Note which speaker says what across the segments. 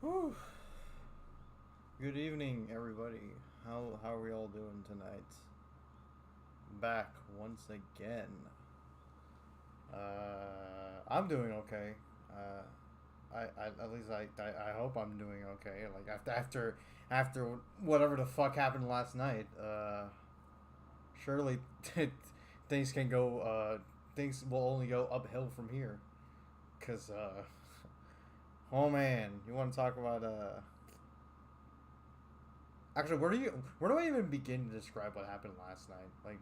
Speaker 1: Whew. Good evening, everybody. How are we all doing tonight? Back once again. I'm doing okay. I at least I hope I'm doing okay. Like after whatever the fuck happened last night. Surely things can go. Things will only go uphill from here. Cause oh man, you want to talk about Actually, where do I even begin to describe what happened last night? Like,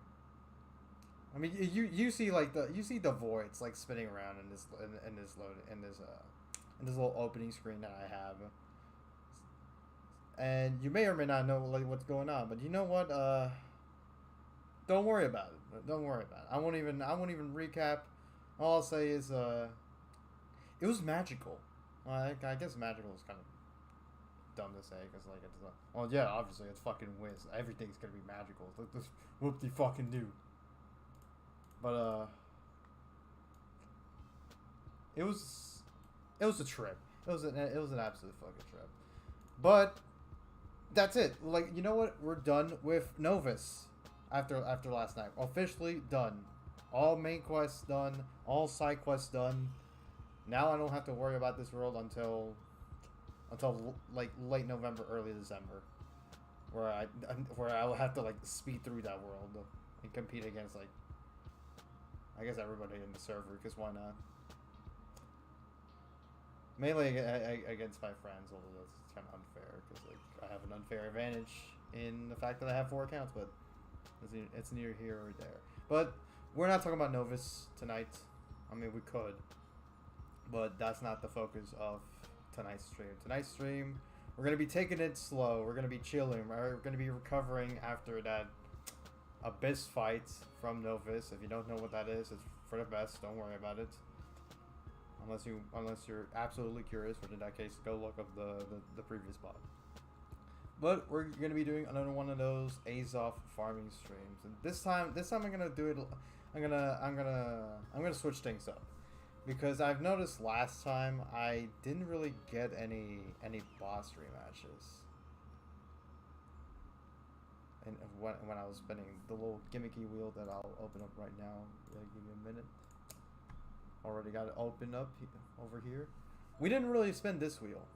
Speaker 1: I mean, you see like you see the voids like spinning around in this load in this little opening screen that I have, and you may or may not know like what's going on. But you know what? Don't worry about it. Don't worry about it. I won't even recap. All I'll say is it was magical. I guess magical is kind of dumb to say because like it's well yeah, obviously it's fucking Wiz. Everything's gonna be magical. Like this whoop de fucking do. But it was it was a trip. It was an absolute fucking trip. But that's it. Like you know what? We're done with Novus after last night. Officially done. All main quests done. All side quests done. Now I don't have to worry about this world until like late November, early December, where I will have to like speed through that world and compete against like I guess everybody in the server because why not? Mainly against my friends, although that's kind of unfair because like I have an unfair advantage in the fact that I have 4 accounts, but it's neither here or there. But we're not talking about Novus tonight. I mean, we could, but that's not the focus of tonight's stream. Tonight's stream, we're gonna be taking it slow. We're gonna be chilling. We're gonna be recovering after that abyss fight from Novus. If you don't know what that is, it's for the best. Don't worry about it. Unless you're absolutely curious, which in that case, go look up the previous bot. But we're gonna be doing another one of those Azoth farming streams, and this time I'm gonna do it. I'm gonna switch things up because I've noticed last time I didn't really get any boss rematches, and when I was spinning the little gimmicky wheel that I'll open up right now. Yeah, give me a minute. Already got it opened up over here. We didn't really spin this wheel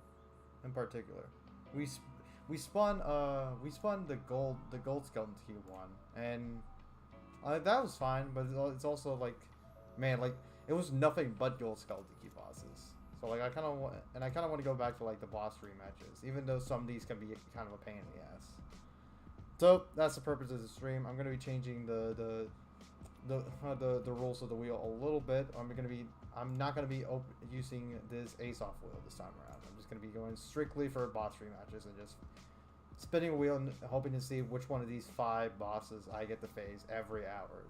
Speaker 1: in particular. We we spun the gold skeleton key one, and that was fine. But it's also like, man, like it was nothing but gold skeleton key bosses. So like I kind of want to go back to like the boss rematches, even though some of these can be kind of a pain in the ass. So that's the purpose of the stream. I'm gonna be changing the rules of the wheel a little bit. I'm not gonna be using this Azoth wheel this time around. I'm just gonna be going strictly for boss rematches and just spinning a wheel and hoping to see which one of these 5 bosses I get to face every hour.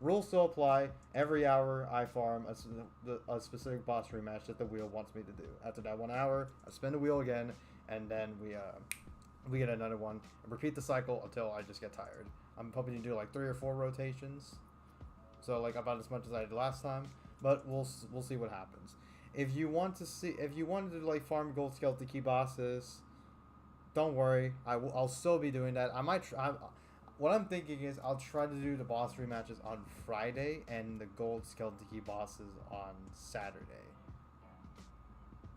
Speaker 1: Rules still apply. Every hour I farm a specific boss rematch that the wheel wants me to do. After that 1 hour, I spin the wheel again, and then we get another one and repeat the cycle until I just get tired. I'm hoping to do like 3 or 4 rotations, so like about as much as I did last time. But we'll see what happens. If you wanted to like farm gold skeleton key bosses, don't worry. I'll still be doing that. I might try. What I'm thinking is I'll try to do the boss rematches on Friday and the gold skeleton key bosses on Saturday.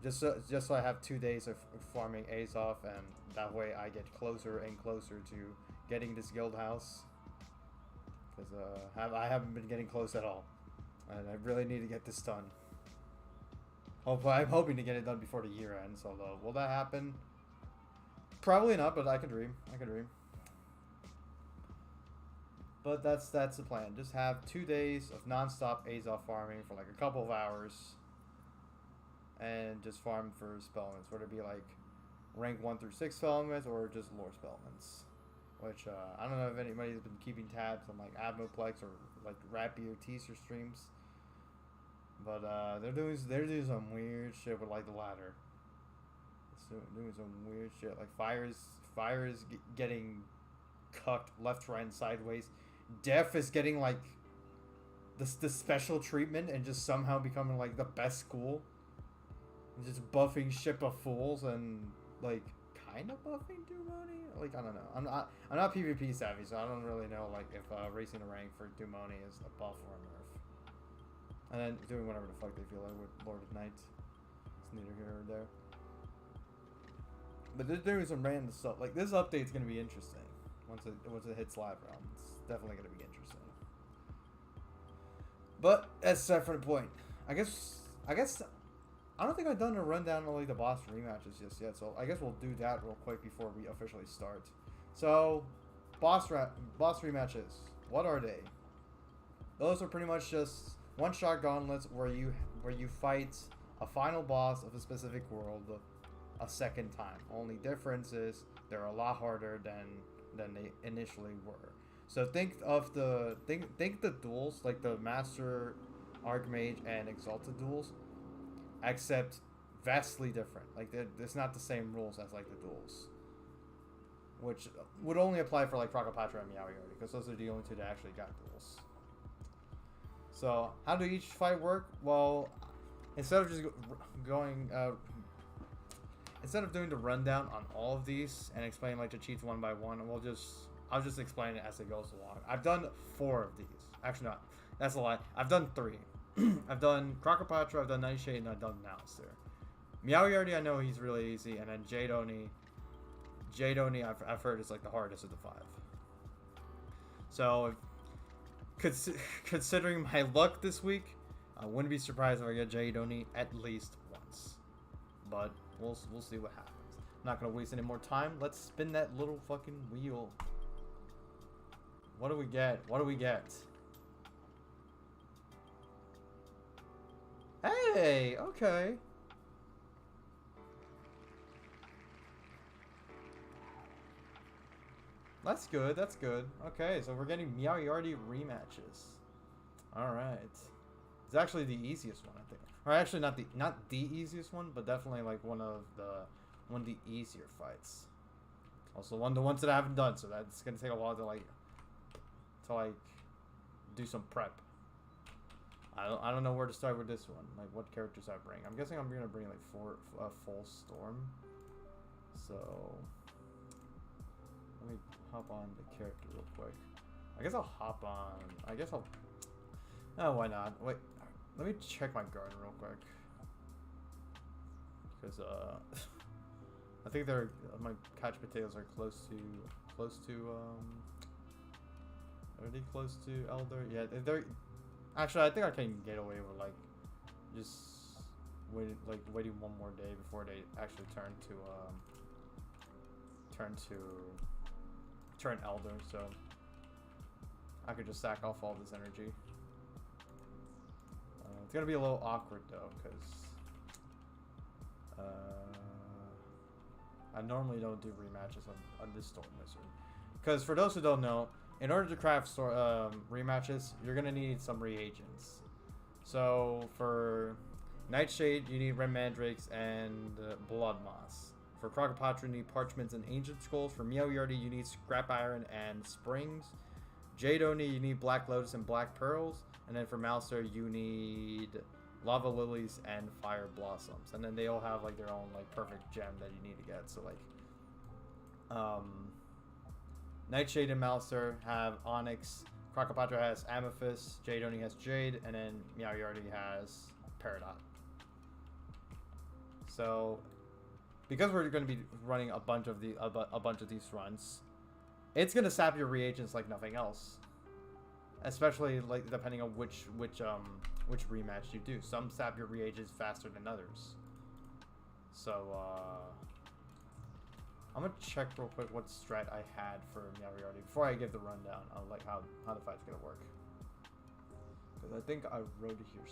Speaker 1: Just so I have 2 days of farming Azoth, and that way I get closer and closer to getting this guild house. Because I haven't been getting close at all, and I really need to get this done. Hopefully, I'm hoping to get it done before the year ends. Although, will that happen? Probably not, but I can dream. I can dream. But that's the plan. Just have 2 days of non-stop Azoth farming for like a couple of hours, and just farm for spellments, whether it be like rank 1 through 6 spellments or just lore spellments. Which I don't know if anybody's been keeping tabs on like Admoplex or like Rapier teaser streams, but they're doing some weird shit with like the ladder. It's doing some weird shit like fire is getting cucked left, right, and sideways. Death is getting like the special treatment and just somehow becoming like the best school. just buffing Ship of Fools and like kind of buffing Dumoni. Like I don't know. I'm not PvP savvy, so I don't really know like if racing a rank for Dumoni is a buff or a nerf. And then doing whatever the fuck they feel like with Lord of Night. It's neither here or there. But they're doing some random stuff. Like this update's gonna be interesting once it hits live realm. It's definitely gonna be interesting. But that's a separate point. I guess I don't think I've done a rundown of like the boss rematches just yet. So I guess we'll do that real quick before we officially start. So boss rematches. What are they? Those are pretty much just one-shot gauntlets where you fight a final boss of a specific world a second time. Only difference is they're a lot harder than they initially were. So think the duels like the Master, Archmage, and Exalted duels, except vastly different. Like it's not the same rules as like the duels, which would only apply for like Crocopatra and Meowyardi because those are the only two that actually got duels. So how do each fight work? Well, instead of just instead of doing the rundown on all of these and explaining like the cheats one by one, I'll just explain it as it goes along. I've done 4 of these. Actually, not. That's a lie. I've done 3. I've done Crocopatra, I've done Nightshade, and I've done Mouser. Meowyardi, I know he's really easy, and then Jade Oni, I've heard is like the hardest of the 5. So, considering my luck this week, I wouldn't be surprised if I get Jade Oni at least once. But we'll see what happens. I'm not gonna waste any more time. Let's spin that little fucking wheel. What do we get? What do we get? Hey, okay. That's good, that's good. Okay, so we're getting Meowyardi rematches. Alright. It's actually the easiest one, I think. Or actually not the easiest one, but definitely like one of the easier fights. Also one of the ones that I haven't done, so that's gonna take a while to do some prep. I don't know where to start with this one. Like what characters I bring. I'm guessing I'm gonna bring like full storm. So let me hop on the character real quick. I guess I'll hop on. Oh, why not? Wait, let me check my garden real quick. Because I think my couch potatoes are close to are they close to Elder? Yeah, they're actually I think I can get away with like just waiting one more day before they actually turn Elder, so I could just sack off all this energy. It's gonna be a little awkward though, because I normally don't do rematches on this Storm Wizard. Because for those who don't know, in order to craft rematches, you're gonna need some reagents. So for Nightshade, you need Red Mandrakes and Blood Moss. For Crocopatra, you need Parchments and Ancient Scrolls. For Meowyardi, you need Scrap Iron and Springs. Jade Oni, you need Black Lotus and Black Pearls. And then for Mouser, you need Lava Lilies and Fire Blossoms. And then they all have like their own like perfect gem that you need to get. So like Nightshade and Mouser have Onyx. Crocopatra has Amethyst. Jade Oni has Jade. And then Meowyardi has Peridot. So because we're going to be running a bunch of these runs, it's going to sap your reagents like nothing else. Especially like depending on which rematch you do. Some sap your reagents faster than others. So I'm gonna check real quick what strat I had for Meowyardi before I give the rundown on like how the fight's gonna work. Because I think I wrote it here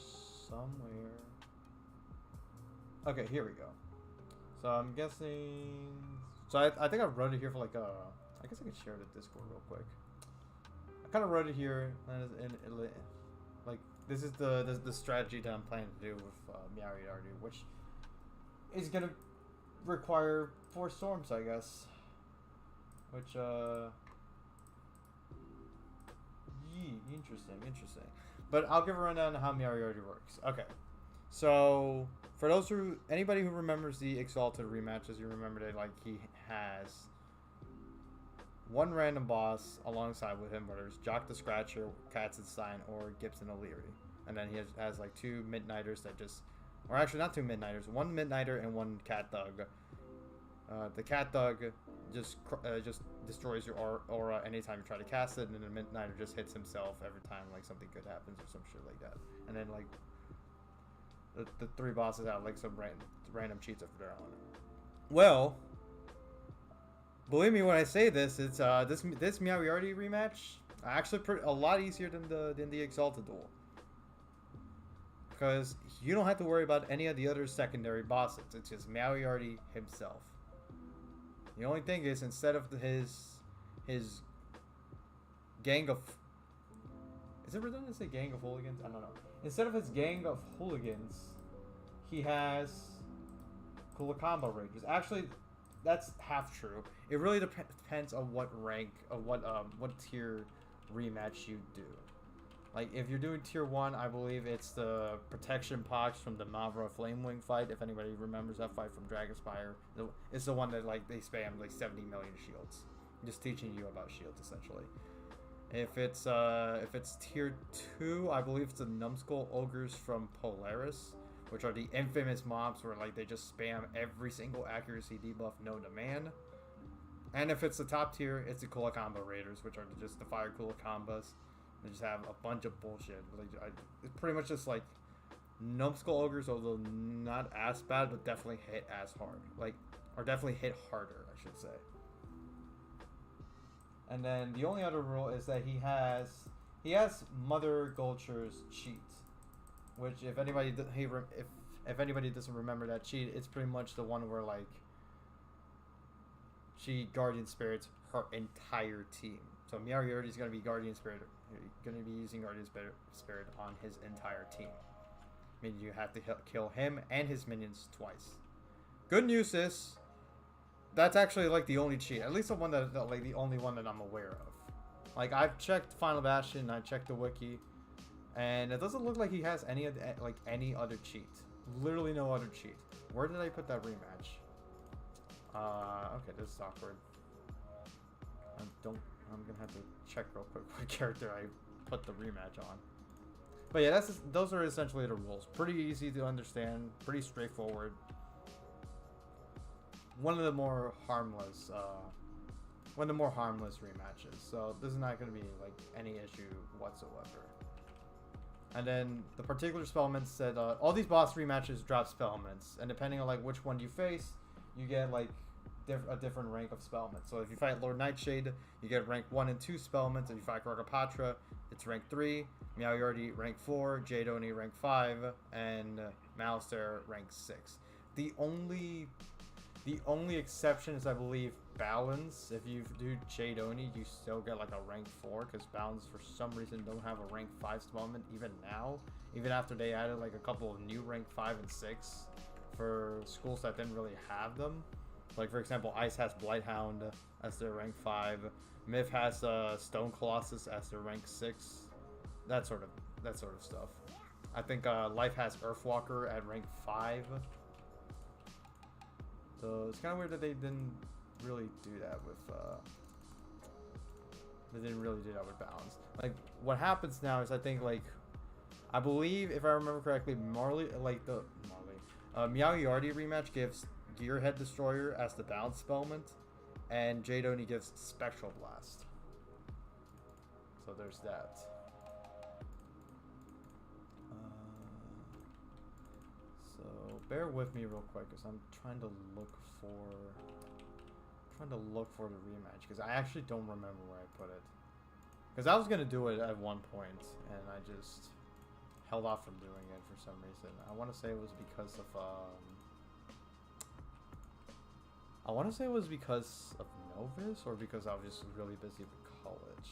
Speaker 1: somewhere. Okay, here we go. So I'm guessing. So I think I wrote it here for like I guess I can share it at Discord real quick. I kind of wrote it here, and like this is the strategy that I'm planning to do with Meowyardi, which is gonna require 4 storms, I guess. Which interesting. But I'll give a rundown on how Meowyardi works. Okay, So for those anybody who remembers the Exalted rematches, you remember that like he has one random boss alongside with him, whether it's Jock the Scratcher, Katzenstein, or Gibson O'Leary, and then he has like two Midnighters that just, or actually not two Midnighters, one Midnighter and one Cat Thug. The Cat Thug just destroys your aura anytime you try to cast it, and then the Midnighter just hits himself every time like something good happens or some shit like that. And then like the three bosses have like some random cheats of their own. Well, believe me when I say this, it's this Meowiarty rematch actually a lot easier than the Exalted duel, because you don't have to worry about any of the other secondary bosses. It's just Meowiarty himself. The only thing is, instead of his gang of, is it redundant to say gang of hooligans? I don't know. Instead of his gang of hooligans, he has Kulakamba Rangers. Actually, that's half true. It really depends on what rank, of what tier rematch you do. Like, if you're doing tier 1, I believe it's the Protection Pox from the Mavra Flamewing fight. If anybody remembers that fight from Dragonspire, it's the one that like they spam like 70 million shields, just teaching you about shields essentially. If it's tier 2, I believe it's the Numbskull Ogres from Polaris, which are the infamous mobs where like they just spam every single accuracy debuff known to man. And if it's the top tier, it's the Kulakamba Raiders, which are just the Fire Kulakambas. They just have a bunch of bullshit. Like, it's pretty much just like Numbskull Ogres, although not as bad, but definitely hit as hard. Like, or definitely hit harder, I should say. And then the only other rule is that he has Mother Gulcher's cheat, which if anybody doesn't remember that cheat, it's pretty much the one where like she Guardian Spirits her entire team. So Meowiarty is going to be Guardian Spirit. You're going to be using Guardian Spirit on his entire team. Meaning you have to kill him and his minions twice. Good news is, that's actually like the only cheat. At least the one that like the only one that I'm aware of. Like, I've checked Final Bastion, I checked the wiki, and it doesn't look like he has any other cheat. Literally no other cheat. Where did I put that rematch? Okay, this is awkward. I'm gonna have to check real quick what character I put the rematch on. But yeah, those are essentially the rules. Pretty easy to understand, pretty straightforward. One of the more harmless rematches. So this is not gonna be like any issue whatsoever. And then the particular spellments said all these boss rematches drop spellments, and depending on like which one you face, you get like a different rank of spellments. So if you fight Lord Nightshade, you get rank 1 and 2 spellments. If you fight Gorgapatra, it's rank 3. Meowiarty rank 4. Jade Oni rank 5, and Malastare rank 6. The only exception is, I believe, Balance. If you do Jade Oni, you still get like a rank 4, because Balance for some reason don't have a rank 5 spellment even now. Even after they added like a couple of new rank 5 and 6 for schools that didn't really have them. Like, for example, Ice has Blighthound as their rank 5. Myth has Stone Colossus as their rank 6. That sort of stuff. I think Life has Earthwalker at rank 5. So it's kind of weird that they didn't really do that with Balance. Like, what happens now is, I think, like, I believe, if I remember correctly, Meowiarty rematch gives Gearhead Destroyer as the Balance spellment, and Jade Oni gives Spectral Blast. So there's that. So bear with me real quick, because I'm trying to look for the rematch, because I actually don't remember where I put it. Because I was gonna do it at one point, and I just held off from doing it for some reason. I want to say it was because of Novus, or because I was just really busy with college.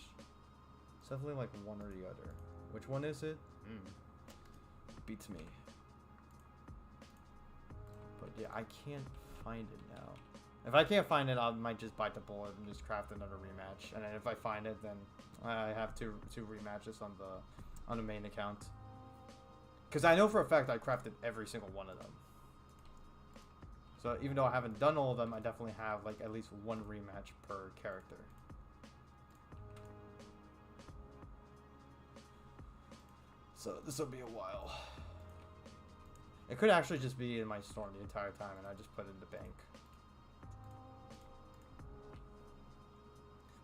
Speaker 1: It's definitely like one or the other. Which one is it? Beats me. But yeah, I can't find it now. If I can't find it, I might just bite the bullet and just craft another rematch. And then if I find it, then I have two rematches on the main account. Because I know for a fact I crafted every single one of them. So even though I haven't done all of them, I definitely have like at least one rematch per character. So this will be a while. It could actually just be in my storm the entire time and I just put it in the bank.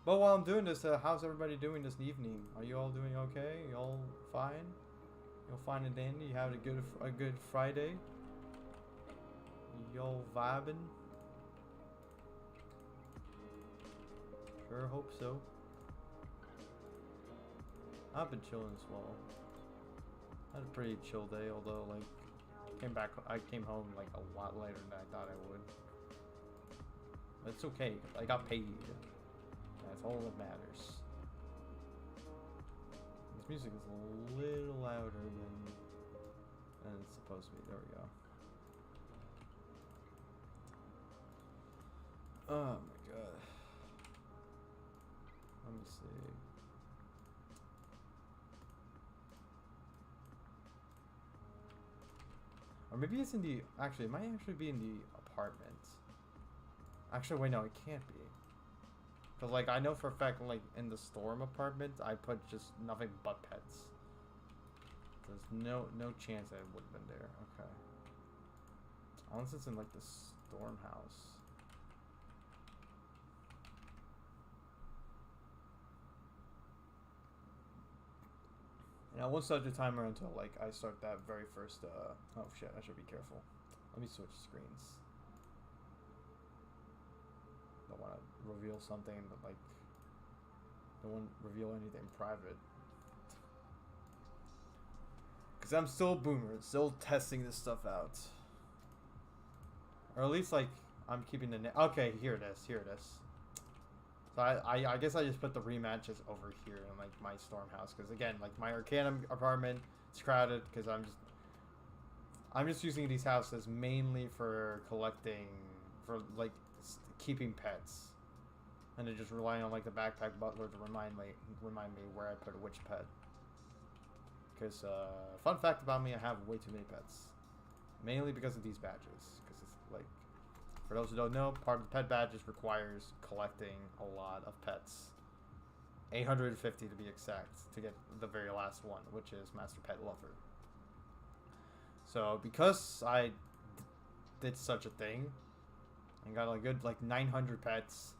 Speaker 1: But while I'm doing this, how's everybody doing this evening? Are you all doing okay? You all fine? You all fine and dandy? You having a good Friday? Y'all vibing? Sure hope so. I've been chilling as well. I had a pretty chill day, although like I came home like a lot later than I thought I would. But it's okay. I got paid. That's all that matters. This music is a little louder than it's supposed to be. There we go. Oh my god. Let me see. Or maybe it's in the... Actually, it might actually be in the apartment. Actually, wait, no, it can't be. Because, like, I know for a fact, like, in the Storm apartment, I put just nothing but pets. There's no chance that it would have been there. Okay. Unless it's in, like, the Storm house. And I won't start the timer until, like, I start that very first, oh shit, I should be careful. Let me switch screens. Don't want to reveal something, but, like, don't want to reveal anything private. Because I'm still a boomer, still testing this stuff out. Or at least, like, I'm keeping the... Okay, here it is, here it is. So I guess I just put the rematches over here in like my storm house because again like my Arcanum apartment is crowded because I'm just using these houses mainly for collecting for like keeping pets and then just relying on like the backpack butler to remind me where I put which pet. Because fun fact about me, I have way too many pets, mainly because of these badges. Because it's like. For those who don't know, part of the pet badges requires collecting a lot of pets. 850 to be exact, to get the very last one, which is Master Pet Lover. So, because I did such a thing, and got a good, like, 900 pets,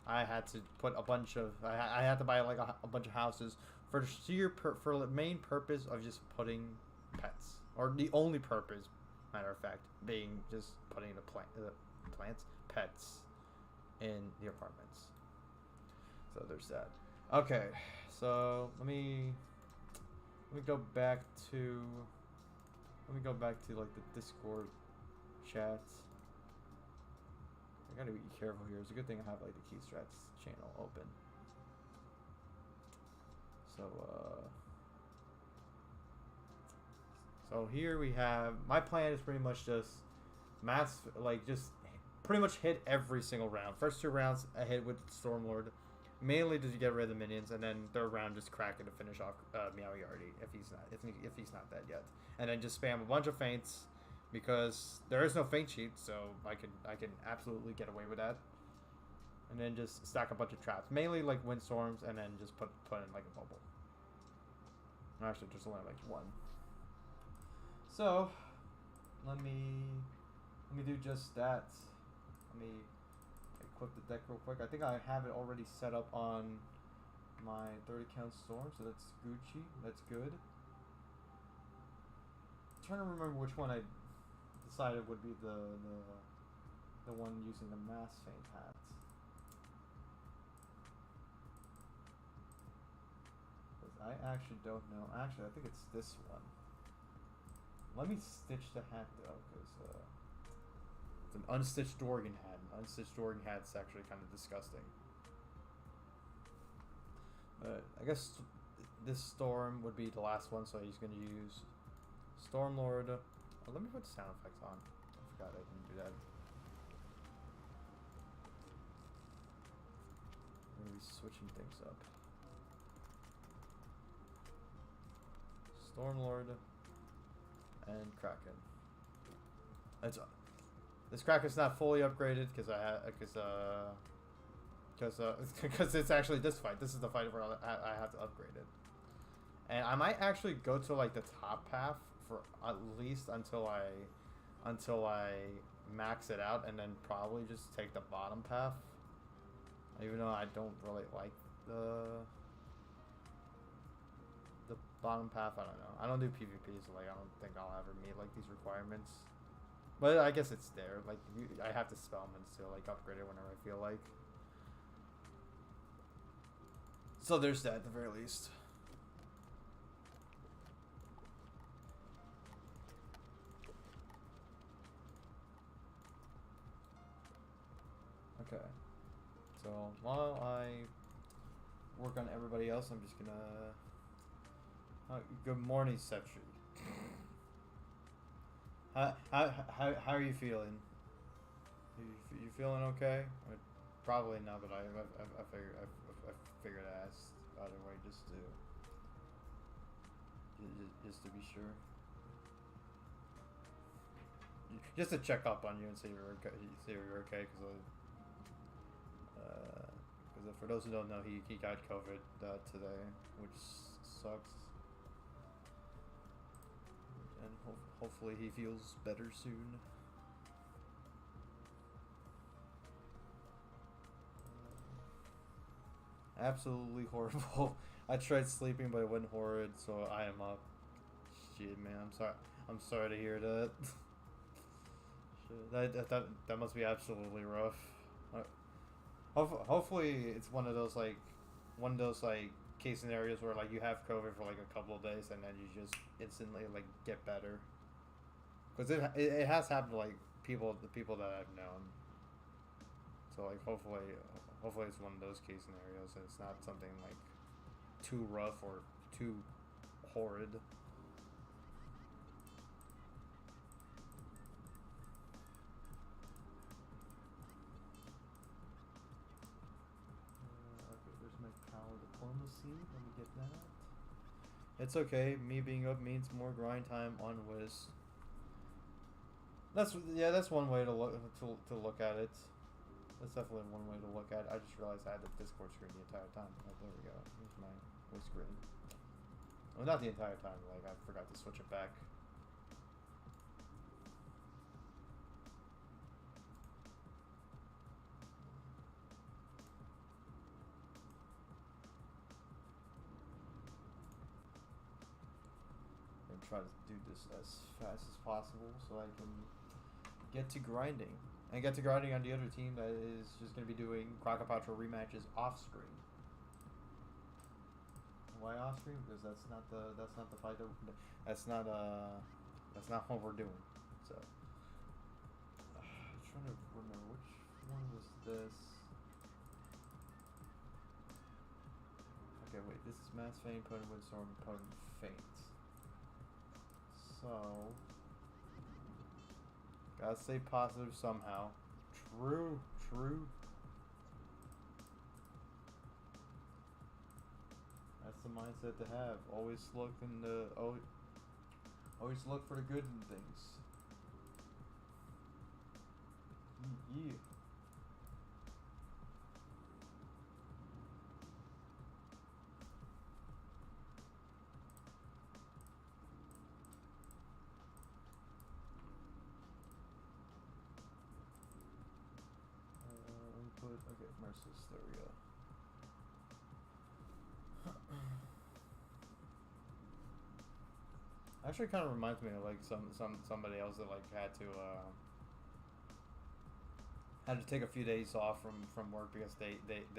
Speaker 1: I had to put a bunch of... I had to buy, like, a bunch of houses for the for the main purpose of just putting pets. Or the only purpose, matter of fact, being just putting the pets in the apartments. So there's that. Okay, so let me go back to like the Discord chat. I gotta be careful here. It's a good thing I have like the Key Strats channel open. So here we have my plan is pretty much just just pretty much hit every single round. First 2 rounds I hit with Stormlord, mainly to get rid of the minions, and then 3rd round just crack it to finish off Meow Yardy if he's not dead yet, and then just spam a bunch of feints because there is no feint sheet, so I can absolutely get away with that, and then just stack a bunch of traps, mainly like windstorms, and then just put in like a bubble. Actually, there's only like 1. So let me do just that. Let me equip the deck real quick. I think I have it already set up on my 30 count storm, so that's Gucci. That's good. I'm trying to remember which one I decided would be the one using the mass feint hat. I actually don't know. Actually, I think it's this one. Let me stitch the hat though, because it's an unstitched Dorgan hat. An unstitched Dorgan hat's actually kind of disgusting. But I guess this storm would be the last one, so he's going to use Stormlord. Oh, let me put sound effects on. I forgot I can do that. I'm going to be switching things up. Stormlord. And Kraken. It's this Kraken's not fully upgraded because because it's actually this fight. This is the fight where I have to upgrade it. And I might actually go to like the top path for at least until I max it out, and then probably just take the bottom path. Even though I don't really like the bottom path, I don't know. I don't do PvP, so like I don't think I'll ever meet like these requirements. But I guess it's there. Like I have to spellmans to like upgrade it whenever I feel like. So there's that at the very least. Okay. So while I work on everybody else, I'm just gonna. Good morning, Septri. How are you feeling? You feeling okay? Probably not, but I figured I asked either way just to be sure. Just to check up on you and see if you're okay, because for those who don't know, he got COVID today, which sucks. And hopefully he feels better soon. Absolutely horrible. I tried sleeping, but it went horrid, so I am up. Shit, man, I'm sorry to hear that. Shit, that must be absolutely rough. Hopefully it's one of those case scenarios where like you have COVID for like a couple of days and then you just instantly like get better. Because it has happened to like the people that I've known. So like hopefully it's one of those case scenarios and it's not something like too rough or too horrid. Okay, there's my power diplomacy. Let me get that. It's okay. Me being up means more grind time on Wiz. That's one way to look at it. That's definitely one way to look at it. I just realized I had the Discord screen the entire time. Oh, there we go. Here's my voice screen. Well, not the entire time. Like I forgot to switch it back. I'm gonna try to do this as fast as possible so I can get to grinding. And get to grinding on the other team that is just going to be doing Crocopatra rematches off screen. Why off screen? Because that's not the fight that's not what we're doing. So I'm trying to remember which one was this. Okay, wait. This is Mass Feint, Potent Windstorm, Potent Feint. So gotta stay positive somehow. True. That's the mindset to have. Always look for the good in things. Yeah. Okay, Mercis, there we go. Actually, kind of reminds me of like somebody else that like had to take a few days off from work because they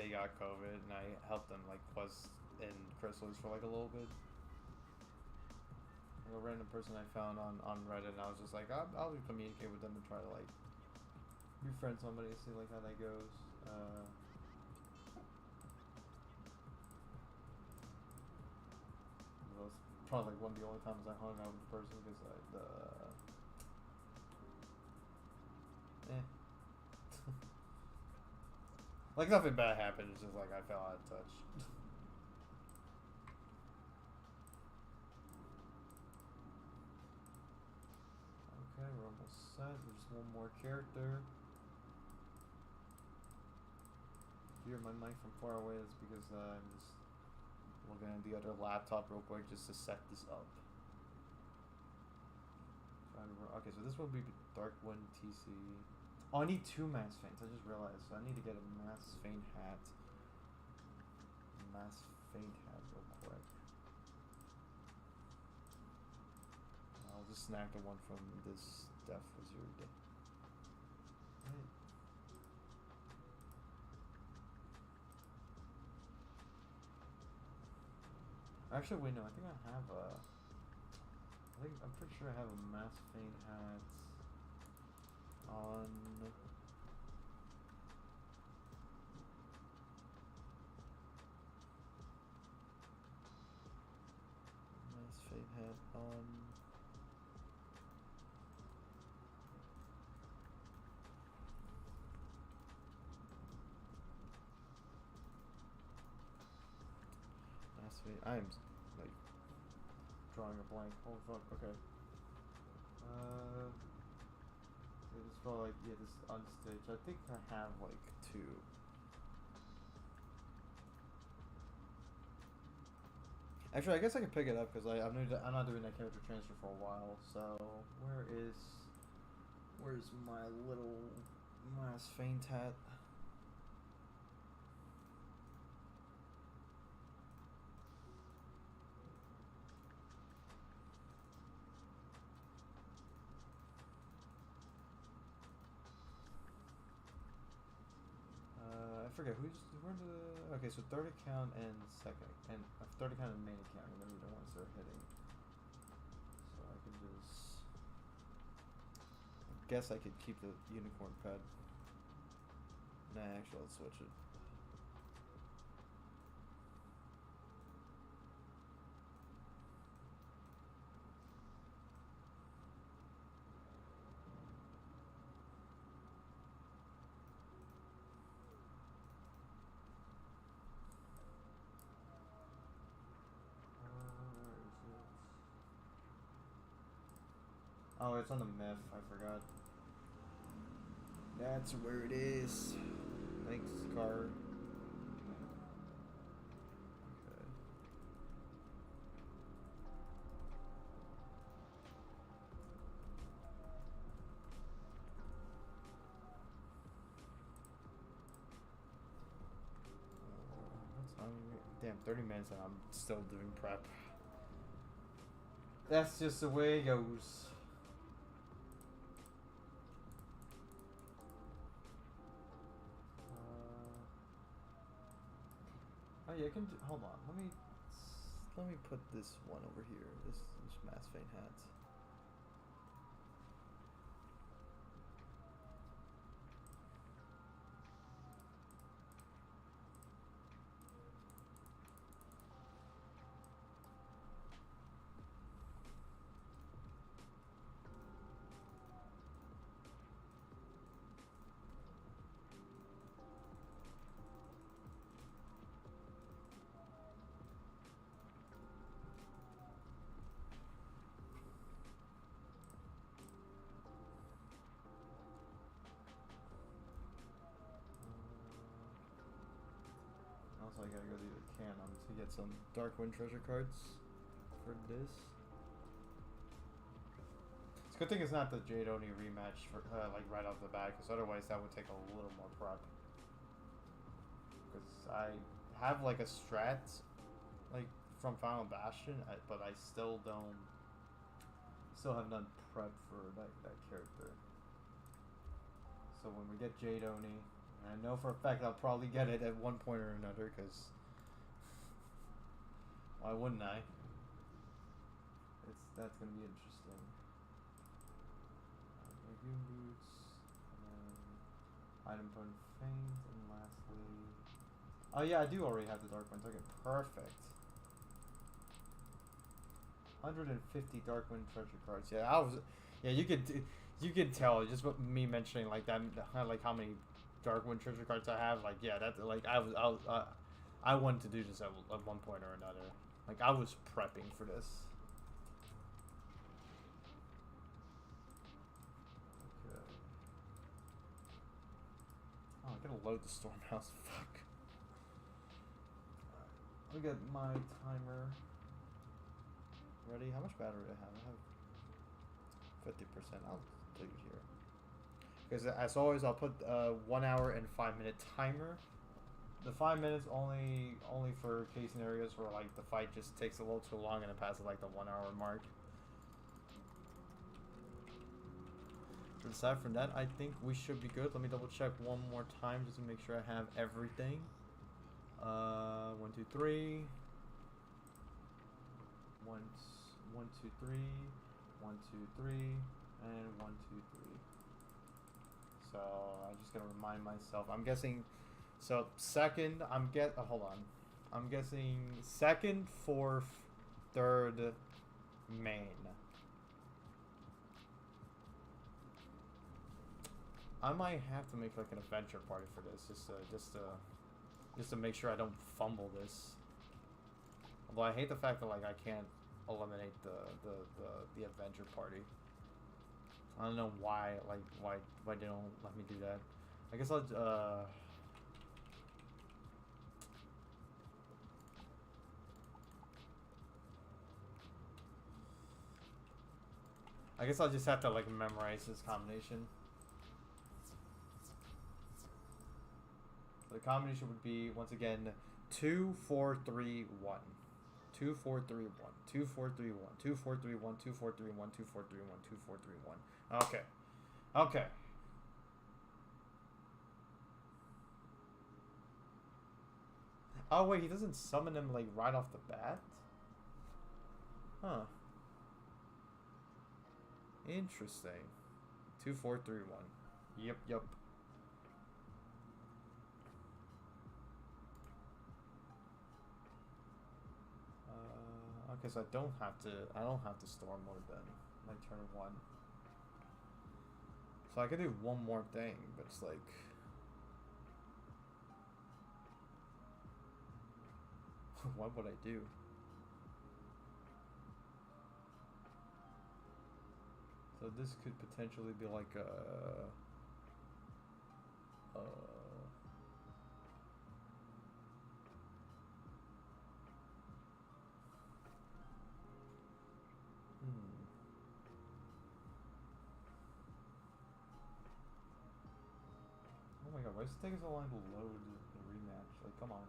Speaker 1: got COVID, and I helped them like quest in Crystals for like a little bit. Like a random person I found on Reddit, and I was just like, I'll communicate with them and try to like befriend somebody and see like how that goes. That was probably like one of the only times I hung out with the person because like nothing bad happened. It's just like I fell out of touch. set. There's one more character. If you hear my mic from far away, that's because I'm just looking at the other laptop real quick just to set this up. Okay, so this will be Darkwind TC. Oh, I need 2 Mass Feints. I just realized. So I need to get a Mass Feint hat. Mass Feint hat real quick. I'll just snag the one from this Death Wizard. Right. Actually, wait, no. I think I have a... I'm pretty sure I have a Mass Feint hat on... Mass Feint hat on... Mass Feint... I am, like, drawing a blank. Oh, fuck, okay. It's probably like, yeah, this unstitched. I think I have like 2. Actually, I guess I can pick it up because I'm not doing that character transfer for a while. So where's my little Mass Feint hat? I forget where the... Okay, so third account and second, and third account and main account are gonna be the ones that are hitting. So I can just... I guess I could keep the unicorn pad. Nah, actually, let's switch it. Oh, it's on the myth. I forgot. That's where it is. Thanks, card. Okay. Damn, 30 minutes and I'm still doing prep. That's just the way it goes. Oh yeah, I can do, hold on. Let me put this one over here. This Mass Feint hat. Also, I gotta go to the Canon to get some Darkwind treasure cards for this. It's a good thing it's not the Jade Oni rematch for like right off the bat, because otherwise that would take a little more prep. Because I have like a strat, like from Final Bastion, but I still have none prep for that character. So when we get Jade Oni, and I know for a fact I'll probably get it at one point or another, because why wouldn't I? That's gonna be interesting. Dragoon boots, and then item point feint, and lastly, oh yeah, I do already have the Darkwind token. Perfect. 150 Darkwind treasure cards. Yeah, you could tell just me mentioning like that, like how many Darkwind treasure cards I have. Like, yeah, that's like I wanted to do this at one point or another. Like, I was prepping for this. to load the Stormhouse. Fuck. I'll get my timer ready. How much battery do I have? I have 50%. I'll leave it here. Because as always, I'll put 1 hour and 5 minute timer. The 5 minutes only for case scenarios where like the fight just takes a little too long and it passes like the 1 hour mark. But aside from that, I think we should be good. Let me double check one more time just to make sure I have everything. 1, 2, 3. 1, 2, 3. 1, 2, 3. And 1, 2, 3. So I'm just gonna remind myself. I'm guessing. So second, hold on. I'm guessing second, fourth, third, main. I might have to make like an adventure party for this, just to make sure I don't fumble this. Although I hate the fact that like I can't eliminate the adventure party. I don't know why they don't let me do that. I guess I'll I guess I'll just have to like memorize this combination. The combination would be once again 2 4 3 1. 2 4 3 1. 2 4 3 1. 2 4 3 1. 2 4 3 1. 2 4 3 1. 2 4 3 1. Okay. Okay. Oh wait, he doesn't summon him like right off the bat? Huh. Interesting. 2 4 3 1. Yep, yep. Okay, so I don't have to store more than my turn 1. So I could do one more thing, but it's like what would I do? So this could potentially be like a Oh my god, why does it take so long to load the rematch? Like, come on.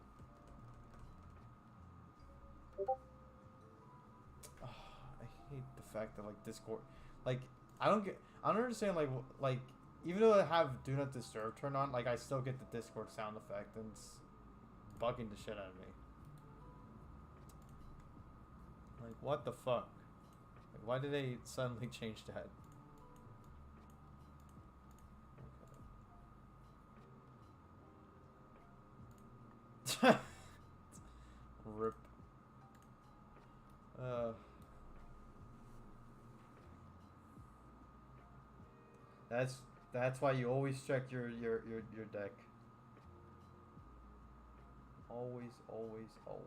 Speaker 1: Oh, I hate the fact that like Discord, like I don't understand like even though I have Do Not Disturb turned on, like I still get the Discord sound effect and it's bugging the shit out of me. Like what the fuck? Like, why did they suddenly change that? Okay. Rip. That's why you always check your deck. Always, always, always.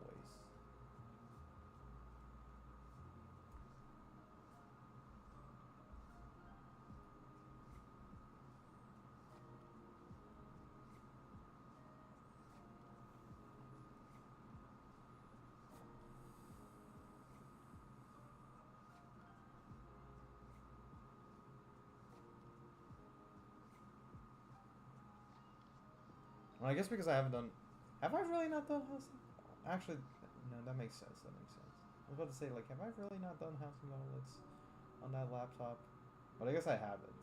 Speaker 1: Well, I guess because I haven't done. Have I really not done House? Actually, no, that makes sense. That makes sense. I was about to say, like, have I really not done House and Gauntlets on that laptop? But I guess I haven't.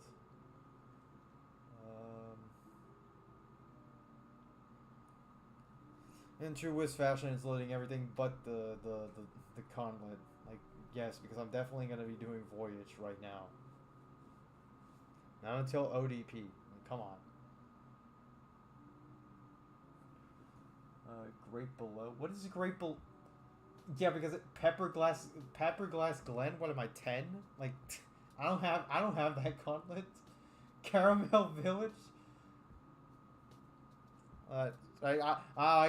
Speaker 1: In true Wiz fashion, it's loading everything but the gauntlet. Like, yes, because I'm definitely gonna be doing Voyage right now. Not until ODP. Like, come on. Great Below. What is Great Below? Yeah, because Pepper Glass Glen. What am I, 10? Like, I don't have that gauntlet. Caramel Village. I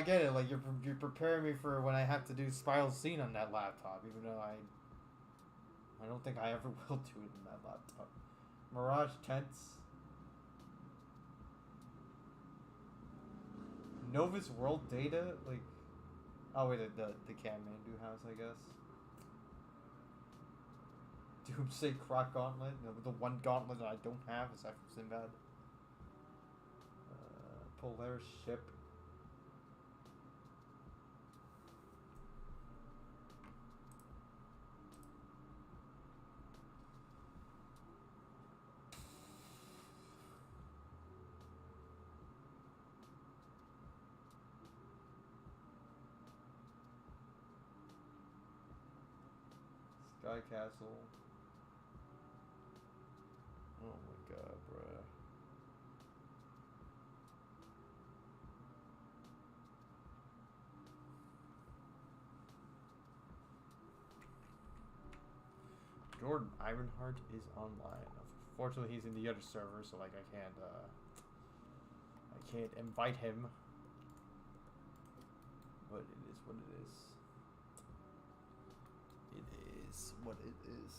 Speaker 1: get it. Like you're preparing me for when I have to do Spiral Scene on that laptop, even though I don't think I ever will do it in that laptop. Mirage Tents. Novus World Data? Like, oh wait, the Kathmandu house, I guess. Doomsday Croc Gauntlet? No, the one gauntlet that I don't have is after Sinbad. Polaris Ship. Sky Castle. Oh my god, bruh. Jordan Ironheart is online. Unfortunately, he's in the other server, so like I can't invite him. But it is what it is. It is what it is.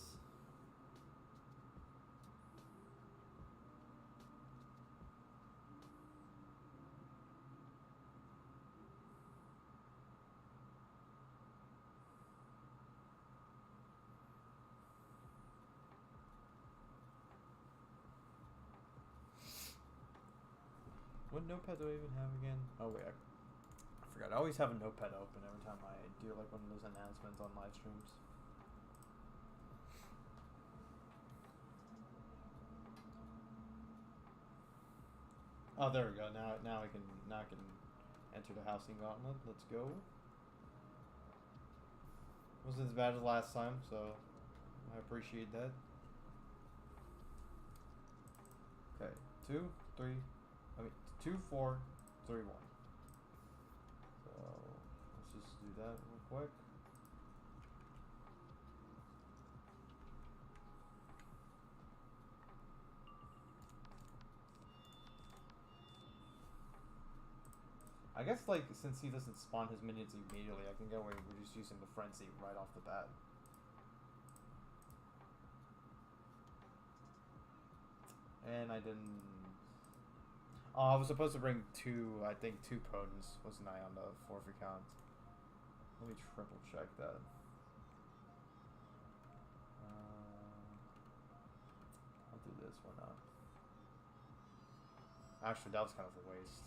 Speaker 1: What notepad do I even have again? Oh wait, I forgot. I always have a notepad open every time I do like one of those announcements on live streams. Oh, there we go. Now I can enter the housing gauntlet. Let's go. Wasn't as bad as last time, so I appreciate that. Okay, 2, 3. I mean 2, 4, 3, 1. So let's just do that real quick. I guess like since he doesn't spawn his minions immediately, I can go away and just using the frenzy right off the bat. And I didn't. Oh, I was supposed to bring I think two Potents, wasn't I, on the forfeit count? Let me triple check that. I'll do this, why not? Actually, that was kind of a waste.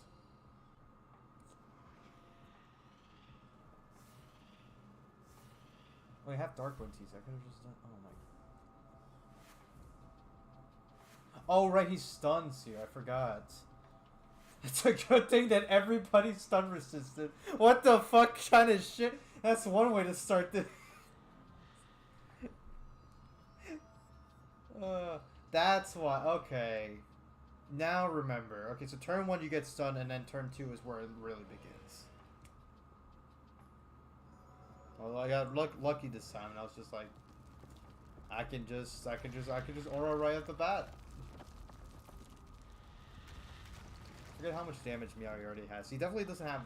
Speaker 1: Oh, I have Darkwind Tease. I could have just done. Oh my. Oh, right, he stuns here. I forgot. It's a good thing that everybody's stun resistant. What the fuck kind of shit? That's one way to start this. That's why. Okay. Now remember. Okay, so turn 1 you get stunned, and then turn 2 is where it really begins. Well, I got lucky this time, and I was just like, I can just aura right at the bat. Forget how much damage Meowth already has. He definitely doesn't have.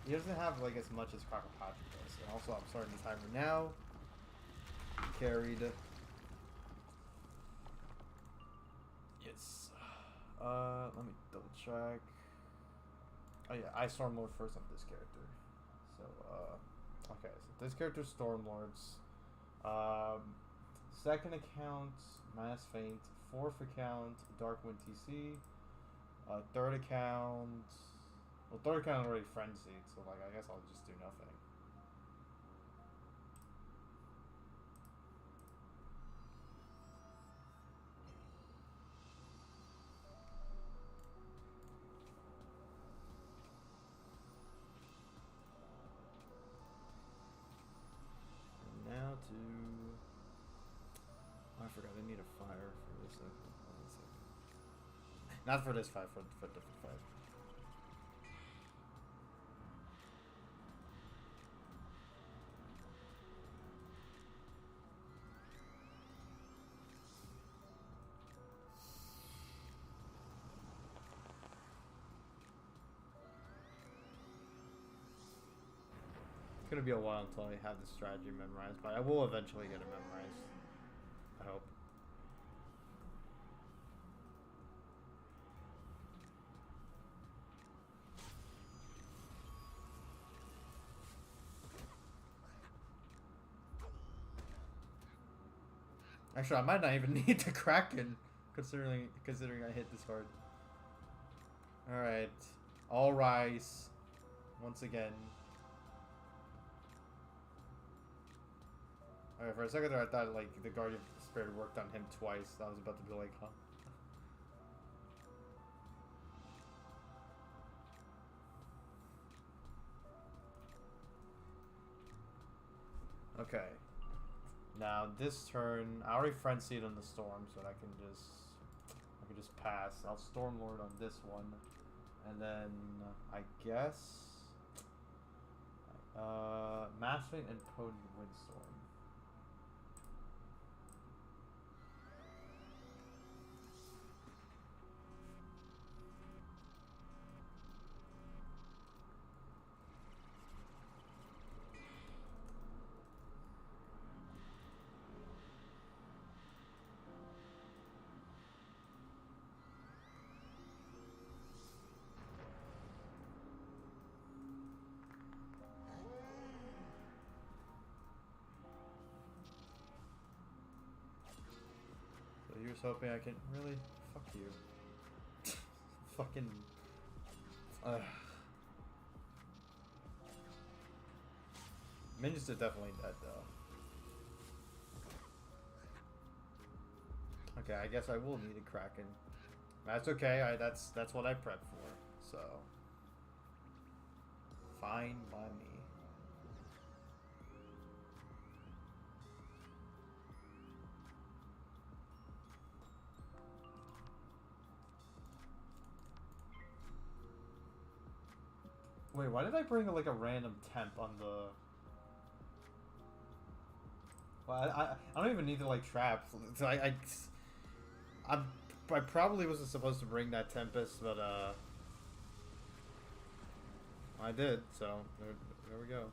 Speaker 1: He doesn't have like as much as Crocopatra does. And also, I'm starting the timer now. Carried. Yes. Let me double check. Oh yeah, I Stormlord first on this character. So okay, so this character's Stormlords. Second account, Mass Feint. Fourth account, Darkwind TC. Third account. Well, third account already frenzied, so like I guess I'll just do nothing. And now to. Oh, I forgot. I need a fire for this. Not for this fight, for a different fight. It's gonna be a while until I have the strategy memorized, but I will eventually get it memorized. I hope. Actually, I might not even need the Kraken, considering I hit this card. Alright. All rise. Once again. Alright, for a second there I thought like the Guardian Spirit worked on him twice. I was about to be like, huh? Okay. Now this turn, I already frenzied on the storm, so I can just pass. I'll Stormlord on this one, and then I guess Massing and Potent Windstorm. So you're just hoping I can really fuck you. Fucking. Minions are definitely dead though. Okay, I guess I will need a Kraken. That's okay. That's what I prepped for. So fine by me. Wait, why did I bring like a random temp on the? Well, I don't even need to like trap. So I probably wasn't supposed to bring that Tempest, but I did. So there we go.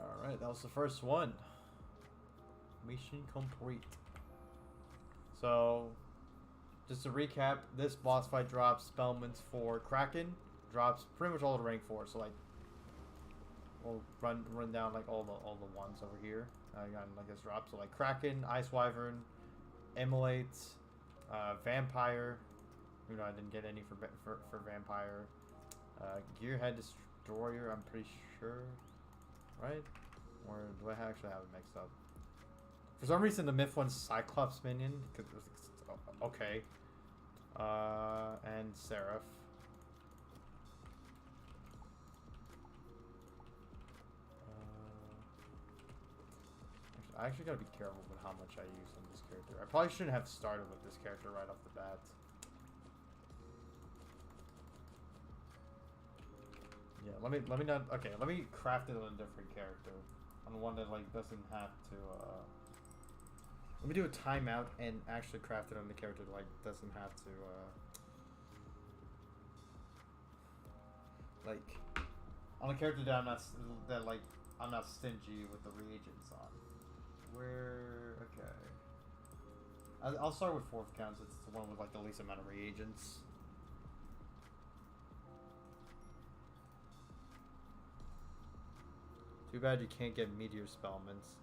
Speaker 1: All right, that was the first one. Mission complete. So, just to recap, this boss fight drops Spellments for Kraken, drops pretty much all the rank 4. So like, we'll run down like all the ones over here. I got like this drop. So like Kraken, Ice Wyvern, Immolate, Vampire. You know I didn't get any for Vampire. Gearhead Destroyer. I'm pretty sure, right? Or do I actually have it mixed up? For some reason, the Myth one's Cyclops minion. Okay. And Seraph. I actually gotta be careful with how much I use on this character. I probably shouldn't have started with this character right off the bat. Yeah, let me not. Okay, let me craft it on a different character, on one that like doesn't have to. Let me do a timeout and actually craft it on the character that like doesn't have to like on a character that I'm not stingy with the reagents on. Where okay. I'll start with 4th counts. It's the one with like the least amount of reagents. Too bad you can't get Meteor Spellments.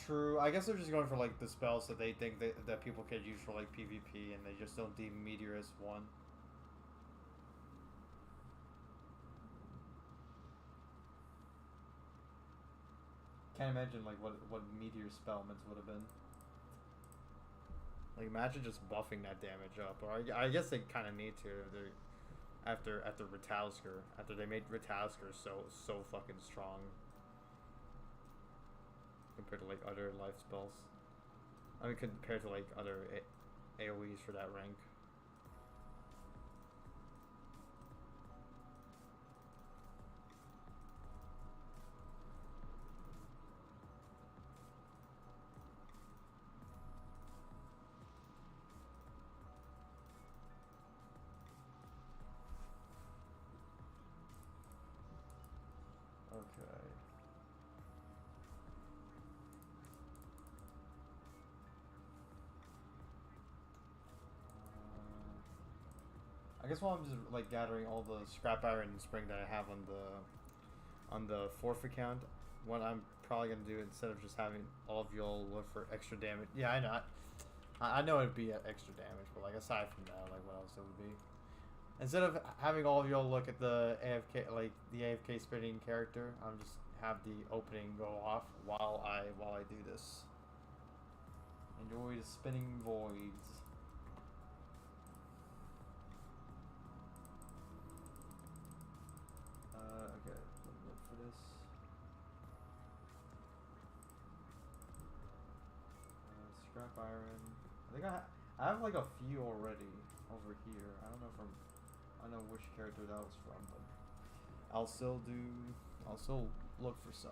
Speaker 1: True. I guess they're just going for like the spells that they think that people could use for like PvP, and they just don't deem Meteor as one. Can't imagine like what Meteor Spellments would have been. Like imagine just buffing that damage up, or I guess they kind of need to. After Retausker, after they made Retausker so fucking strong compared to like other life spells. I mean, compared to like other AoEs for that rank. Okay. I guess while I'm just like gathering all the scrap iron and spring that I have on the fourth account, what I'm probably gonna do instead of just having all of y'all look for extra damage. Yeah, I know. I know it'd be extra damage, but like aside from that, like what else it would be? Instead of having all of y'all look at the AFK, like the AFK spinning character, I'm just have the opening go off while I do this. Enjoy the spinning voids. Okay, look for this. Scrap iron. I think I have like a few already over here. I don't know if I don't know which character that was from, but I'll still look for some.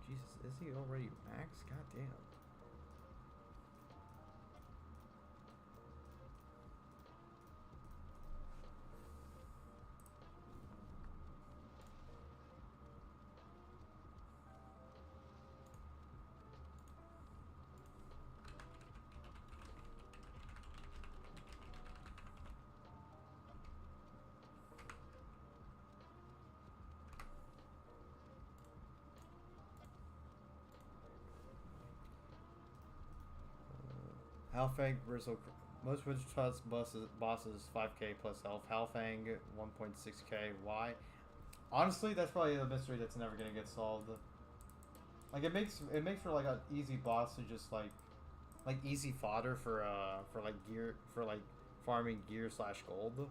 Speaker 1: Jesus, is he already max? God damn. Halfang Bristle. Most Wizard101 bosses 5k plus health. Halfang 1.6k. Why? Honestly, that's probably the mystery that's never gonna get solved. Like it makes for like an easy boss to just like easy fodder for like gear for like farming gear / gold.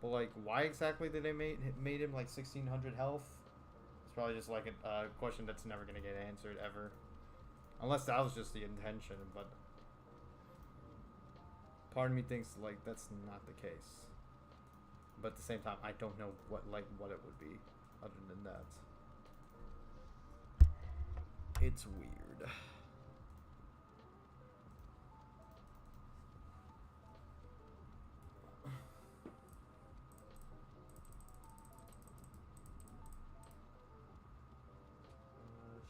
Speaker 1: But like, why exactly did they made him like 1600 health? It's probably just like a question that's never gonna get answered ever. Unless that was just the intention, but part of me thinks like that's not the case. But at the same time, I don't know what it would be other than that. It's weird.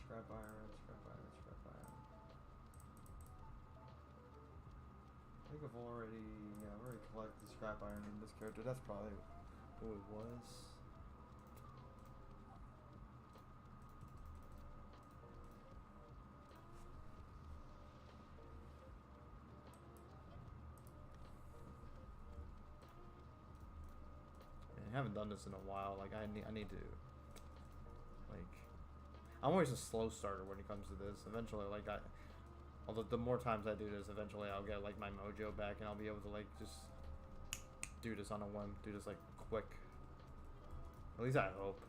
Speaker 1: Scrap iron. I think I've already collected scrap iron in this character. That's probably who it was. I haven't done this in a while. Like I need to like I'm always a slow starter when it comes to this. Eventually, although the more times I do this, eventually I'll get like my mojo back and I'll be able to like just do this on a whim, do this like quick. At least I hope.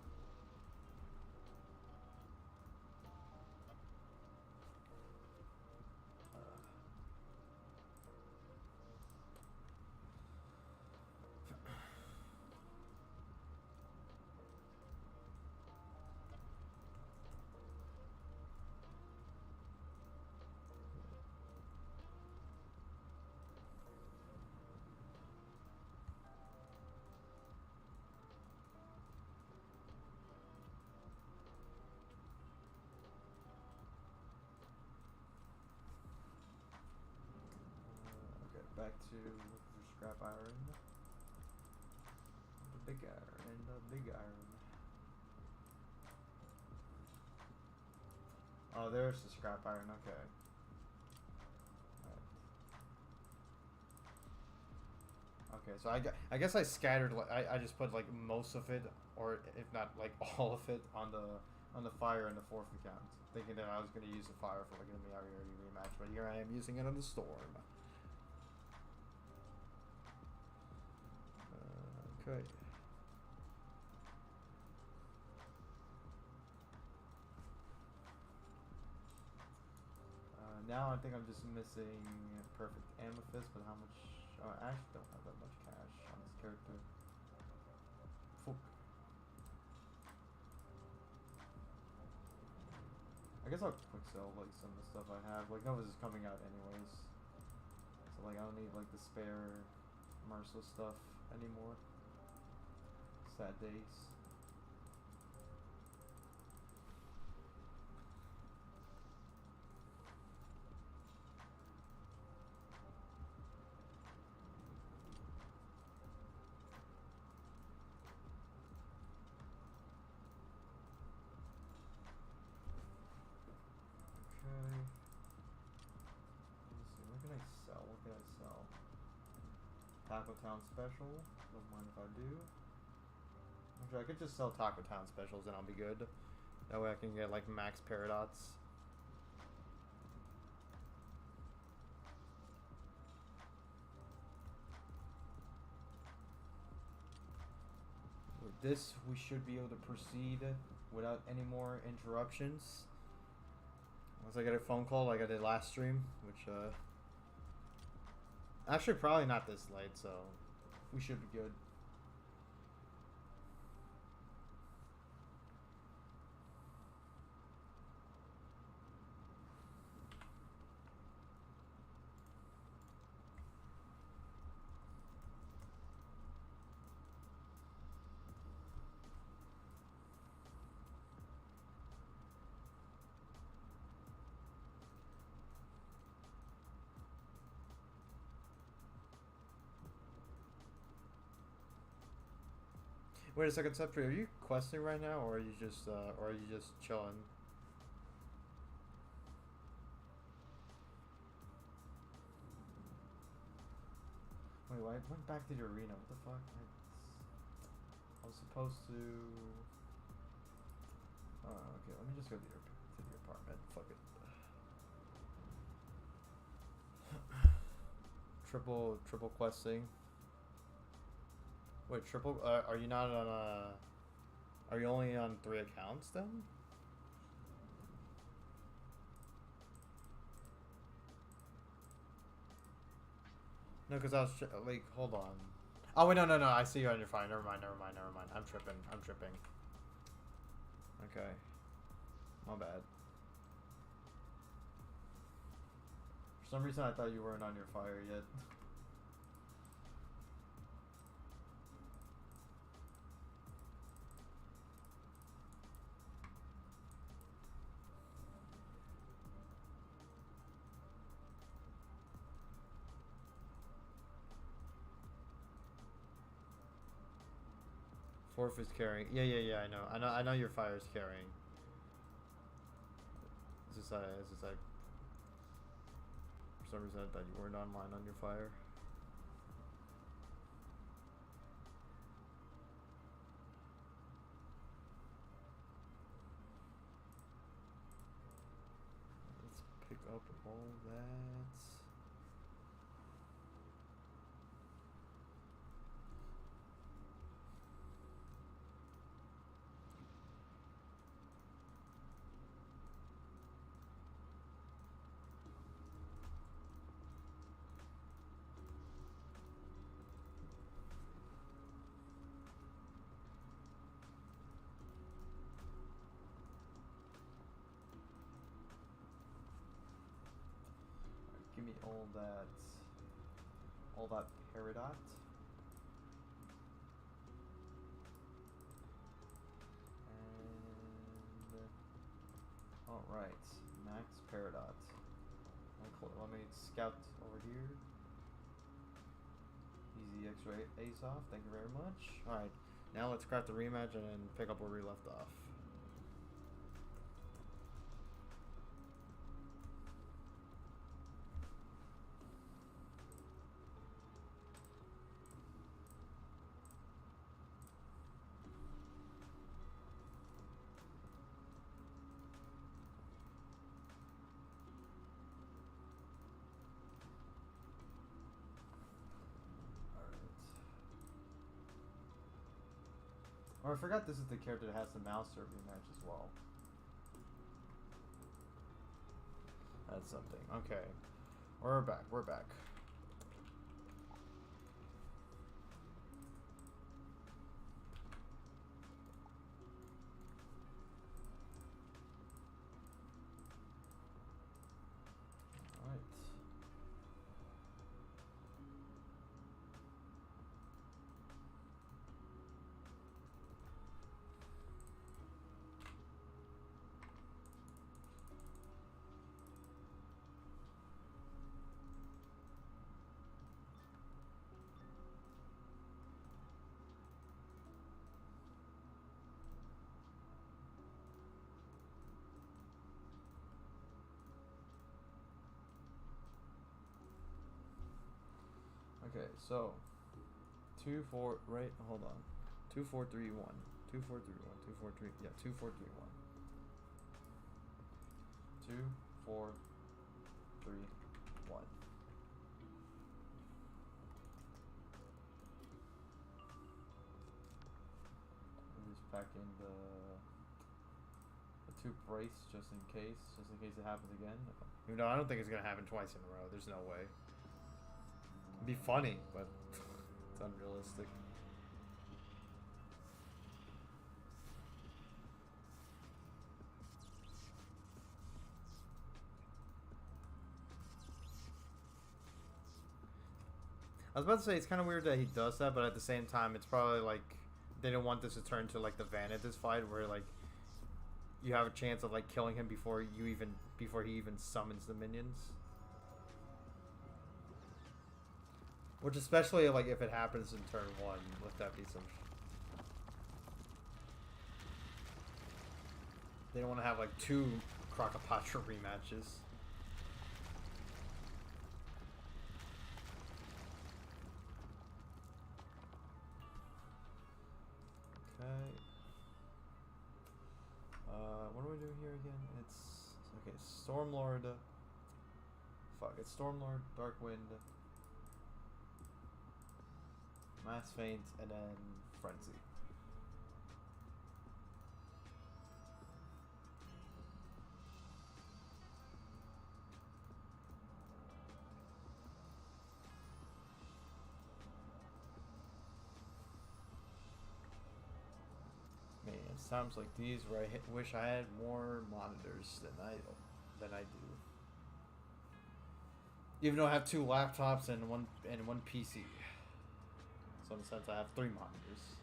Speaker 1: Back to scrap iron. The big iron. Oh, there's the scrap iron. Okay. Right. Okay, so I guess I scattered. I just put like most of it, or if not like all of it, on the fire in the fourth account, thinking that I was gonna use the fire for like a Miari rematch, but here I am using it on the storm. Okay. Now I think I'm just missing perfect amethyst, but how much? I actually don't have that much cash on this character. I guess I'll quick sell like some of the stuff I have. Like Nova's is coming out anyways, so like I don't need like the spare Merciless stuff anymore. Sad days. Okay. Let's see, what can I sell? What can I sell? Taco Town Special. Don't mind if I do. Actually, I could just sell Taco Town Specials and I'll be good. That way I can get like max Paradots. With this, we should be able to proceed without any more interruptions. Once I get a phone call like I did last stream, which actually probably not this late, so we should be good. Wait a second, Septri, are you questing right now, or are you just chilling? Wait, I went back to the arena. What the fuck? I was supposed to. Oh, okay. Let me just go to the apartment. Fuck it. Triple questing. Wait, triple? Are you not on are you only on 3 accounts then? No, because I was like, hold on. Oh wait, no. I see you on your phone. Never mind. I'm tripping. Okay. My bad. For some reason, I thought you weren't on your fire yet. Fourth is carrying. Yeah. I know your fire is carrying. It's just like for some reason I thought you weren't online on your fire. Let's pick up all that. Give me all that Peridot. And alright, max Peridot. Let me scout over here. Easy X-ray ace off, thank you very much. Alright, now let's craft the rematch and then pick up where we left off. Oh, I forgot this is the character that has the mouse server match as well. That's something. Okay. We're back. Okay, so 2 4 right. Hold on. 2 4 3 1. 2 4 3 1. 2 4 3. Yeah, 2 4 3 1. 2 4 3 1. I'm just packing the 2 brace just in case it happens again. Even though I don't think it's gonna happen twice in a row. There's no way. It'd be funny, but it's unrealistic. I was about to say it's kind of weird that he does that, but at the same time, it's probably like they didn't want this to turn to like the Vanitas fight, where like you have a chance of like killing him before he even summons the minions. Which, especially like if it happens in turn 1, let that be some. They don't want to have like 2 Crocopatra rematches. Okay. What are we doing here again? It's okay. Stormlord. Fuck. It's Stormlord, Darkwind, Mass Feint, and then Frenzy. Man, it's times like these where I wish I had more monitors than I do. Even though I have 2 laptops and one PC. So in a sense, I have 3 monitors.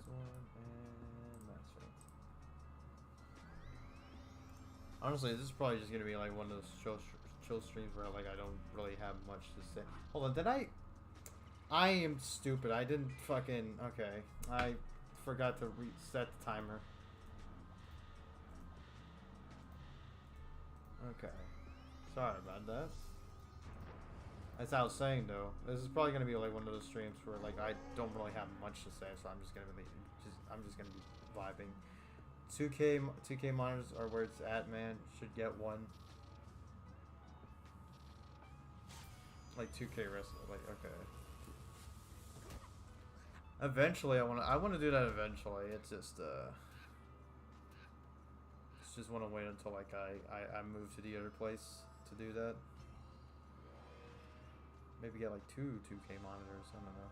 Speaker 1: And Mass Feint. Honestly, this is probably just gonna be like one of those chill streams where like I don't really have much to say. Hold on, did I am stupid. I didn't fucking okay. I forgot to reset the timer. Okay, sorry about that. As I was saying though, this is probably gonna be like one of those streams where like I don't really have much to say, so I'm just gonna be vibing. 2K monitors are where it's at, man. Should get one. Like 2K wrestling, like okay. Eventually, I wanna do that eventually. It's just wanna wait until like I move to the other place to do that. Maybe get like 2 2K monitors. I don't know.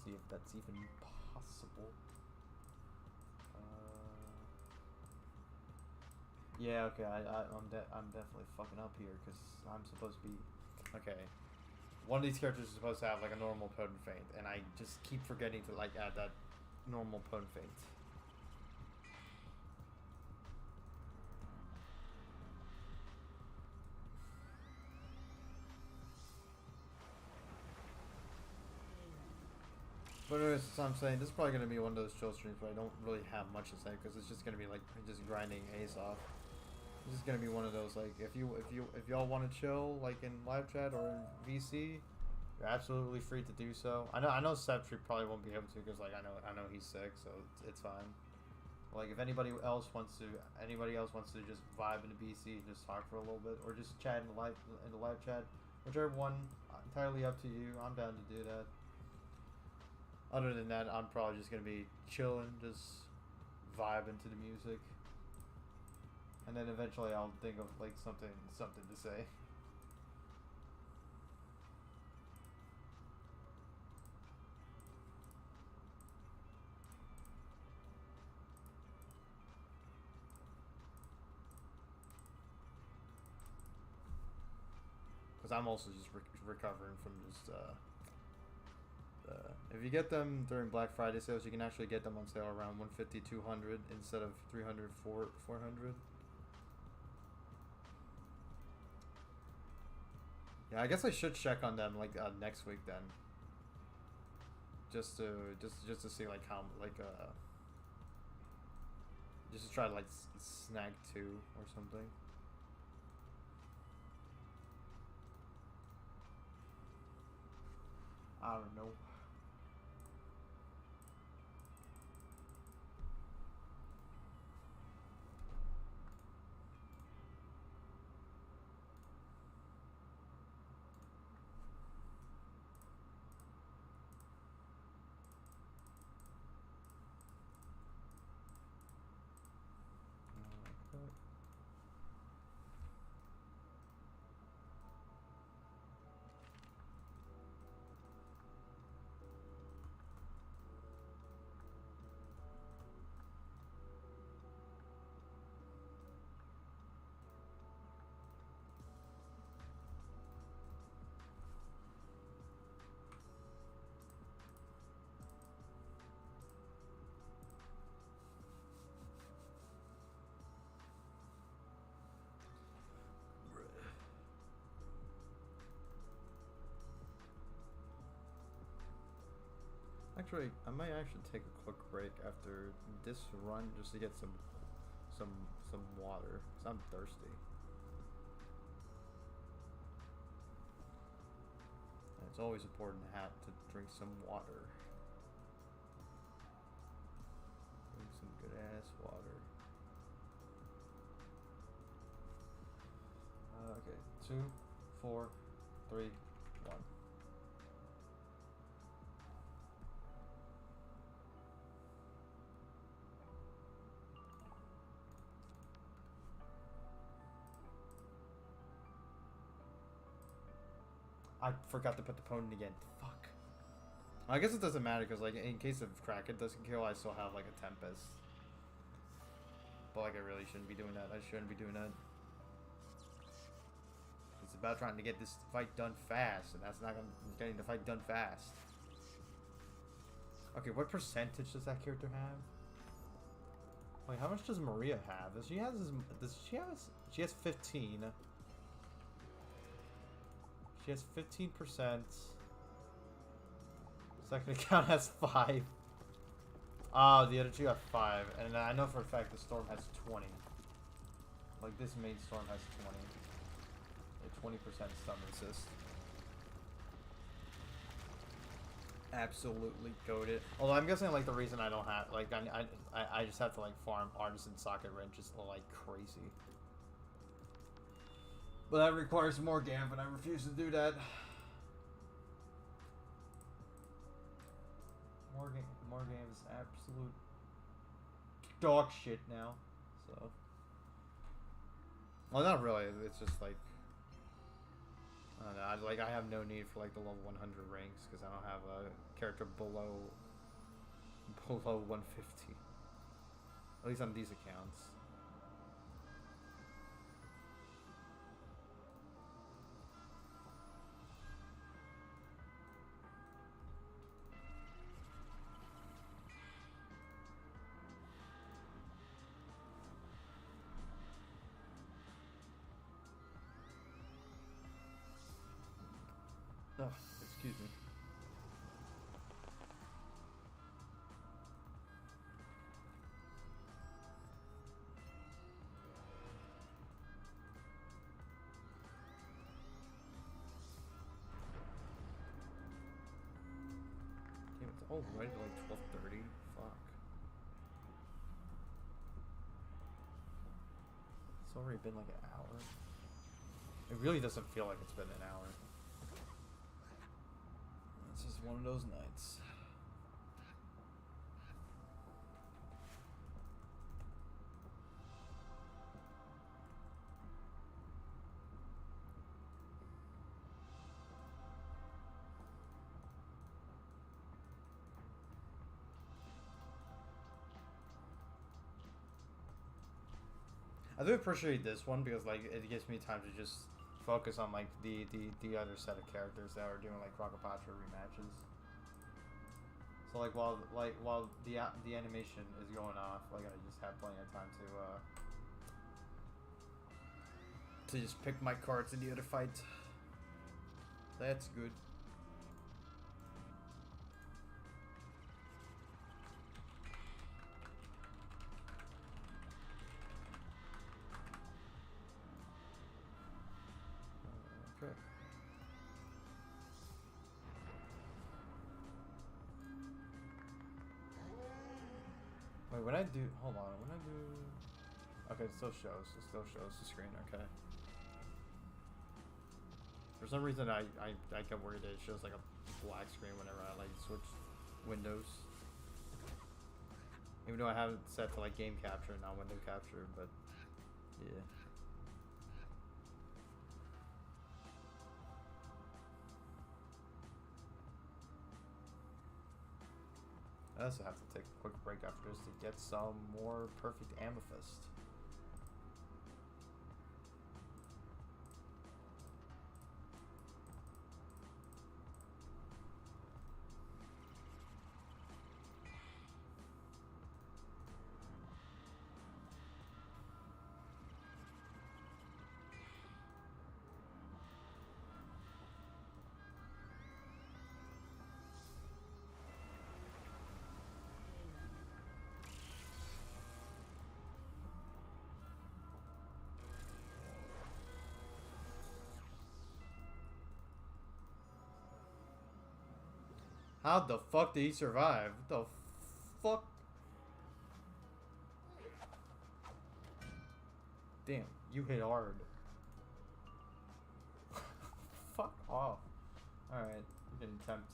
Speaker 1: See if that's even possible. Yeah, okay. I'm definitely fucking up here because I'm supposed to be okay. One of these characters is supposed to have like a normal potent feint, and I just keep forgetting to like add that normal potent feint. But anyways, so I'm saying this is probably gonna be one of those chill streams where I don't really have much to say because it's just gonna be like just grinding Ace off. This is gonna be one of those like if y'all want to chill like in live chat or in VC, you're absolutely free to do so. I know Septri probably won't be able to because like I know he's sick, so it's fine. Like if anybody else wants to just vibe in the BC and just talk for a little bit or just chat in the live chat, whichever one, entirely up to you. I'm down to do that. Other than that, I'm probably just gonna be chilling, just vibing to the music, and then eventually I'll think of like something to say. Because I'm also just recovering from just if you get them during Black Friday sales, you can actually get them on sale around 150, 200 instead of 300, 400. Yeah, I guess I should check on them like next week then. Just to see like how just to try to like snag 2 or something. I don't know. Actually, I might actually take a quick break after this run just to get some water, cause I'm thirsty. And it's always important to drink some water. Drink some good ass water. Okay, 2, 4, 3, 1. I forgot to put the opponent again. Fuck. I guess it doesn't matter because, like, in case of Kraken doesn't kill, I still have, like, a Tempest. But, like, I really shouldn't be doing that. I shouldn't be doing that. It's about trying to get this fight done fast, and that's not getting the fight done fast. Okay, what percentage does that character have? Wait, how much does Maria have? She has 15. She has 15%. Second account has 5. Oh, the other two have 5. And I know for a fact the Storm has 20. Like, this main Storm has 20. A 20% stun resist. Absolutely goated. Although I'm guessing, like, the reason I don't have, like, I just have to, like, farm Artisan Socket Wrenches like crazy. But that requires more Gamp, and I refuse to do that. More Gamp is absolute dog shit now. So, well, not really. It's just like I don't know. I have no need for like the level 100 ranks because I don't have a character below 150. At least on these accounts. Oh, excuse me. already like 12:30. Fuck. It's already been like an hour. It really doesn't feel like it's been an hour. It's just one of those nights. I do appreciate this one because like it gives me time to just focus on like the other set of characters that are doing like Rockapatra rematches. So like while the animation is going off, like I just have plenty of time to just pick my cards in the other fight. That's good. Okay. Wait, when I do, hold on, when I do, okay, it still shows the screen, okay. For some reason, I get worried that it shows like a black screen whenever I like switch windows. Even though I have it set to like game capture, not window capture, but yeah. I also have to take a quick break after this to get some more perfect amethyst. How the fuck did he survive? What the fuck? Damn, you hit hard. Fuck off. Alright, you're getting tempted.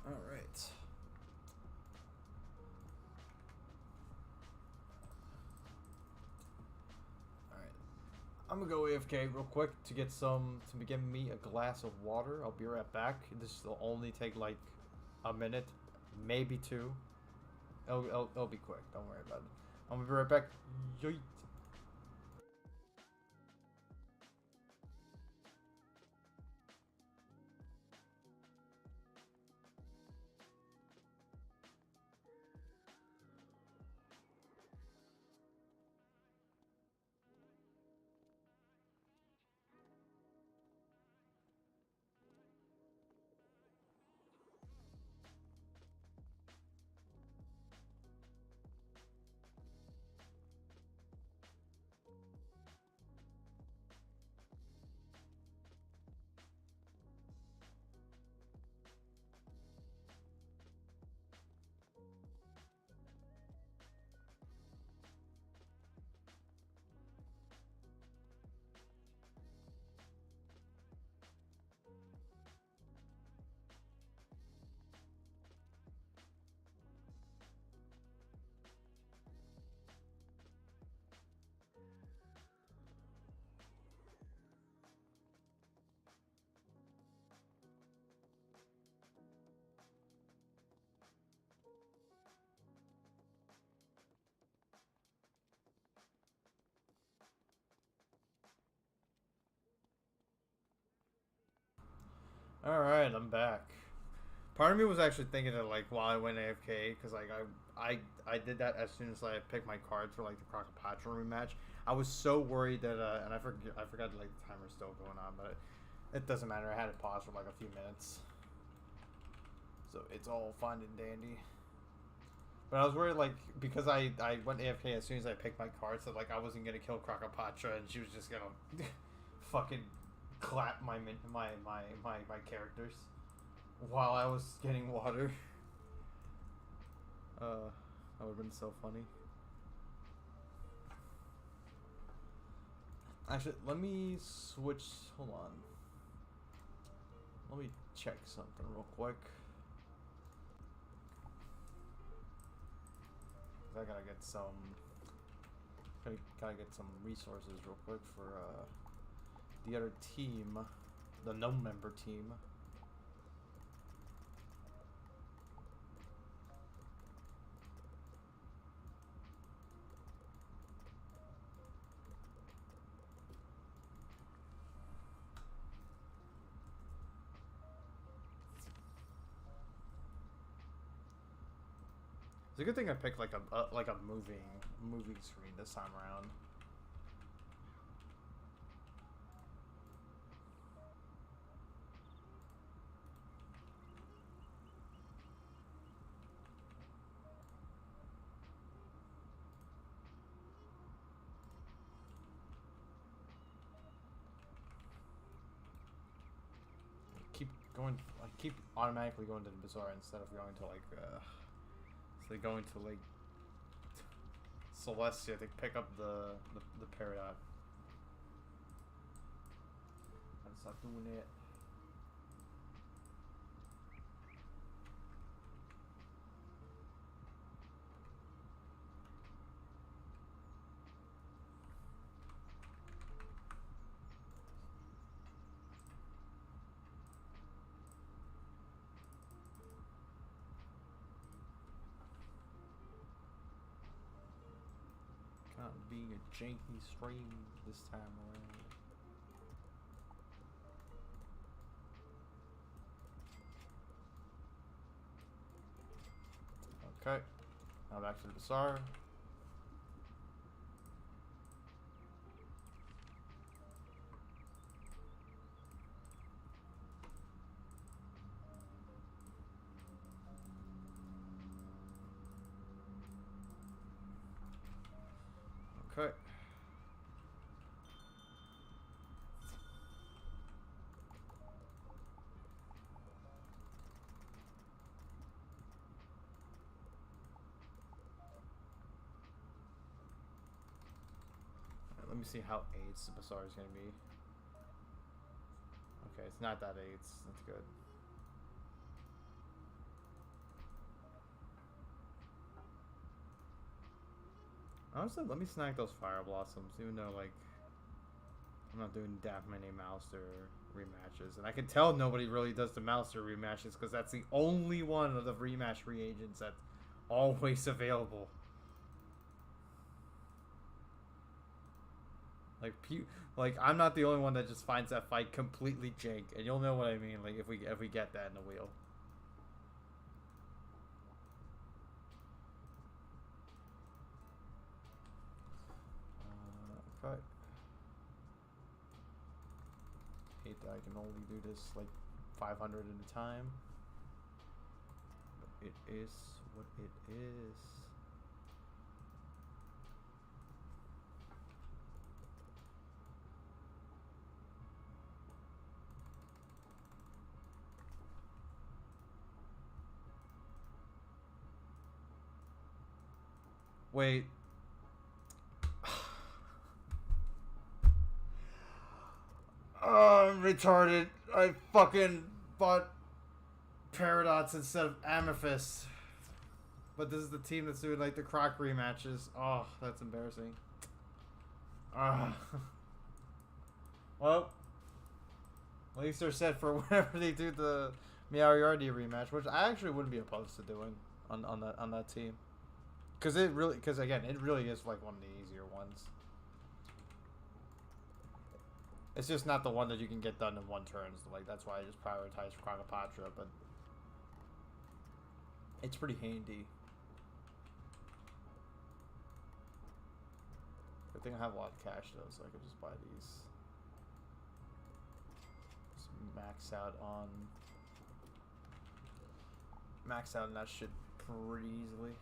Speaker 1: Alright. I'm gonna go AFK real quick to get me a glass of water. I'll be right back. This will only take like a minute, maybe two. It'll be quick. Don't worry about it. I'm gonna be right back. Yeet. Alright, I'm back. Part of me was actually thinking that like while I went AFK, because like I did that as soon as I picked my cards for like the Crocopatra rematch. I was so worried that and I forgot like the timer's still going on, but it doesn't matter. I had it paused for like a few minutes, so it's all fine and dandy. But I was worried, like, because I went AFK as soon as I picked my cards, that like I wasn't gonna kill Krakapatra and she was just gonna fucking clap my characters while I was getting water. That would have been so funny. Actually, let me switch. Hold on. Let me check something real quick. I gotta get some. Gotta get some resources real quick for the other team, the no-member team. It's a good thing I picked like a moving screen this time around. I keep automatically going to the bazaar instead of going to like going to like Celestia to pick up the Peridot. I'm just not doing it. Being a janky stream this time around. Okay, now back to the bazaar. Okay. Let me see how AIDS the bazaar is going to be. Okay, it's not that AIDS. That's good. Honestly, let me snag those fire blossoms, even though like I'm not doing that many Mouser rematches, and I can tell nobody really does the Mouser rematches because that's the only one of the rematch reagents that's always available. Like I'm not the only one that just finds that fight completely jank, and you'll know what I mean. Like if we get that in the wheel. Okay. Hate that I can only do this like 500 at a time. But it is what it is. Wait. Oh, I'm retarded. I fucking bought Paradox instead of Amethyst. But this is the team that's doing like the Croc rematches. Oh, that's embarrassing. Well, at least they're set for whenever they do the Meow-Yardy rematch, which I actually wouldn't be opposed to doing on that team. Because again, it really is like one of the easier ones. It's just not the one that you can get done in one turn. So like that's why I just prioritize Krakapatra, but it's pretty handy. Good thing I have a lot of cash though, so I could just buy these. Just max out on that shit pretty easily.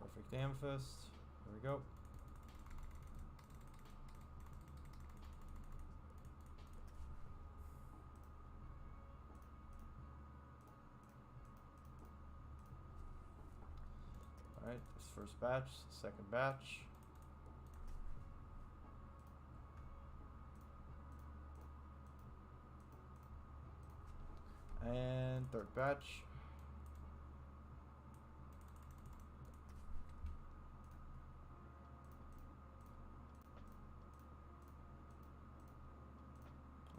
Speaker 1: Perfect amethyst. There we go. Alright, this first batch, second batch. And third batch.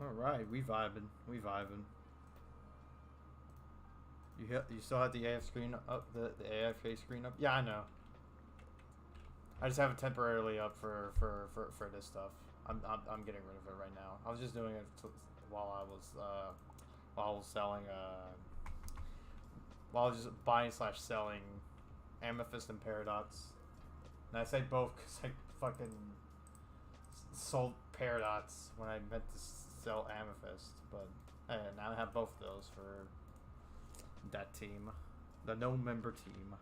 Speaker 1: Alright, we vibing. We vibing. You still have the AF screen up, the AFK screen up? Yeah, I know. I just have it temporarily up for this stuff. I'm getting rid of it right now. I was just doing it while I was selling while I was just buying / selling Amethyst and Paradox. And I say both because I fucking sold Paradox when I meant to sell Amethyst, but now I have both of those for that team, the no member team.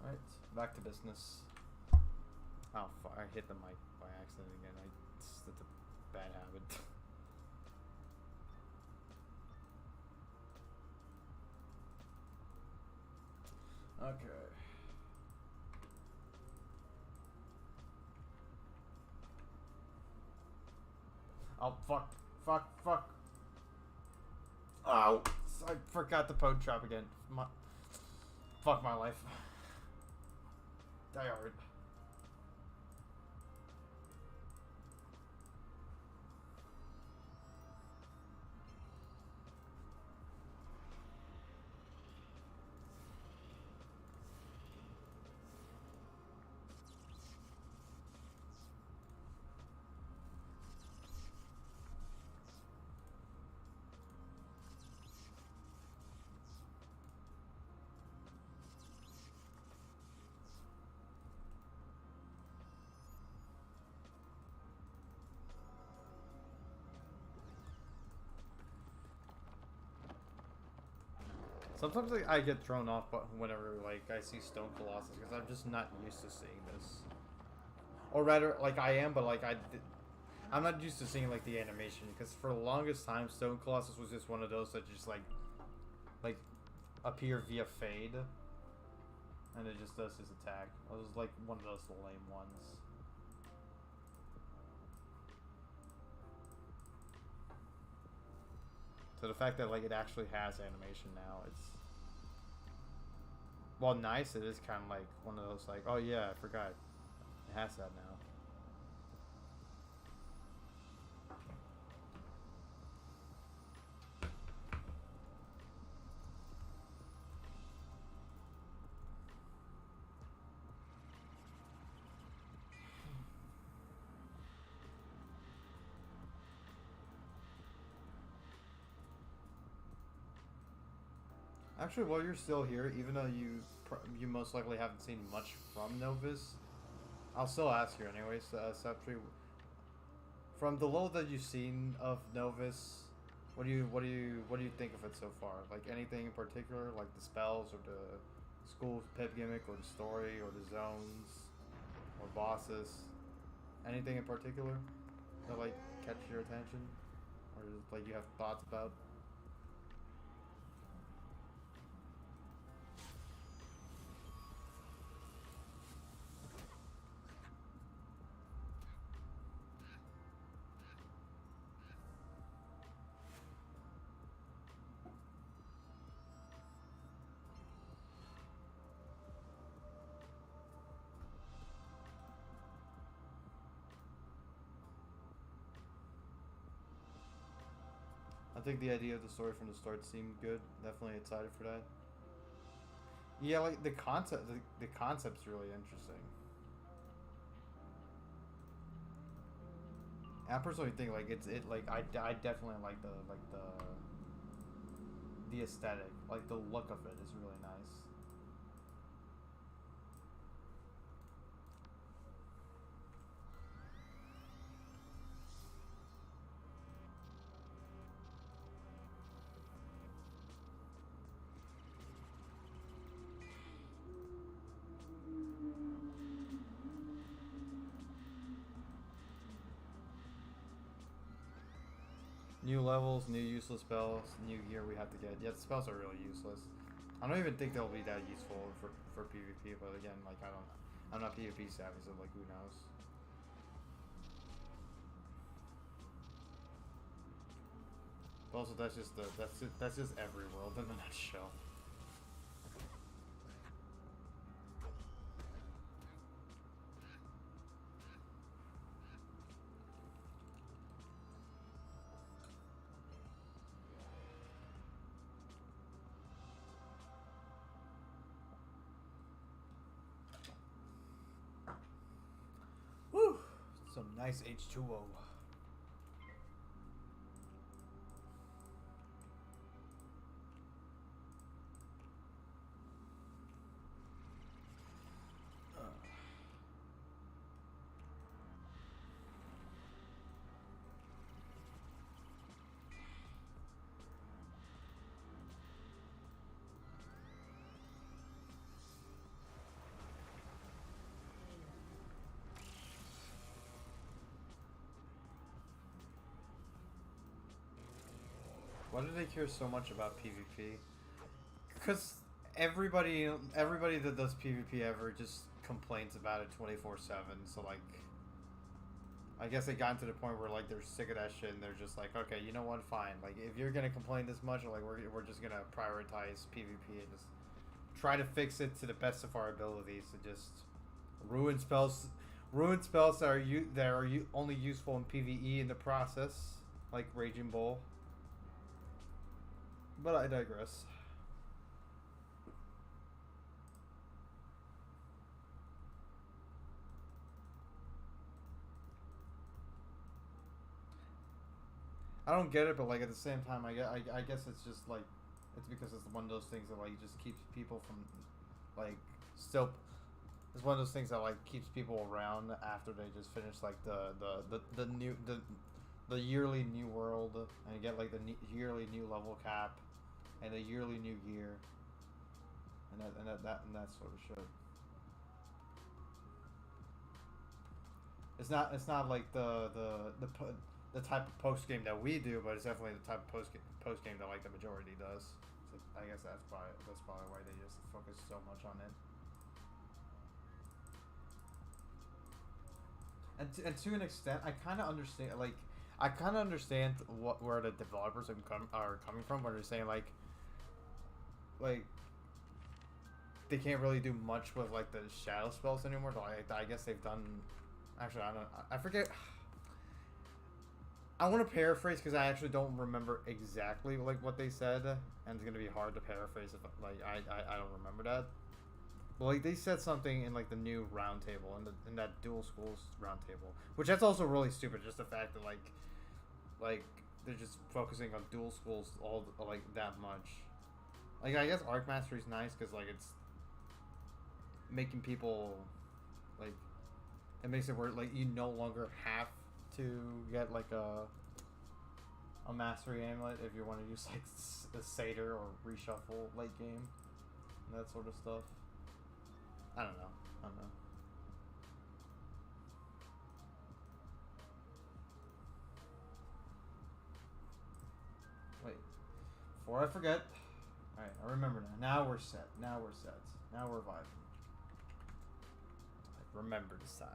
Speaker 1: Alright, back to business. Oh fuck, I hit the mic by accident again. That's a bad habit. Okay. Oh, fuck. Oh, I forgot the Pode Trap again. Fuck my life. Die hard. Sometimes I get thrown off whenever like I see Stone Colossus because I'm just not used to seeing this. Or rather, like I am, but like I'm not used to seeing like the animation because for the longest time Stone Colossus was just one of those that just like appear via fade, and it just does his attack. It was like one of those lame ones. So the fact that like it actually has animation now, it's well nice. It is kind of like one of those like, oh yeah, I forgot it has that now. Actually, while you're still here, even though you most likely haven't seen much from Novus, I'll still ask you anyways, Septri. From the little that you've seen of Novus, what do you think of it so far? Like anything in particular, like the spells or the school pip gimmick or the story or the zones or bosses? Anything in particular that like catch your attention or like you have thoughts about? think the idea of the story from the start seemed good. Definitely excited for that. Yeah, like the concept, the concept's really interesting. I personally think like I definitely like the aesthetic, like the look of it is really nice. New levels, new useless spells, new gear we have to get. Yeah, the spells are really useless. I don't even think they'll be that useful for PvP, but again, like I'm not PvP savvy, so like who knows. But also that's just every world in a nutshell. Woo! Some nice H2O. Why do they care so much about PvP? Because everybody that does PvP ever just complains about it 24/7. So like, I guess they got to the point where like they're sick of that shit and they're just like, okay, you know what, fine. Like if you're gonna complain this much, like we're just gonna prioritize PvP and just try to fix it to the best of our abilities and just ruin spells, that are only useful in PvE in the process, like Raging Bull. But I digress. I don't get it, but like at the same time, I guess it's just like it's because it's one of those things that like just keeps people from like still. It's one of those things that like keeps people around after they just finish like the yearly new world and you get like the yearly new level cap and the yearly new gear and that sort of shit. It's not like the type of post game that we do, but it's definitely the type of post game that like the majority does. So I guess that's probably why they just focus so much on it. And to an extent, I kind of understand where the developers are coming from, where they're saying like they can't really do much with like the shadow spells anymore. Like I guess they've done. Actually, I don't. I forget. I want to paraphrase because I actually don't remember exactly like what they said, and it's gonna be hard to paraphrase if like I don't remember that. But like they said something in like the new roundtable in that dual schools roundtable, which that's also really stupid. Just the fact that like they're just focusing on dual schools all like that much. Like I guess Arc Mastery is nice because like it's making people like it makes it where like you no longer have to get like a mastery amulet if you want to use like a satyr or reshuffle late game and that sort of stuff. I don't know. I don't know. Wait, before I forget. All right, I remember now. Now we're set. Now we're set. Now we're vibing. I remember this time.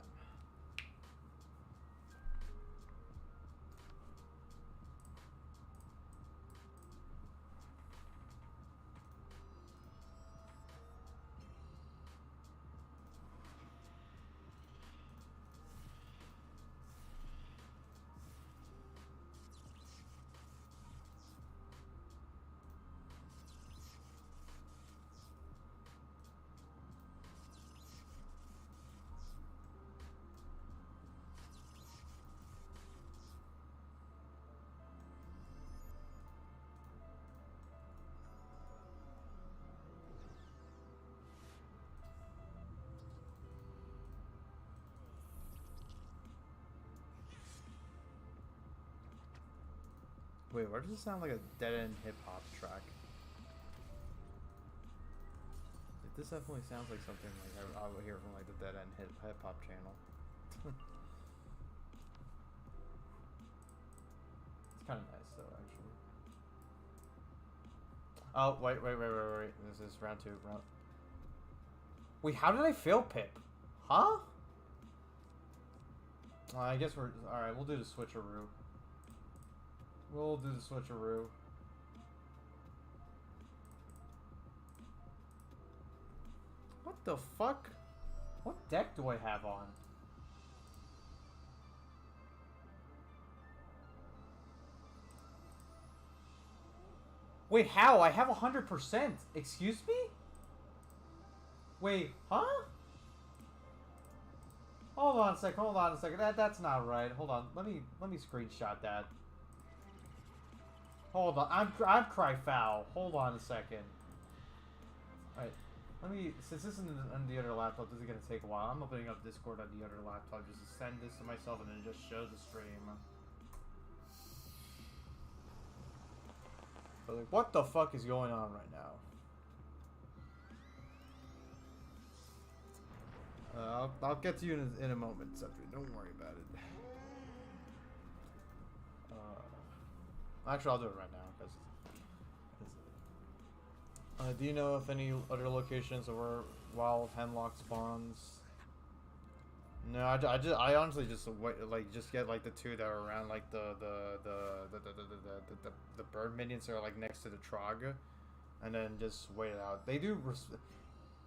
Speaker 1: Wait, why does it sound like a dead-end hip-hop track? Like, this definitely sounds like something like I would hear from like the dead-end hip-hop channel. It's kind of nice though, actually. Oh, wait. This is round 2. Wait, how did I fail Pip? Huh? I guess we're... Alright, we'll do the switcheroo. What the fuck? What deck do I have on? Wait, how? I have 100%. Excuse me? Wait, huh? Hold on a second. That's not right. Hold on. Let me screenshot that. Hold on. I'm cry foul. Hold on a second. Alright. Let me, since this is on the other laptop, this is gonna take a while. I'm opening up Discord on the other laptop just to send this to myself and then just show the stream. But like, what the fuck is going on right now? I'll get to you in a moment, Sentry. Don't worry about it. Actually, I'll do it right now. Do you know if any other locations where wild hemlock spawns? No, I honestly just wait, like just get like the 2 that are around like the bird minions that are like next to the Trog, and then just wait it out. They do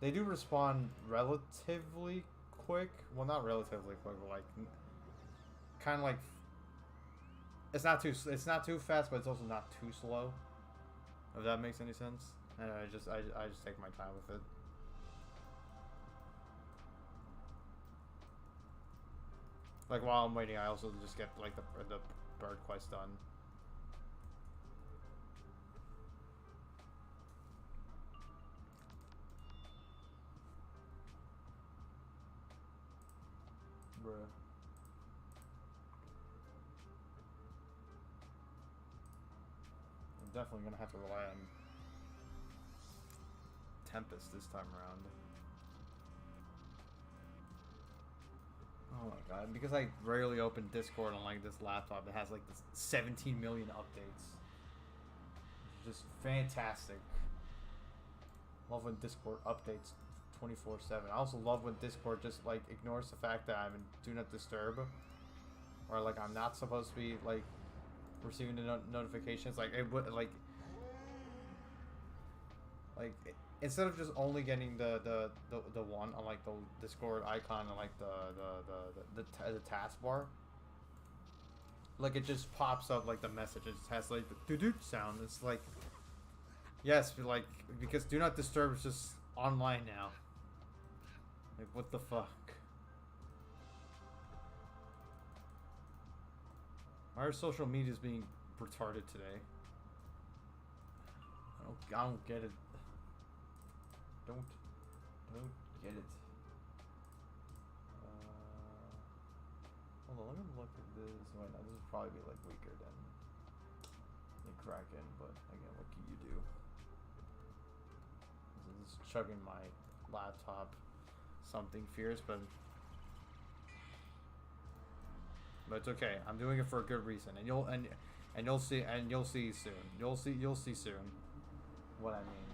Speaker 1: respawn relatively quick. Well, not relatively quick, but like kind of like it's not too fast, but it's also not too slow. If that makes any sense. And I just take my time with it. Like while I'm waiting, I also just get like the bird quest done. Bruh. I'm definitely gonna have to rely on Tempest this time around. Oh my god, because I rarely open Discord on like this laptop, it has like this 17 million updates. It's just fantastic. Love when Discord updates 24/7. I also love when Discord just like ignores the fact that I'm in Do Not Disturb, or like I'm not supposed to be like receiving the notifications. Like it would like instead of just only getting the one on like the Discord icon and like the taskbar, like it just pops up like the message. It just has like the doo-doo sound. It's like, yes, like because Do Not Disturb is just online now. Like what the fuck? Why are social medias being retarded today? I don't get it. Don't get it. Hold on, let me look at this. Wait, no, this would probably be like weaker than Kraken, but again, what can you do? This is chugging my laptop something fierce, but it's okay. I'm doing it for a good reason, and you'll see soon. You'll see soon what I mean.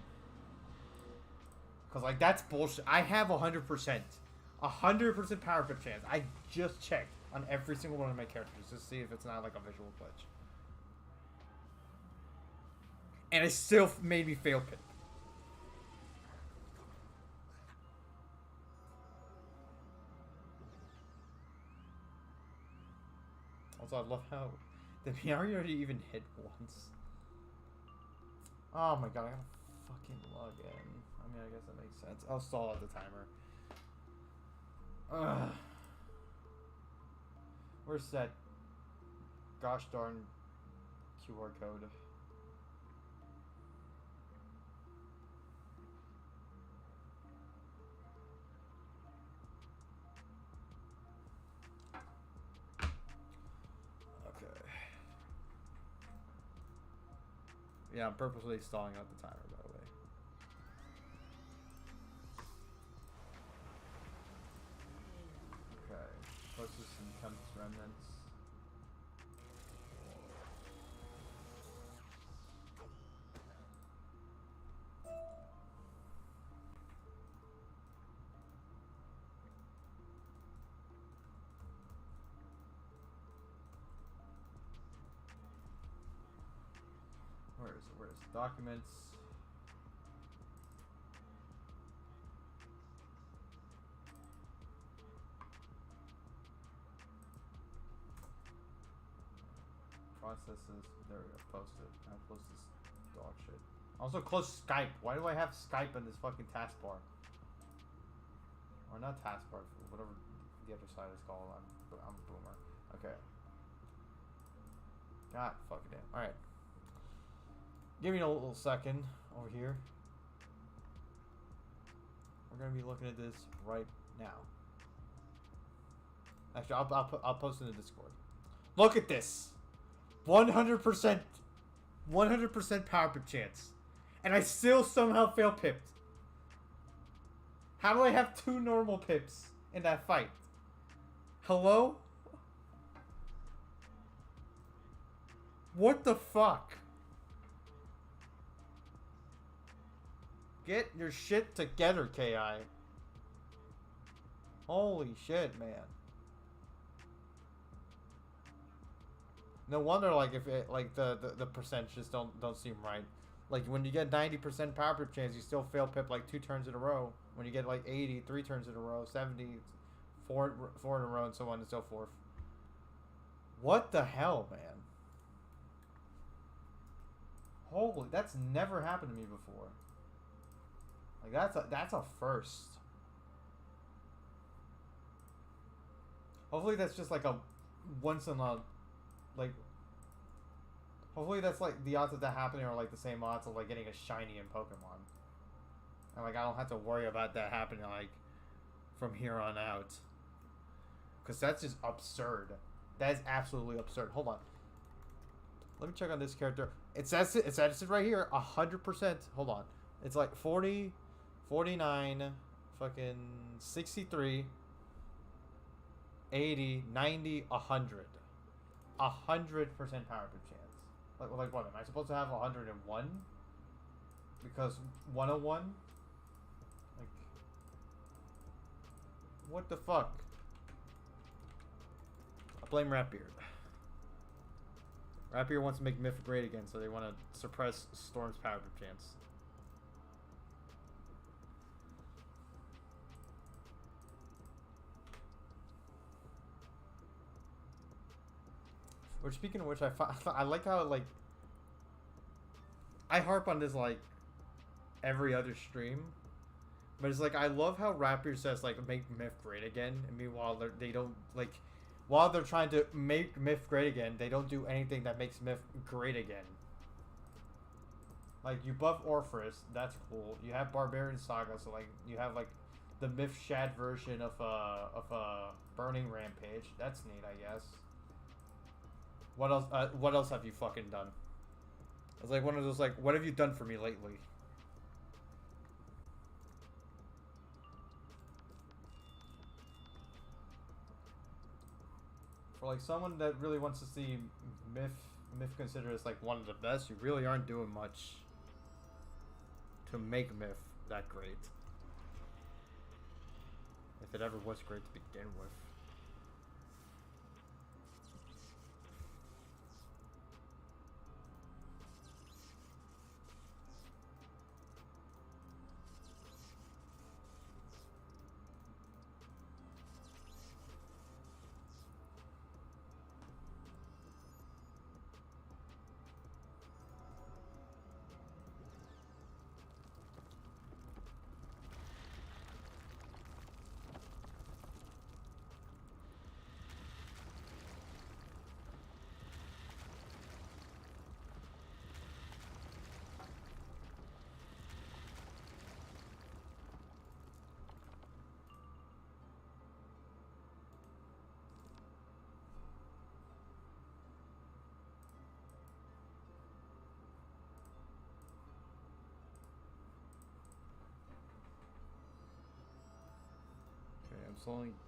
Speaker 1: Cause like that's bullshit. I have 100% power pip chance. I just checked on every single one of my characters to see if it's not like a visual glitch, and it still made me fail pip. Also, I love how the Miari already even hit once. Oh my god, I gotta fucking log in. I mean, I guess that makes sense. I'll stall out the timer. Ugh. Where's that gosh darn QR code? Okay. Yeah, I'm purposely stalling out the timer, by the way. Okay. Closest becomes remnants. Where is it? Where is it? Documents? Processes. There we go. Post it. Now close this dog shit. Also close Skype. Why do I have Skype in this fucking taskbar? Or not taskbar, whatever the other side is called. I'm a boomer. Okay. God fucking damn. Alright. Give me a little second over here. We're gonna be looking at this right now. Actually, I'll post in the Discord. Look at this. 100% power pip chance. And I still somehow fail pipped. How do I have 2 normal pips in that fight? Hello? What the fuck? Get your shit together, KI. Holy shit, man. No wonder, like, if it, like the percentages don't seem right. Like when you get 90% power pip chance, you still fail pip like 2 turns in a row. When you get like 80, 3 turns in a row, 70, 4 in a row, and so on and so forth. What the hell, man? Holy, that's never happened to me before. Like that's a first. Hopefully that's just like a once in a like. Hopefully that's like the odds of that happening are like the same odds of like getting a shiny in Pokemon. And like I don't have to worry about that happening like from here on out. Cause that's just absurd. That is absolutely absurd. Hold on. Let me check on this character. It says it right here. 100%. Hold on. It's like 40, 49, fucking 63, 80, 90, 100. 100% power pip chance. Like what? Am I supposed to have 101? Because 101? Like, what the fuck? I blame Ratbeard. Ratbeard wants to make Myth great again, so they want to suppress Storm's power pip chance. Which, speaking of which, I like how, like, I harp on this, like, every other stream. But it's like, I love how Raptor says, like, make Myth great again. And meanwhile, they don't, like, while they're trying to make Myth great again, they don't do anything that makes Myth great again. Like, you buff Orpheus, that's cool. You have Barbarian Saga, so, like, you have, like, the Myth Shad version of Burning Rampage. That's neat, I guess. What else? What else have you fucking done? It's like one of those, like, what have you done for me lately? For like someone that really wants to see Myth considered as like one of the best, you really aren't doing much to make Myth that great. If it ever was great to begin with.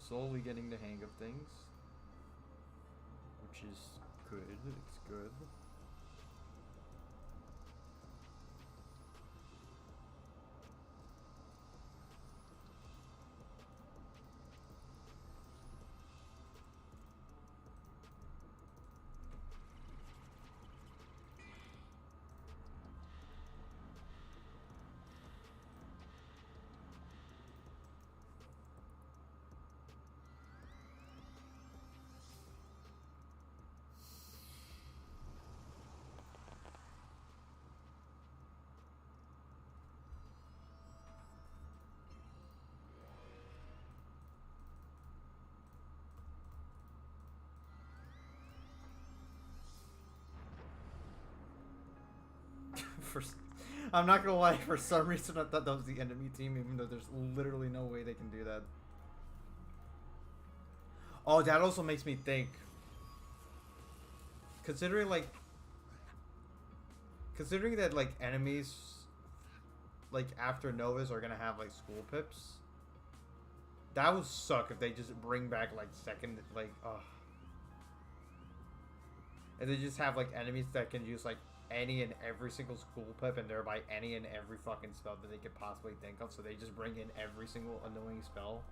Speaker 1: slowly getting the hang of things, which is good. It's good. For, I'm not gonna lie, for some reason I thought that was the enemy team, even though there's literally no way they can do that. Oh, that also makes me think. Considering that like enemies like after Novas are gonna have like school pips. That would suck if they just bring back like second like and they just have like enemies that can use like any and every single school pip and thereby any and every fucking spell that they could possibly think of, so they just bring in every single annoying spell.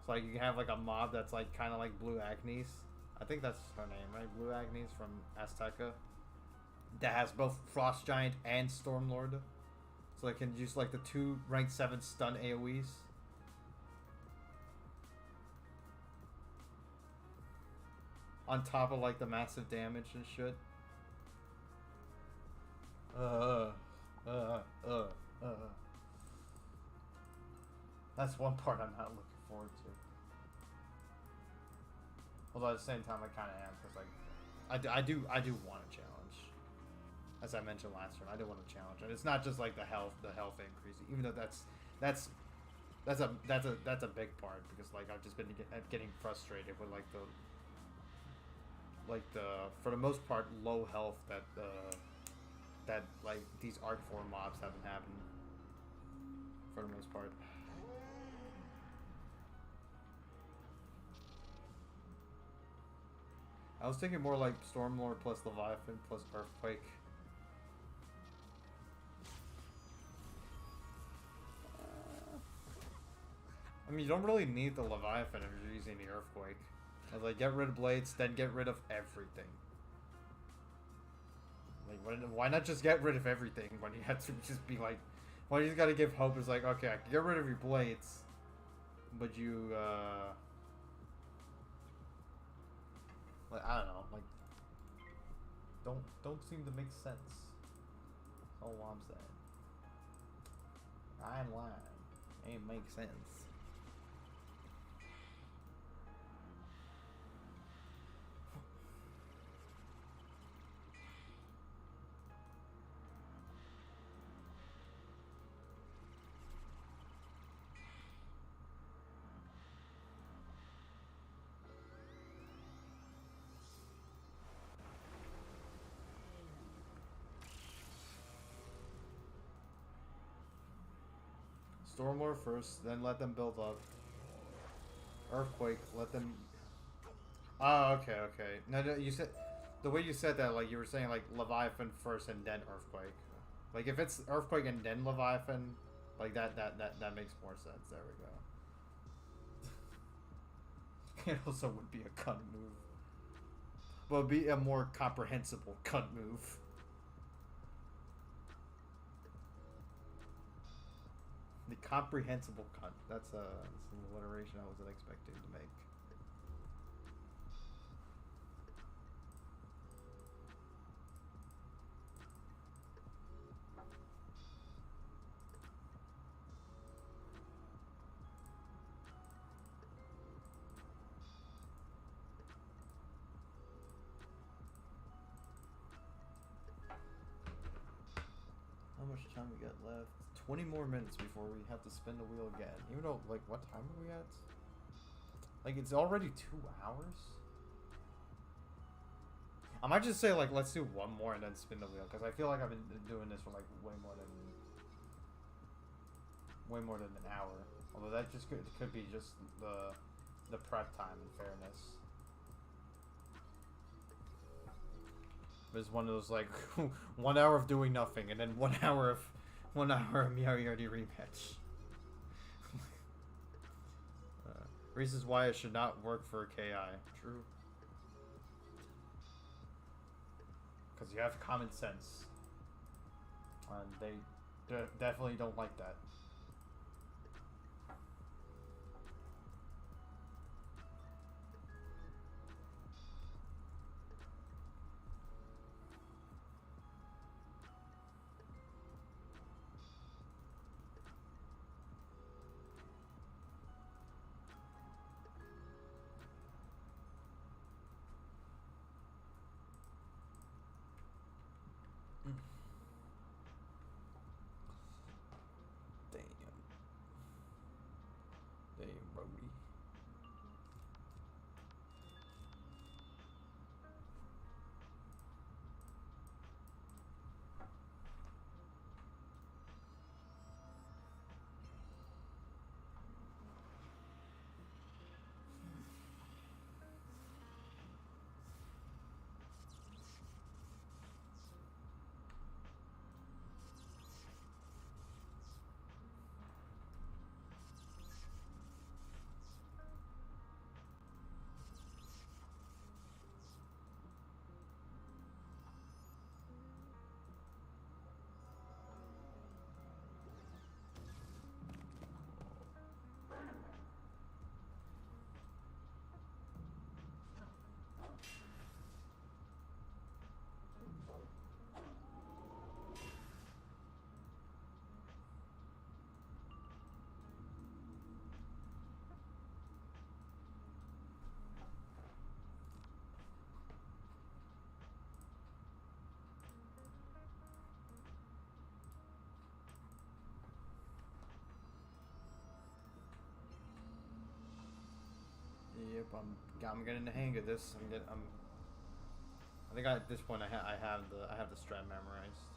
Speaker 1: So like you can have like a mob that's like kind of like Blue Agnes. I think that's her name, right? Blue Agnes from Azteca. That has both Frost Giant and Stormlord. So they can use like the 2 rank 7 stun AoEs. On top of like the massive damage and shit. That's one part I'm not looking forward to. Although at the same time I kind of am, because like I do want a challenge. As I mentioned last time, I do want a challenge, and it's not just like the health increase, even though that's a big part, because like I've just been getting frustrated with like the for the most part low health that like these Arc 4 mobs have been having for the most part. I was thinking more like Stormlord plus Leviathan plus Earthquake. I mean, you don't really need the Leviathan if you're using the Earthquake. I was like, get rid of Blades, then get rid of everything. Like, why not just get rid of everything when you have to just be like... Why you just gotta give hope is like, okay, I can get rid of your Blades, but you, like, I don't know, like, don't seem to make sense. That's all I'm saying. I ain't lying. Ain't make sense. Stormlord first, then let them build up. Earthquake, let them... Oh, okay, okay. No, you said... The way you said that, like, you were saying, like, Leviathan first and then Earthquake. Like, if it's Earthquake and then Leviathan, like, that makes more sense. There we go. It also would be a cunt move. But it would be a more comprehensible cunt move. The comprehensible cunt. That's an alliteration I wasn't expecting to make. How much time we got left? 20 more minutes before we have to spin the wheel again. Even though, like, what time are we at? Like, it's already 2 hours? I might just say, like, let's do one more and then spin the wheel, because I feel like I've been doing this for, like, way more than an hour. Although that just could be just the the prep time, in fairness. It was one of those like 1 hour of doing nothing, and then 1 hour of Miyagi rematch. Reasons why it should not work for KI. True. Because you have common sense. And they definitely don't like that. Yep, I'm getting the hang of this. I think at this point I have the strat memorized.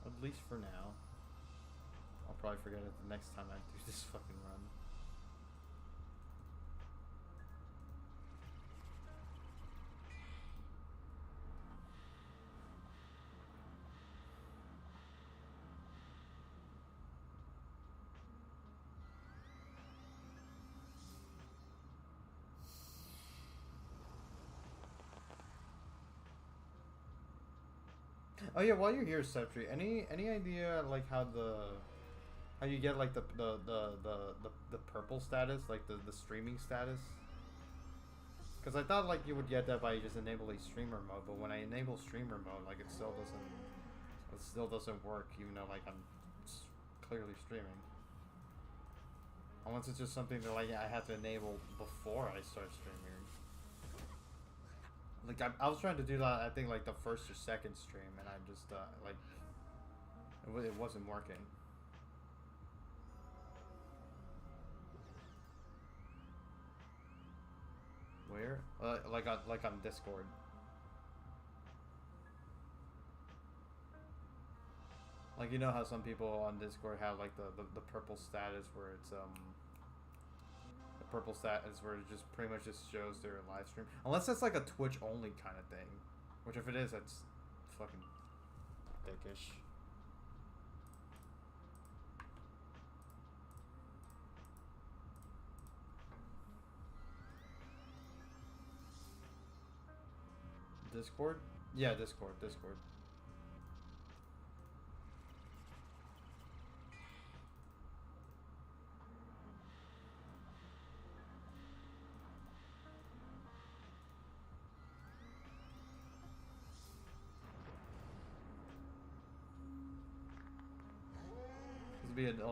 Speaker 1: At least for now. I'll probably forget it the next time I do this fucking run. Oh yeah, while you're here, Septri, any idea like how you get like the purple status, like the streaming status? Because I thought like you would get that by just enabling streamer mode, but when I enable streamer mode, like it still doesn't work, even though like I'm clearly streaming. Unless it's just something that like I have to enable before I start streaming. Like I was trying to do that, I think like the first or second stream, and I just like it wasn't working. Where? Like on Discord. Like you know how some people on Discord have like the purple status where it's purple status where it just pretty much just shows their live stream. Unless that's like a Twitch only kind of thing. Which if it is, that's fucking dickish. Discord? Yeah, Discord.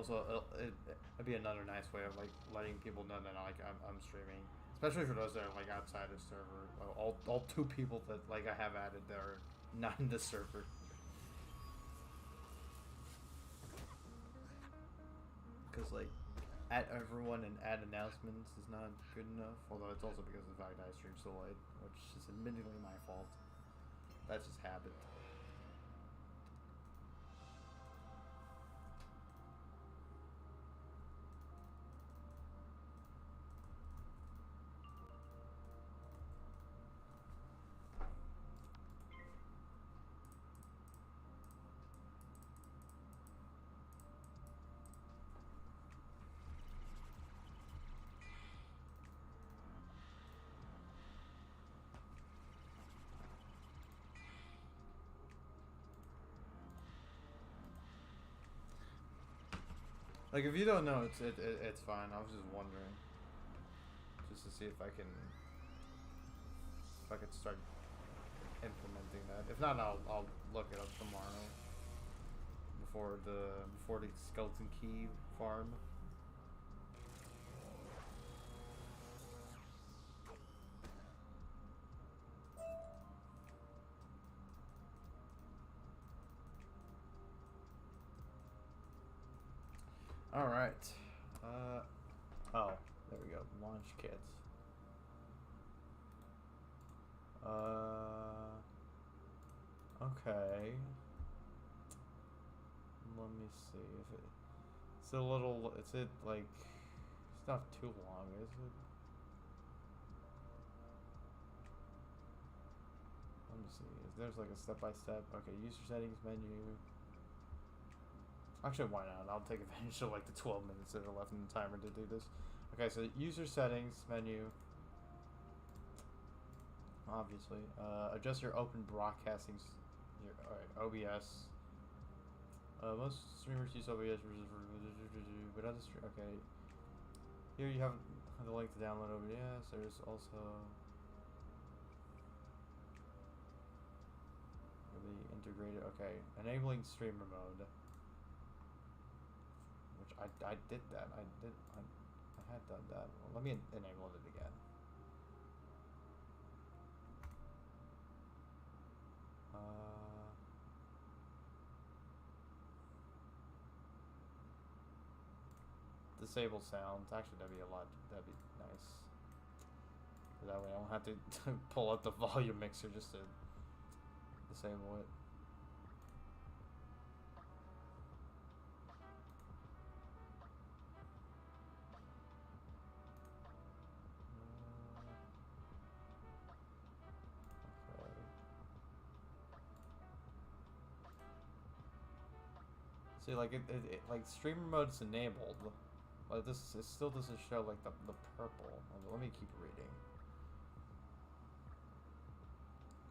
Speaker 1: It'd be another nice way of like letting people know that like I'm streaming, especially for those that are like outside the server. All 2 people that like I have added that are not in the server. Because like at everyone and add announcements is not good enough. Although it's also because of the fact that I stream so late, which is admittedly my fault. That's just habit. Like, if you don't know, it's fine. I was just wondering, just to see if I can start implementing that. If not, I'll look it up tomorrow before the skeleton key farm. All right. Oh, there we go. Launch kit. Okay. Let me see if it's a little. Is it like? It's not too long, is it? Let me see. There's like a step-by-step. Okay, user settings menu. Actually, why not? I'll take advantage of like the 12 minutes that are left in the timer to do this. Okay, so user settings menu. Obviously, adjust your open broadcasting. OBS. Most streamers use OBS, but other okay. Here you have the link to download OBS. There's also the integrated. Okay, enabling streamer mode. Which I did that. I had done that. Well, let me enable it again. Disable sounds. Actually, that'd be nice. That way I don't have to pull up the volume mixer just to disable it. See, like it like streamer mode's enabled, but it still doesn't show like the purple. Let me keep reading.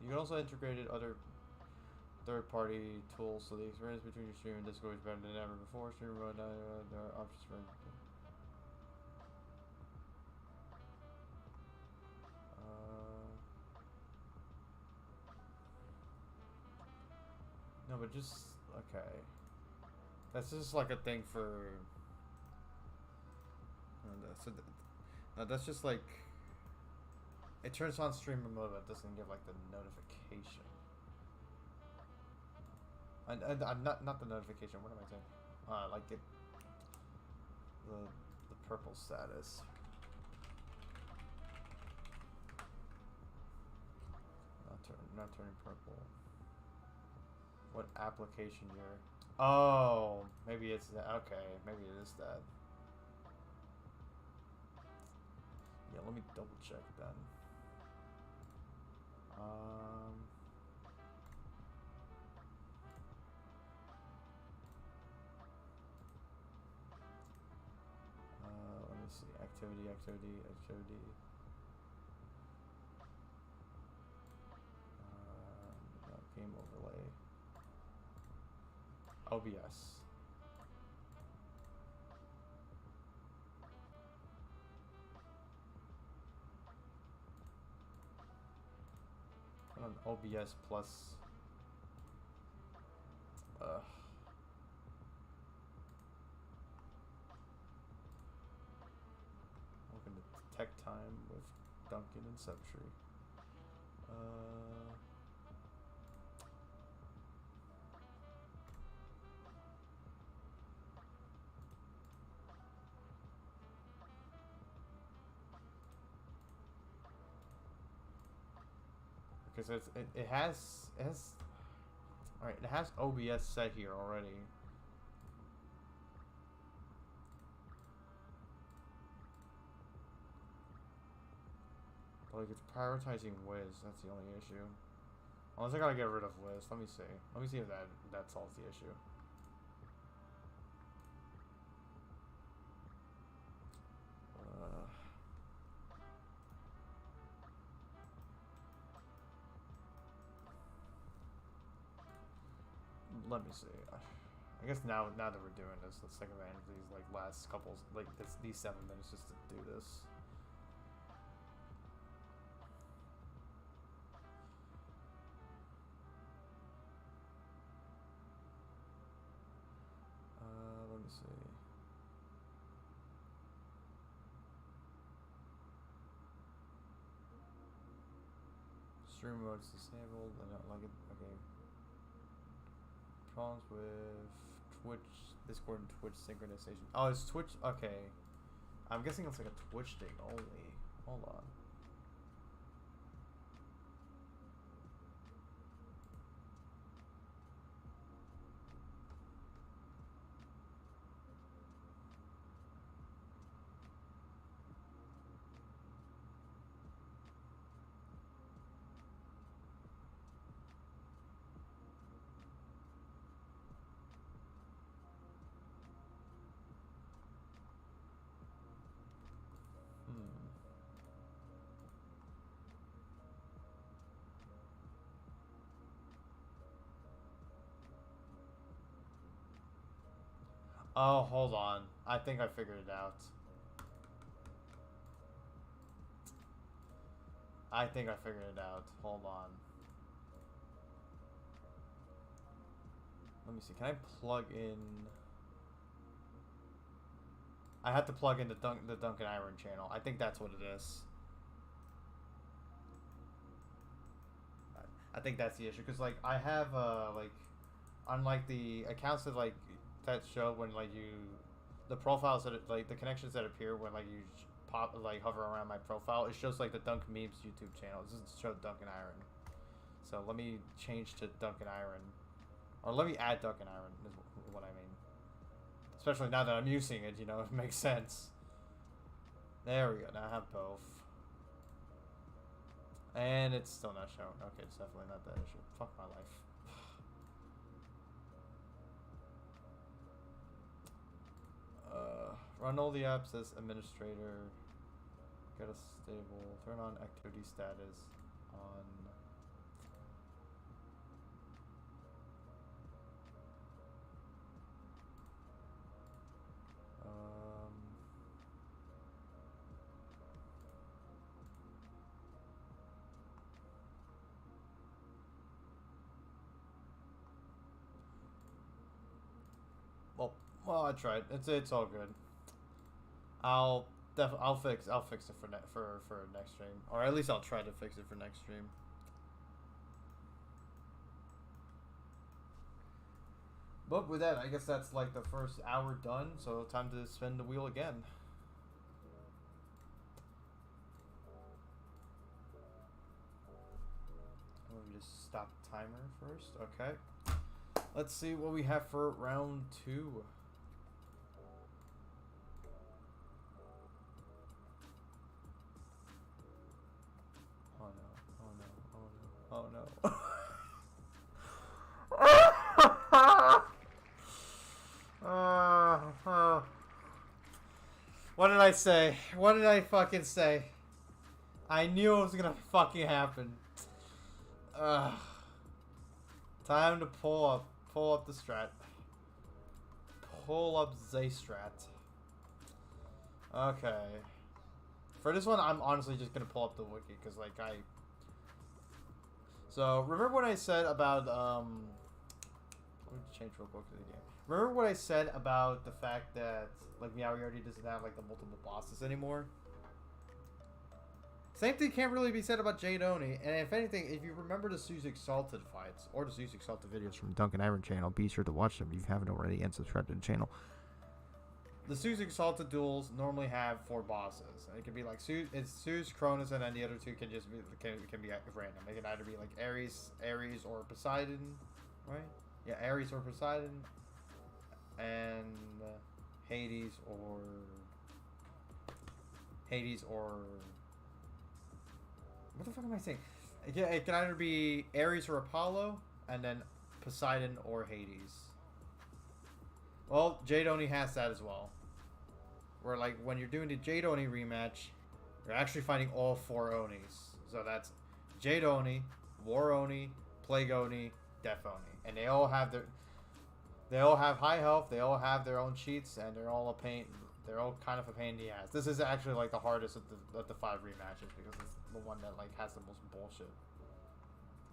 Speaker 1: You can also integrate other third-party tools, so the experience between your stream and Discord is better than ever before. Streamer mode, there are options for. No, but just okay. That's just like a thing for. No, that's just like. It turns on streamer mode, but it doesn't give like the notification. And not the notification. What am I saying? Like it. The purple status. Not turning purple. What application you're. Oh, maybe it's that. Okay, maybe it is that. Yeah, let me double check then. Let me see. Activity. No, game overlay. OBS. Put on OBS plus. Welcome to Tech Time with Duncan and Subtree. Okay, so it has all right. It has OBS set here already. But like it's prioritizing Wiz. That's the only issue. Unless I gotta get rid of Wiz. Let me see. Let me see if that solves the issue. Let me see. I guess now that we're doing this, let's take advantage of these like last couples, like these 7 minutes just to do this. Let me see. Stream mode's disabled. I don't like it. Okay. Problems with Twitch, Discord, and Twitch synchronization. Oh, it's Twitch. Okay. I'm guessing it's like a Twitch thing only. Hold on. Oh, hold on. I think I figured it out. I think I figured it out. Hold on. Let me see. Can I plug in? I have to plug in the Duncan Iron channel. I think that's what it is. I think that's the issue, because like I have like, unlike the accounts that like that show when like the profiles that like the connections that appear when like you pop like hover around my profile, it shows like the Dunk Memes YouTube channel. It doesn't show Duncan Iron. So let me change to Duncan Iron, or let me add Duncan Iron is what I mean. Especially now that I'm using it, you know, it makes sense. There we go. Now I have both. And it's still not showing. Okay, it's definitely not that issue. Fuck my life. Run all the apps as administrator. Get a stable. Turn on activity status on. Well, I tried. It's all good. I'll fix it for next stream, or at least I'll try to fix it for next stream. But with that, I guess that's like the first hour done. So time to spin the wheel again. Let me just stop the timer first. Okay. Let's see what we have for round 2. Oh no. What did I say? What did I fucking say? I knew it was gonna fucking happen. Time to pull up the strat. Pull up the strat. Okay. For this one, I'm honestly just gonna pull up the wiki, because like So, remember what I said about, let me change real quick to the game. Remember what I said about the fact that, like, Meowie already doesn't have, like, the multiple bosses anymore? Same thing can't really be said about Jade Oni, and if anything, if you remember the Zeus Exalted fights, or the Zeus Exalted videos from Duncan Iron channel, be sure to watch them if you haven't already, and subscribe to the channel. The Zeus Exalted duels normally have 4 bosses. And it can be like Zeus, Cronus, and then the other 2 can just be can be random. They can either be like Ares or Poseidon, right? Yeah, Ares or Poseidon, and Hades or what the fuck am I saying? It can either be Ares or Apollo, and then Poseidon or Hades. Well, Jade Oni has that as well. Where, like, when you're doing the Jade Oni rematch, you're actually fighting all 4 Onis. So that's Jade Oni, War Oni, Plague Oni, Death Oni. And they all have They all have high health. They all have their own cheats, and they're all a pain. They're all kind of a pain in the ass. This is actually like the hardest of the 5 rematches because it's the one that like has the most bullshit.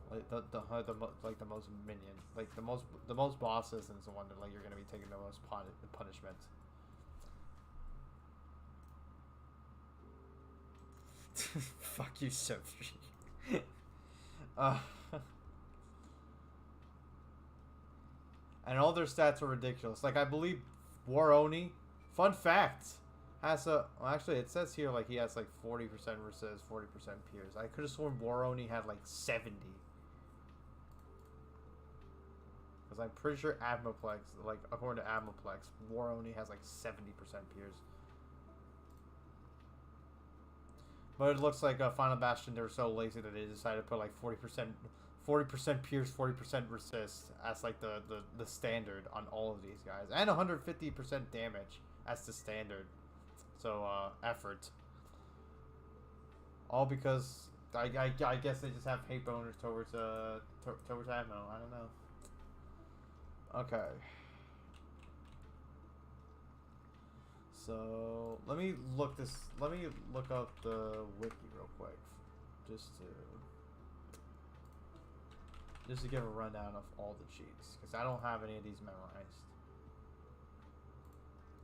Speaker 1: Like like the most minion, like the most bosses, and it's the one that like you're gonna be taking the most punishment. Fuck you, Sophie. And all their stats are ridiculous. Like I believe War Oni, fun fact, has a well, actually it says here like he has like 40% resist, 40% pierce. I could have sworn War Oni had like 70. Because I'm pretty sure Admoplex, like according to Admoplex, War Oni has like 70% pierce. But it looks like Final Bastion, they were so lazy that they decided to put like 40% pierce, 40% resist as like the standard on all of these guys. And 150% damage as the standard. So, effort. All because, I guess they just have hate boners towards Admo. I don't know. Okay. So let me look up the wiki real quick, just to give a rundown of all the cheats, because I don't have any of these memorized,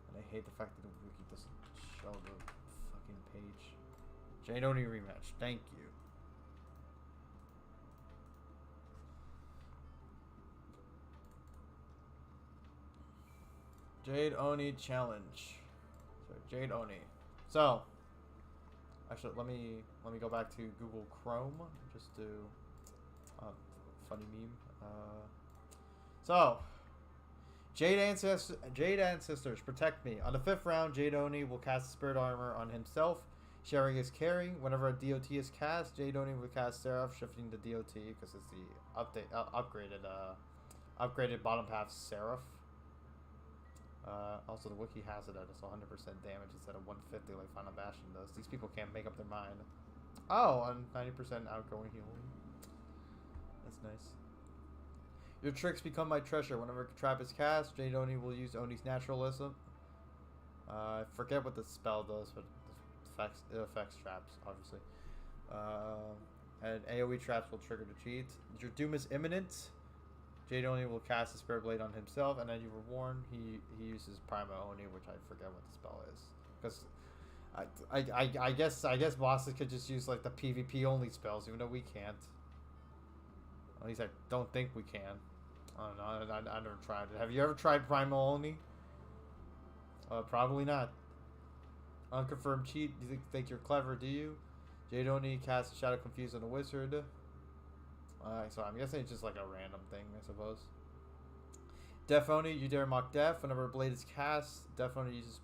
Speaker 1: and I hate the fact that the wiki doesn't show the fucking page. Jade Oni rematch. Thank you. Jade Oni challenge. So Jade Oni. So actually, let me go back to Google Chrome just to funny meme. So Jade Ancestors protect me. On the 5th round, Jade Oni will cast Spirit Armor on himself, sharing his carry. Whenever a DOT is cast, Jade Oni will cast Seraph, shifting the DOT because it's the upgraded bottom half Seraph. Also, the wiki has it at 100% damage instead of 150 like Final Bastion does. These people can't make up their mind. Oh, and 90% outgoing healing. That's nice. Your tricks become my treasure. Whenever a trap is cast, Jade Oni will use Oni's naturalism. I forget what the spell does, but it affects traps, obviously. And AoE traps will trigger the cheat. Your doom is imminent. Jade Oni will cast a Spirit Blade on himself, and then you were warned. He uses Prima Oni, which I forget what the spell is, because I guess bosses could just use like the PvP only spells, even though we can't. At least I don't think we can. I don't know. I never tried it. Have you ever tried Prima Oni? Probably not. Unconfirmed cheat. Do you think you're clever? Do you? Jade Oni casts Shadow Confuse on a wizard. So I'm guessing it's just like a random thing, I suppose. Def Oni, you dare mock Def. Whenever a blade is cast, Def Oni uses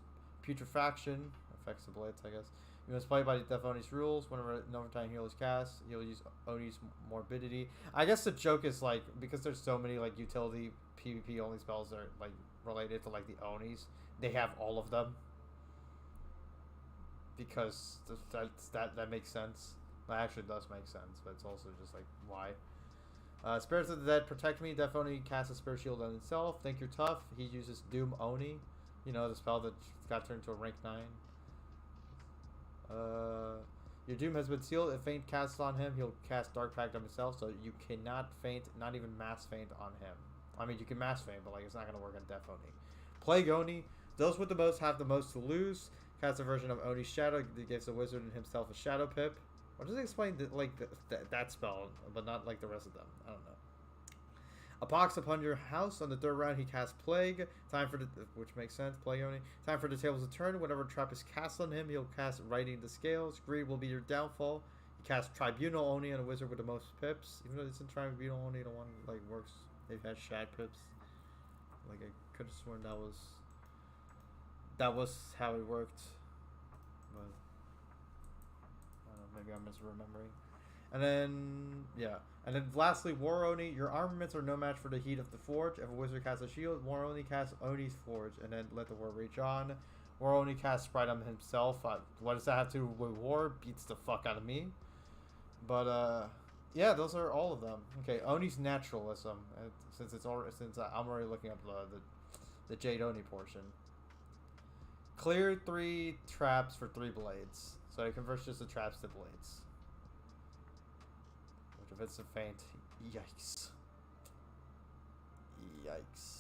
Speaker 1: Putrefaction. Affects the blades, I guess. You must play by Def Oni's rules. Whenever an overtime heal is cast, he'll use Oni's Morbidity. I guess the joke is like, because there's so many like utility PvP only spells that are like related to like the Onis, they have all of them. Because that makes sense. That actually does make sense, but it's also just like, why? Spirits of the Dead protect me. Def Oni casts a Spirit Shield on himself. Think you're tough. He uses Doom Oni. You know, the spell that got turned to a rank 9. Your Doom has been sealed. If Feint casts on him, he'll cast Dark Pact on himself, so you cannot feint, not even mass feint on him. I mean, you can mass feint, but like it's not going to work on Def Oni. Plague Oni. Those with the most have the most to lose. Cast a version of Oni's Shadow that gives the wizard and himself a Shadow Pip. What does it explain that spell, but not like the rest of them? I don't know. A pox upon your house. On the 3rd round, he casts Plague. Time for which makes sense. Plague Oni. Time for the tables to turn. Whenever a trap is cast on him, he'll cast Righting the Scales. Greed will be your downfall. He casts Tribunal Oni on a wizard with the most pips. Even though it's in Tribunal Oni, the one like works. They've had Shad pips. Like I could have sworn that was how it worked. But maybe I'm misremembering. And then, yeah. And then lastly, War Oni. Your armaments are no match for the heat of the forge. If a wizard casts a shield, War Oni casts Oni's forge, and then let the war rage on. War Oni casts Sprite on himself. What does that have to do with war? Beats the fuck out of me. But, Yeah, those are all of them. Okay, Oni's naturalism. Since it's already I'm already looking up the Jade Oni portion. Clear 3 traps for 3 blades. So it converts just the traps to blades. Which if it's a feint, yikes. Yikes.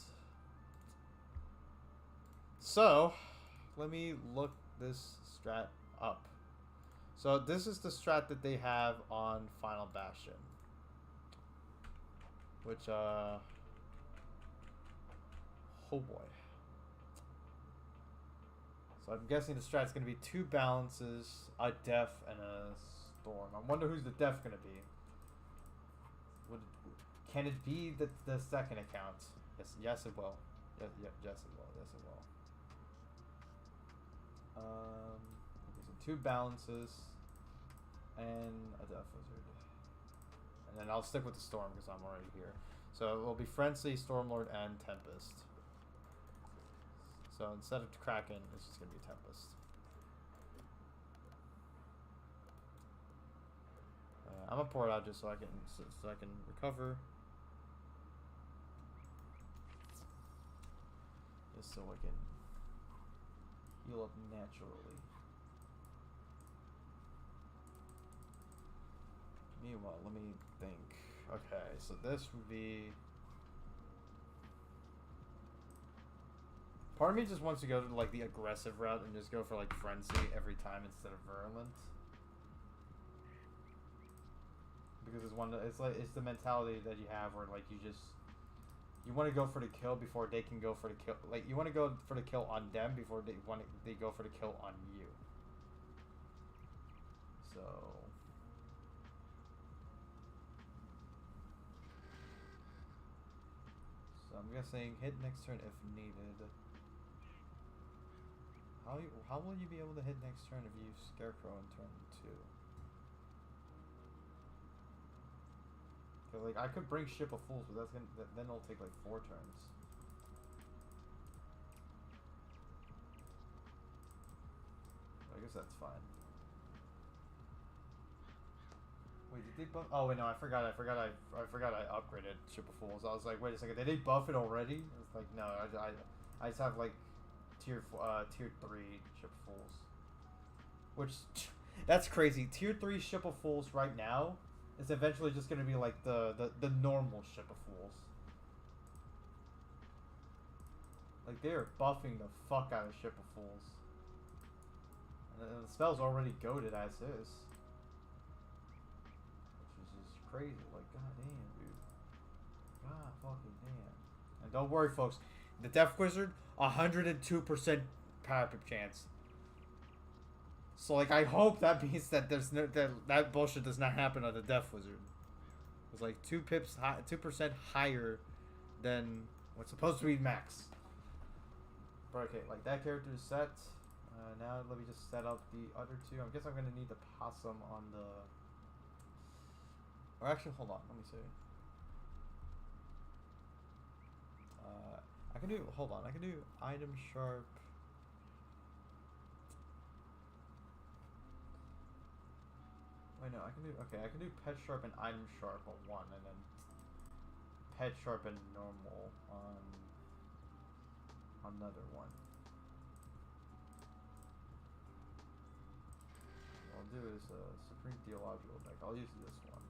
Speaker 1: So, let me look this strat up. So this is the strat that they have on Final Bastion. Which, oh boy. So I'm guessing the strat's going to be 2 balances, a def, and a storm. I wonder who's the def going to be. Can it be the second account? Yes it will. Yes it will. Yes it will. Okay, so 2 balances and a def wizard. And then I'll stick with the storm because I'm already here. So it will be Frenzy, Stormlord, and Tempest. So instead of Kraken, it's just gonna be Tempest. I'm gonna pour it out just so I can recover. Just so I can heal up naturally. Meanwhile, let me think. Okay, so this would be. Part of me just wants to go to like the aggressive route and just go for like Frenzy every time instead of Virulent. Because it's the mentality that you have where like you want to go for the kill before they can go for the kill. Like you want to go for the kill on them before they go for the kill on you. So I'm guessing hit next turn if needed. How will you be able to hit next turn if you use Scarecrow in turn 2? Okay, like I could bring Ship of Fools, but then it'll take like 4 turns. I guess that's fine. Wait, did they buff? Oh wait, no, I forgot I upgraded Ship of Fools. I was like, wait a second, did they buff it already? It's like no, I just have like tier 3 Ship of Fools, which that's crazy. Tier 3 Ship of Fools right now is eventually just gonna be like the normal Ship of Fools. Like they are buffing the fuck out of Ship of Fools, and the spell's already goated as is. Crazy, like goddamn, dude. God fucking damn. And don't worry, folks. The Death Wizard, 102% power pip chance. So like, I hope that means that there's no that bullshit does not happen on the Death Wizard. It's like 2% higher than what's supposed to be max. But okay, like that character is set. Now let me just set up the other 2. I guess I'm gonna need the possum on the. Or actually, hold on. Let me see. I can do. Hold on. I can do item sharp. Wait, no. I can do. Okay, I can do pet sharp and item sharp on 1, and then pet sharp and normal on another 1. What I'll do is Supreme Theological deck. I'll use this one.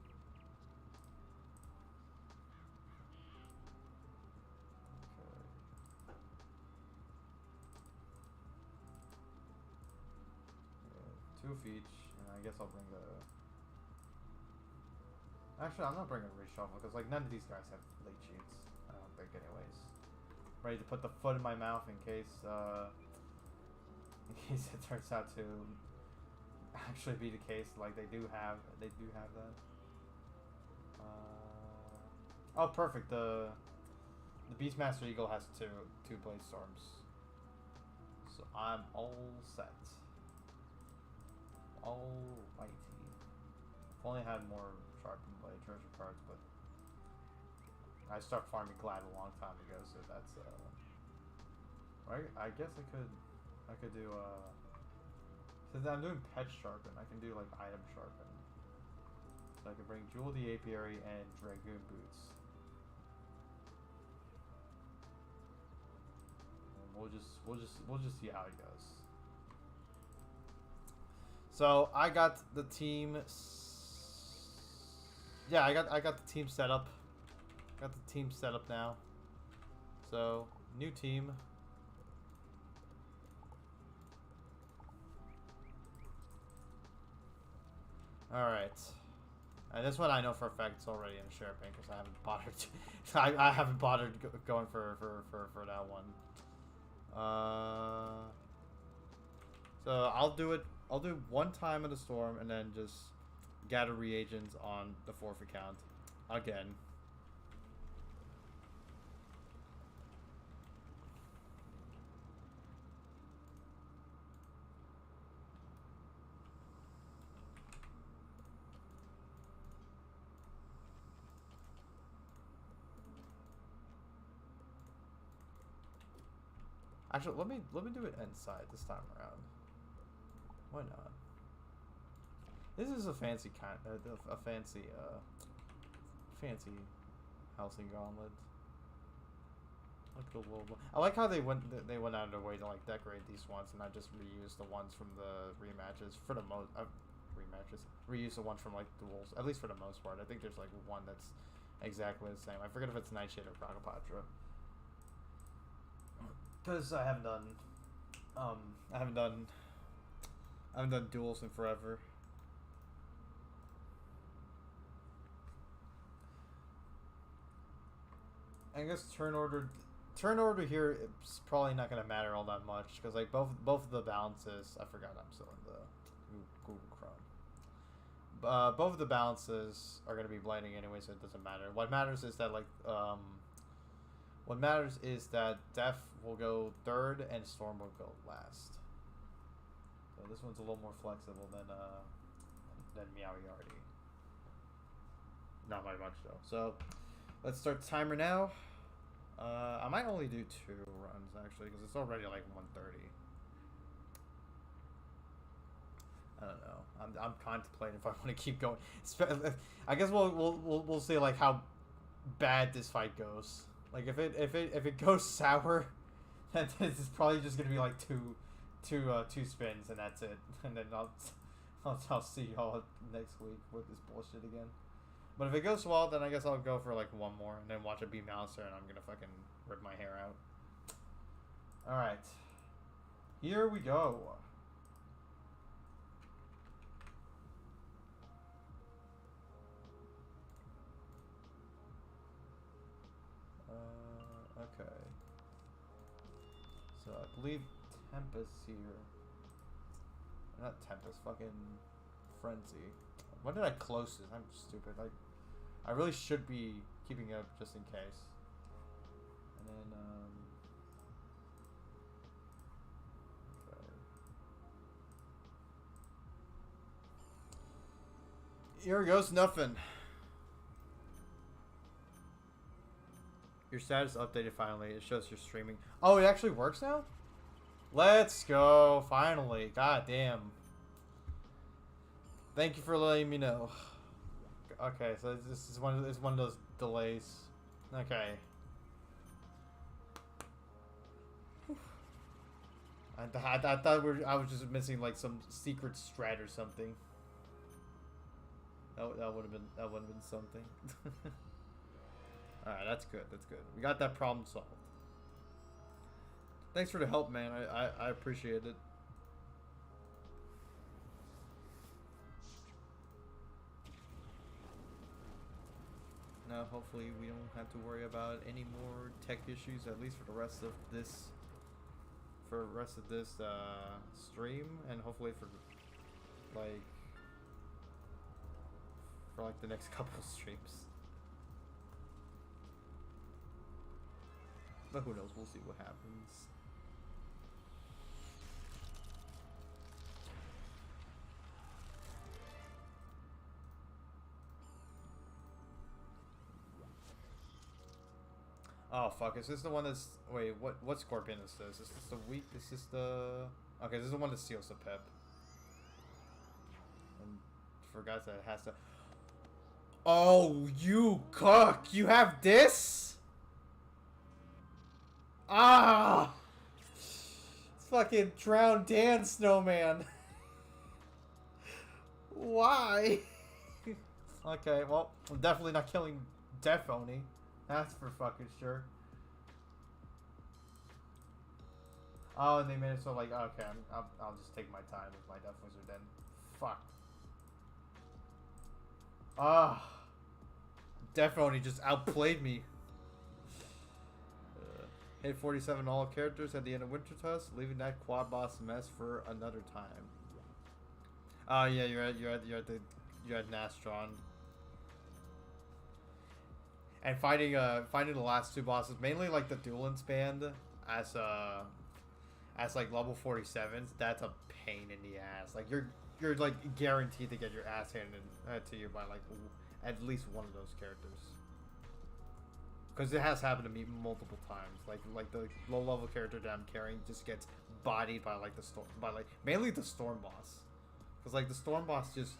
Speaker 1: Two of each, and I guess I'll bring the. Actually, I'm not bringing a reshuffle because like none of these guys have late cheats. I don't think, anyways. Ready to put the foot in my mouth in case it turns out to actually be the case. Like they do have that. Oh, perfect. The Beastmaster Eagle has two Blade Storms, so I'm all set. Alrighty. I've only had more sharpened blade treasure cards, but I started farming Glad a long time ago, so that's I guess I could do since I'm doing pet sharpen, I can do like item sharpen. So I can bring Jewel the Apiary and Dragoon Boots. And we'll just see how it goes. So I got the team. Yeah, I got the team set up. Got the team set up now. So new team. All right. This one I know for a fact it's already in Sherping because I haven't bothered. I haven't bothered going for that one. So I'll do it. I'll do one time in the storm and then just gather reagents on the 4th account again. Actually, let me do it inside this time around. Why not? This is a fancy fancy housing gauntlet. Look at the little. I like how they went out of their way to like decorate these ones and not just reuse the ones from the rematches for the most rematches. Reuse the ones from like duels, at least for the most part. I think there's like one that's exactly the same. I forget if it's Nightshade or Crocopatra. Because I haven't done duels in forever. I guess turn order here is probably not gonna matter all that much because like both of the balances. I forgot I'm still in the Google Chrome. Both of the balances are gonna be blending anyway, so it doesn't matter. What matters is that Def will go 3rd and Storm will go last. So this one's a little more flexible than Meowie already. Not by much though. So let's start the timer now. I might only do 2 runs actually because it's already like 1:30. I don't know. I'm contemplating if I want to keep going. I guess we'll see like how bad this fight goes. Like if it goes sour, then this is probably just gonna be like two spins and that's it. And then I'll see y'all next week with this bullshit again. But if it goes well, then I guess I'll go for like one more and then watch it be Mouser and I'm gonna fucking rip my hair out. All right, here we go. Okay. So I believe Tempest here. Not Tempest, fucking Frenzy. When did I close this? I'm stupid. I really should be keeping up just in case. And then okay. Here goes nothing. Your status updated finally. It shows you're streaming. Oh, it actually works now? Let's go. Finally. God damn. Thank you for letting me know. Okay, so this is one of those delays. Okay. I thought I was just missing like some secret strat or something. That would have been something. Alright, that's good. That's good. We got that problem solved. Thanks for the help, man. I appreciate it. Now, hopefully, we don't have to worry about any more tech issues, at least for the rest of this. Stream, and hopefully for the next couple streams. But who knows? We'll see what happens. Oh fuck! Is this the one that's wait? What scorpion is this? Is this the weak? Is this the okay? This is the one that steals the pip. And forgot that it has to. Oh, you cook! You have this? Ah! It's fucking drowned Dan Snowman. Why? Okay, well, I'm definitely not killing Death Oni. That's for fucking sure. Oh, and they made it so like, okay, I'll just take my time with my Death Wizard then. Fuck. Ah. Death Oni just outplayed me. Hit 47 all characters at the end of Winter Tusk, leaving that quad boss mess for another time. Oh yeah, you're at Nastron. And fighting the last two bosses, mainly like the Duelins band as like level 47s, that's a pain in the ass. Like you're like guaranteed to get your ass handed to you by like at least one of those characters. Because it has happened to me multiple times. Like the low level character that I'm carrying just gets bodied by like mainly the Storm boss. Because like the Storm boss just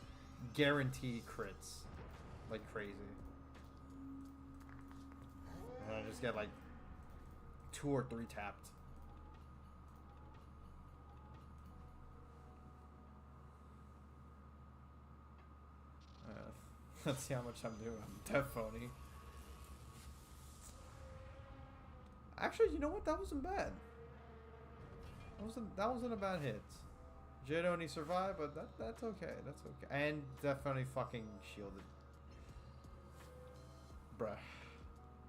Speaker 1: guaranteed crits like crazy. And I just get like 2 or 3 tapped. Let's see how much I'm doing. I'm Death Phony. Actually, you know what? That wasn't bad. That wasn't a bad hit. Jade only survived, but that's okay. That's okay. And definitely fucking shielded.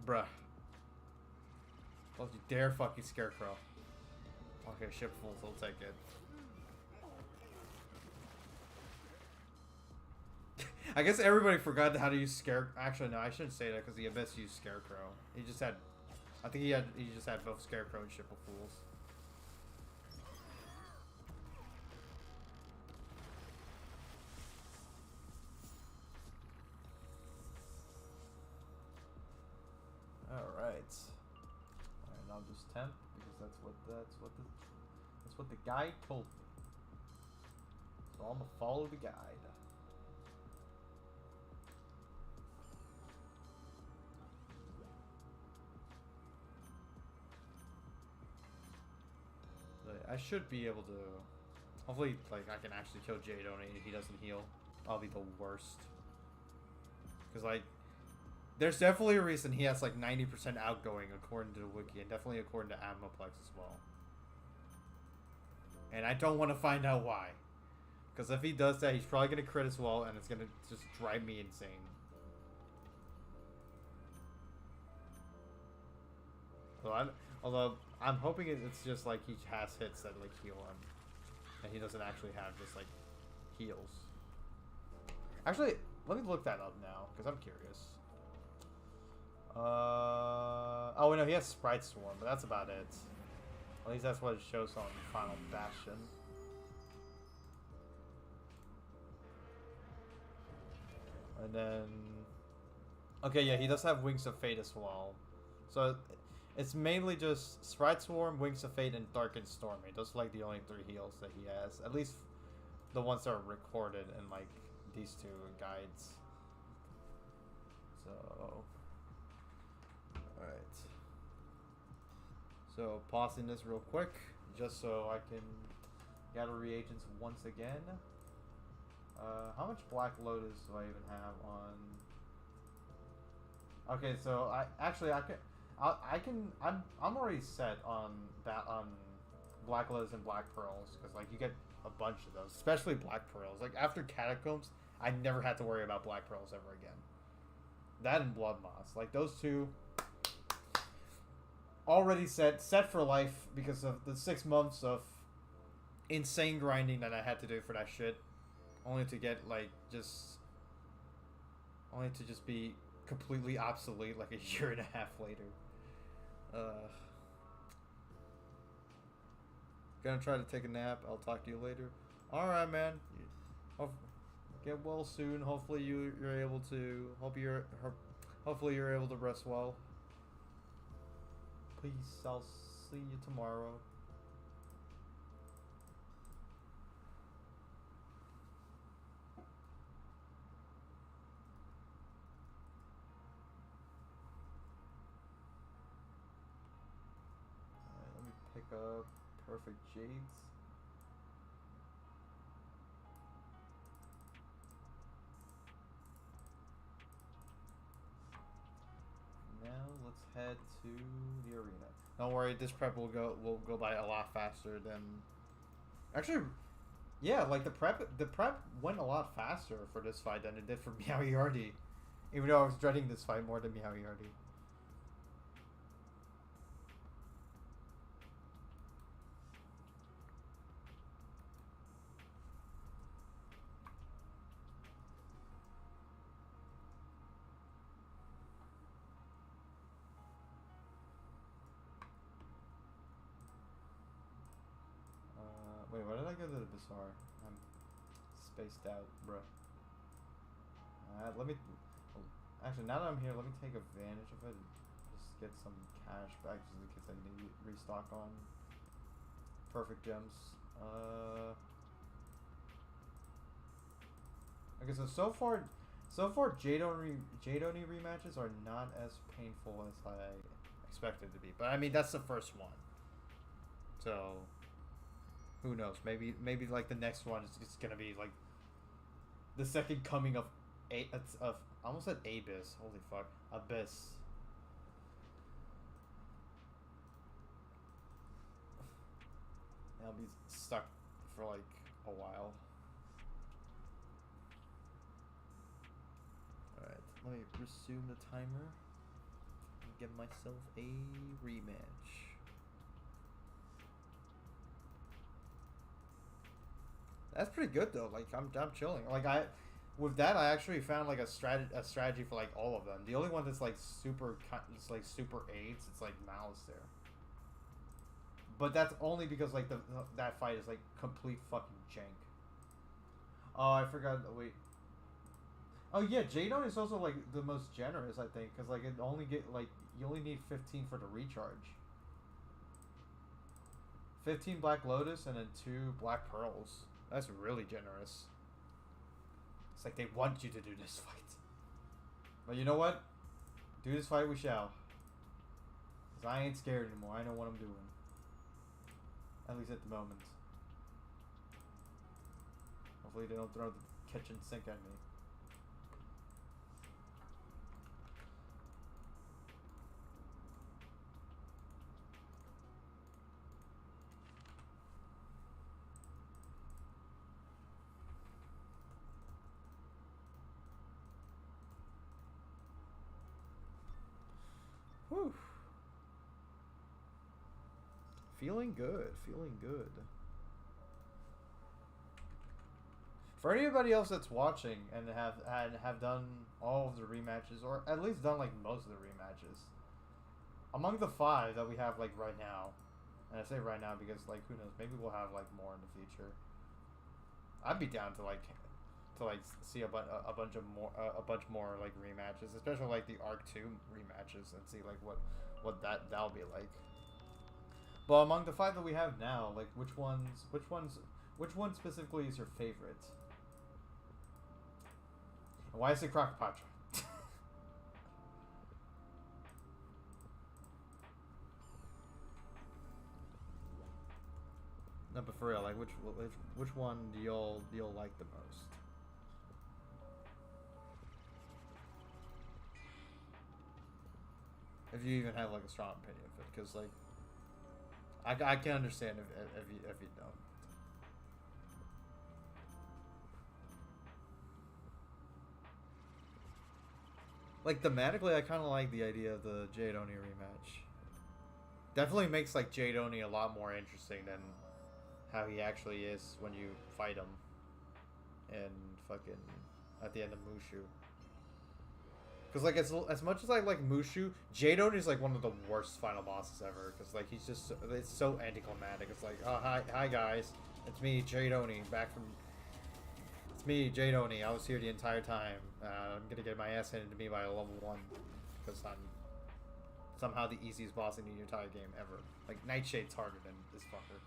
Speaker 1: Bruh. Don't you dare fucking Scarecrow. Okay, ship full, so I'll take it. I guess everybody forgot how to use Scarecrow. Actually, no, I shouldn't say that because the Abyss used Scarecrow. He just had... I think he just had both Scarecrow and Ship of Fools. Alright. Alright, I'll just temp because that's what the guide told me. So I'm gonna follow the guide. I should be able to... Hopefully, like, I can actually kill Jade only if he doesn't heal. I'll be the worst. Because, like, there's definitely a reason he has, like, 90% outgoing according to the wiki. And definitely according to Amaplex as well. And I don't want to find out why. Because if he does that, he's probably going to crit as well. And it's going to just drive me insane. Although I'm hoping it's just like he has hits that like heal him, and he doesn't actually have just like heals. Actually, let me look that up now because I'm curious. Oh no, he has Sprite Swarm, but that's about it. At least that's what it shows on Final Bastion. And then, okay, yeah, he does have Wings of Fate as well. So. It's mainly just Sprite Swarm, Wings of Fate, and Darkened Stormy. Those are like the only 3 heals that he has. At least the ones that are recorded in like these 2 guides. So, alright. So, pausing this real quick, just so I can gather reagents once again. How much Black Lotus do I even have on? Okay, so I'm already set on that on Black Lotus and Black Pearls because like you get a bunch of those, especially Black Pearls. Like after Catacombs, I never had to worry about Black Pearls ever again. That and Blood Moss, like those 2, already set for life because of the 6 months of insane grinding that I had to do for that shit, only to get like only to just be completely obsolete like a year and a half later. Gonna try to take a nap. I'll talk to you later. Alright, man. Get well soon. Hopefully you're able to... Hopefully you're able to rest well. Peace. I'll see you tomorrow. Perfect Jades. Now let's head to the arena. Don't worry, this prep will go by a lot faster than. Actually, yeah, like the prep went a lot faster for this fight than it did for Miyauyardi. Even though I was dreading this fight more than Miyauyardi. Wait, why did I go to the Bazaar? I'm spaced out, bruh. Let me... Actually, now that I'm here, let me take advantage of it and just get some cash back just in case I need to restock on perfect gems. Okay, so far Jade-Oni rematches are not as painful as I expected to be. But I mean, that's the first one. So... who knows? Maybe like the next one is just gonna be like the second coming of I almost said Abyss. Holy fuck, Abyss. I'll be stuck for like a while. All right, let me resume the timer and give myself a rematch. That's pretty good though. Like I'm chilling. Like with that I actually found like a strategy for like all of them. The only one that's like super aids. It's like Malice there. But that's only because like that fight is like complete fucking jank. Oh, I forgot. Wait. Oh yeah, Jadon is also like the most generous, I think, because like it only you only need 15 for the recharge. 15 Black Lotus and then 2 Black Pearls. That's really generous. It's like they want you to do this fight. But you know what? Do this fight we shall. Because I ain't scared anymore. I know what I'm doing. At least at the moment. Hopefully they don't throw the kitchen sink at me. Whew. Feeling good, feeling good. For anybody else that's watching and have done all of the rematches, or at least done like most of the rematches, among the 5 that we have like right now, and I say right now because like who knows, maybe we'll have like more in the future. I'd be down to see a bunch more like rematches, especially like the Arc 2 rematches, and see like what that'll be like. But among the 5 that we have now, like which one specifically is your favorite? And why is it Crocopatra? No, but for real, like which one do y'all like the most? If you even have like a strong opinion of it, because like I can understand if you don't. Like thematically, I kind of like the idea of the Jade-Oni rematch. Definitely makes like Jade-Oni a lot more interesting than how he actually is when you fight him and fucking at the end of Mushu. Because like as much as I like Mushu, Jade-Oni is like one of the worst final bosses ever. Because like he's just it's so anticlimactic. It's like, oh hi guys, it's me Jade-Oni back from. It's me Jade-Oni. I was here the entire time. I'm gonna get my ass handed to me by a level 1 because I'm somehow the easiest boss in the entire game ever. Like Nightshade's harder than this fucker.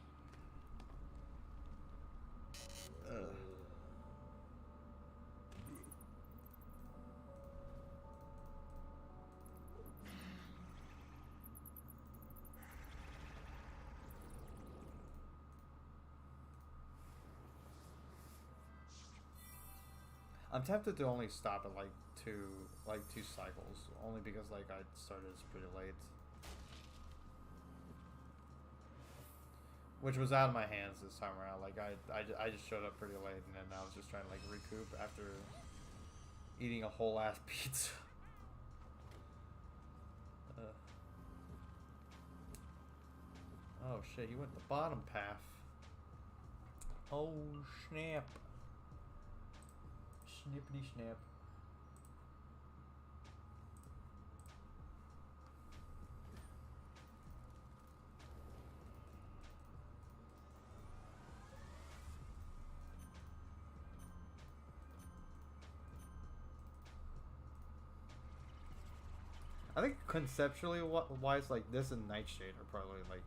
Speaker 1: I'm tempted to only stop at like two cycles, only because like I started pretty late, which was out of my hands this time around. Like I just showed up pretty late, and then I was just trying to like recoup after eating a whole ass pizza. Oh shit, you went the bottom path. Oh snap. Snippity snap. I think conceptually wise, like this and Nightshade are probably like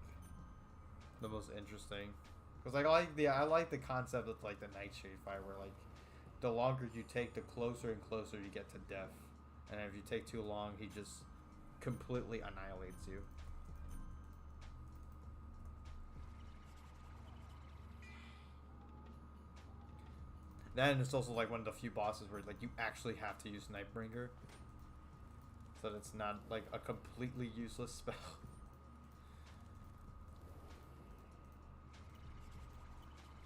Speaker 1: the most interesting, because like I like the concept of like the Nightshade fight, where like the longer you take, the closer and closer you get to death, and if you take too long, he just completely annihilates you. Then it's also like one of the few bosses where like you actually have to use Nightbringer, so that it's not like a completely useless spell.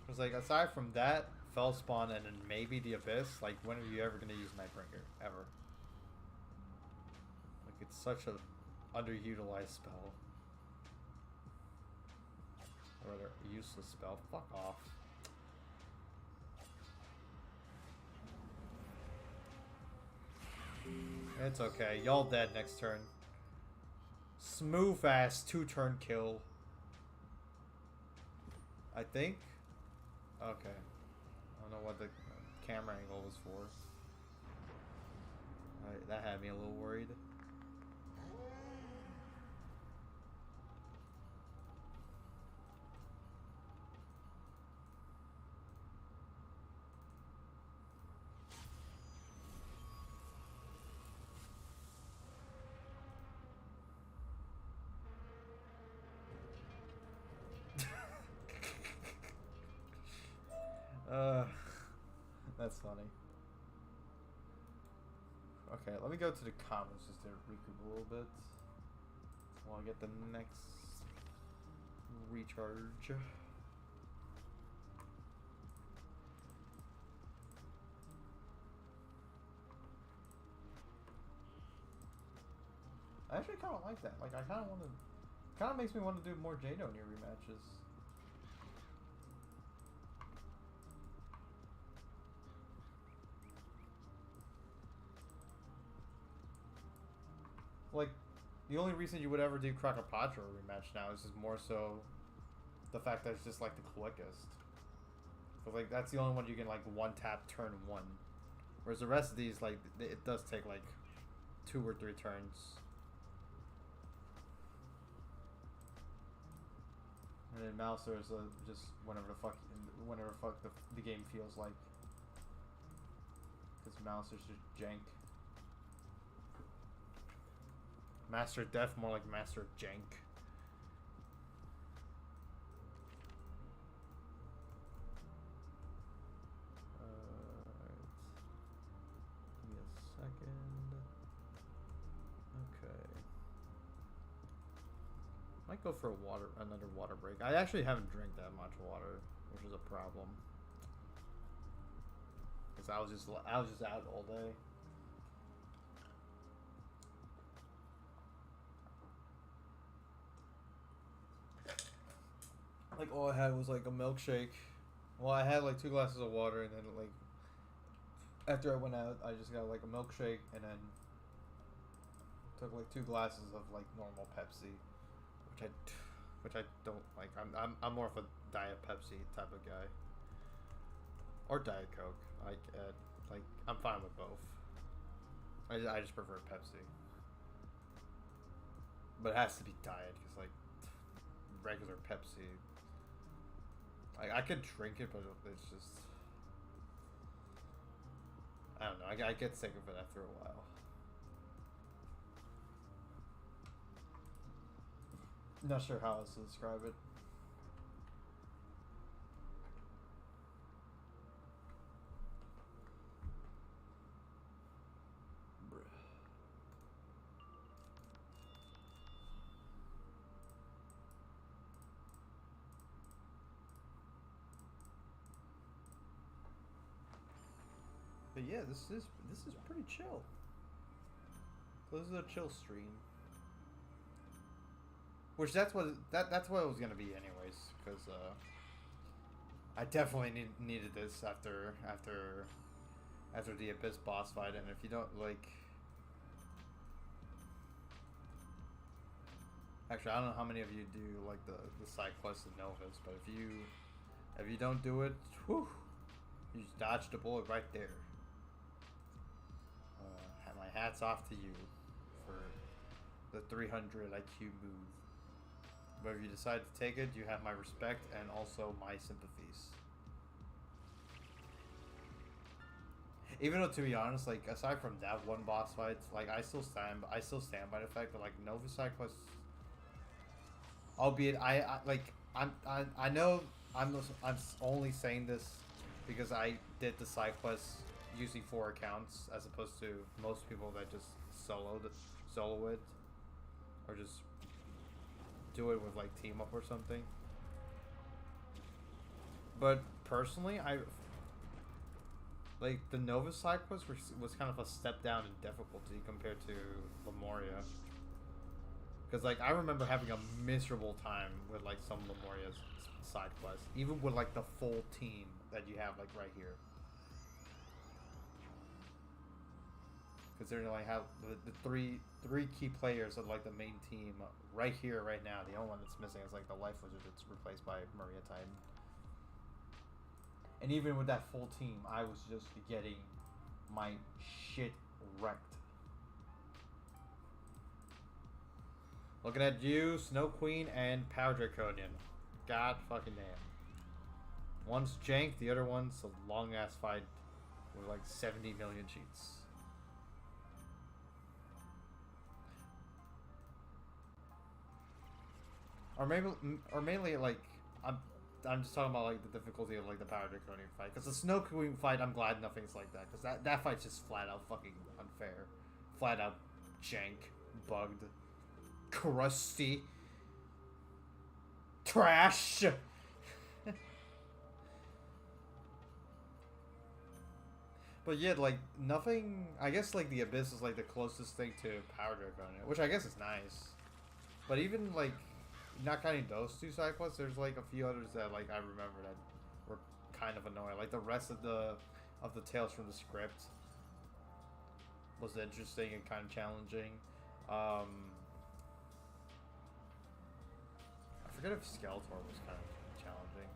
Speaker 1: Because like aside from that, Fellspawn, and then maybe the Abyss, like when are you ever gonna use Nightbringer? Ever. Like it's such a underutilized spell. Or rather, a useless spell. Fuck off. It's okay. Y'all dead next turn. Smooth ass 2-turn kill. I think. Okay. I don't know what the camera angle was for. Alright, that had me a little worried. That's funny. Okay, let me go to the comments just to recoup a little bit while I get the next recharge. I actually kind of like that. Like, I kind of want to... Kind of makes me want to do more Jado near rematches. Like, the only reason you would ever do Krakapatra rematch now is just more so the fact that it's just like the quickest. But like that's the only one you can like one tap turn one, whereas the rest of these like it does take like 2 or 3 turns. And then Mouser is just whenever the fuck the game feels like, because Mouser's just jank. Master Def, more like Master Jank. Alright. Give me a second. Okay. Might go for another water break. I actually haven't drank that much water, which is a problem. Because I was just out all day. Like all I had was like a milkshake. Well, I had like 2 glasses of water, and then like after I went out, I just got like a milkshake, and then took like 2 glasses of like normal Pepsi, which I don't like. I'm more of a Diet Pepsi type of guy, or Diet Coke. Like I'm fine with both. I just prefer Pepsi, but it has to be Diet, because like regular Pepsi. Like, I could drink it, but it's just... I don't know. I get sick of it after a while. Not sure how else to describe it. But yeah, this is pretty chill. This is a chill stream. Which that's what it was gonna be anyways, because I definitely needed this after the Abyss boss fight, and if you don't like, actually I don't know how many of you do like the side quests of Novus, but if you don't do it, whew, you just dodged a bullet right there. My hat's off to you for the 300 IQ move. But if you decide to take it, you have my respect and also my sympathies. Even though, to be honest, like aside from that one boss fight, like I still stand by the fact that like Nova side quests, albeit I know I'm only saying this because I did the side quests using 4 accounts as opposed to most people that just solo it or just do it with like team up or something. But personally, I like the Nova side quest was kind of a step down in difficulty compared to Lemuria. Because like I remember having a miserable time with like some Lemuria's side quests, even with like the full team that you have like right here. Considering like how the three key players of like the main team right here, right now, the only one that's missing is like the Life Wizard that's replaced by Maria Titan. And even with that full team, I was just getting my shit wrecked. Looking at you, Snow Queen, and Power Draconian. God fucking damn. One's jank, the other one's a long ass fight with like 70 million cheats. Or mainly like I'm just talking about like the difficulty of like the Power Draconian fight, because the Snow Queen fight I'm glad nothing's like that, because that fight's just flat out fucking unfair, flat out jank, bugged, crusty, trash. But yeah, like nothing. I guess like the Abyss is like the closest thing to Power Draconian, which I guess is nice. But even like, not counting those 2 side quests, there's like a few others that like I remember that were kind of annoying. Like the rest of the tales from the script was interesting and kind of challenging. I forget if Skeletor was kind of challenging.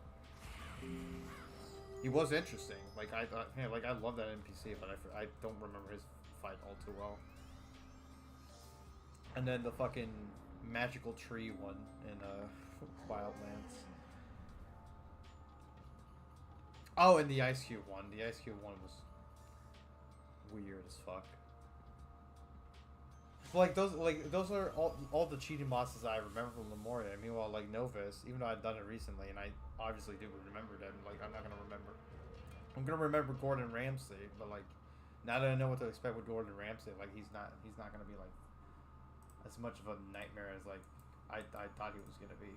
Speaker 1: He was interesting. Like I thought, yeah, like I love that NPC, but I don't remember his fight all too well. And then the fucking magical tree one in Wildlands. Oh, and the Ice Cube one. The Ice Cube one was weird as fuck. Like those are all the cheating bosses I remember from Lemuria. Meanwhile, like Novus, even though I've done it recently, and I obviously do remember them, like I'm gonna remember Gordon Ramsay, but like now that I know what to expect with Gordon Ramsay, like he's not gonna be like as much of a nightmare as like I thought he was gonna be.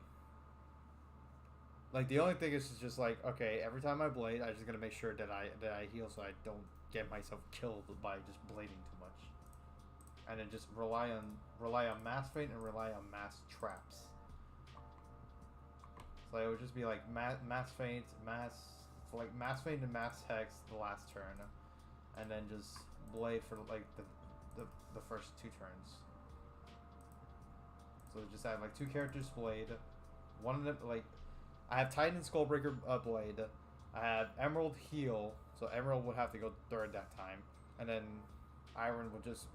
Speaker 1: Like the only thing is just like, okay, every time I blade, I'm just gonna make sure that I heal so I don't get myself killed by just blading too much. And then just rely on mass feint and rely on mass traps. So it would just be like mass feint, mass feint and mass hex the last turn, and then just blade for like the first 2 turns. So just have like 2 characters blade, one of them like I have Titan Skullbreaker blade, I have Emerald heal, so Emerald would have to go 3rd that time, and then Iron would just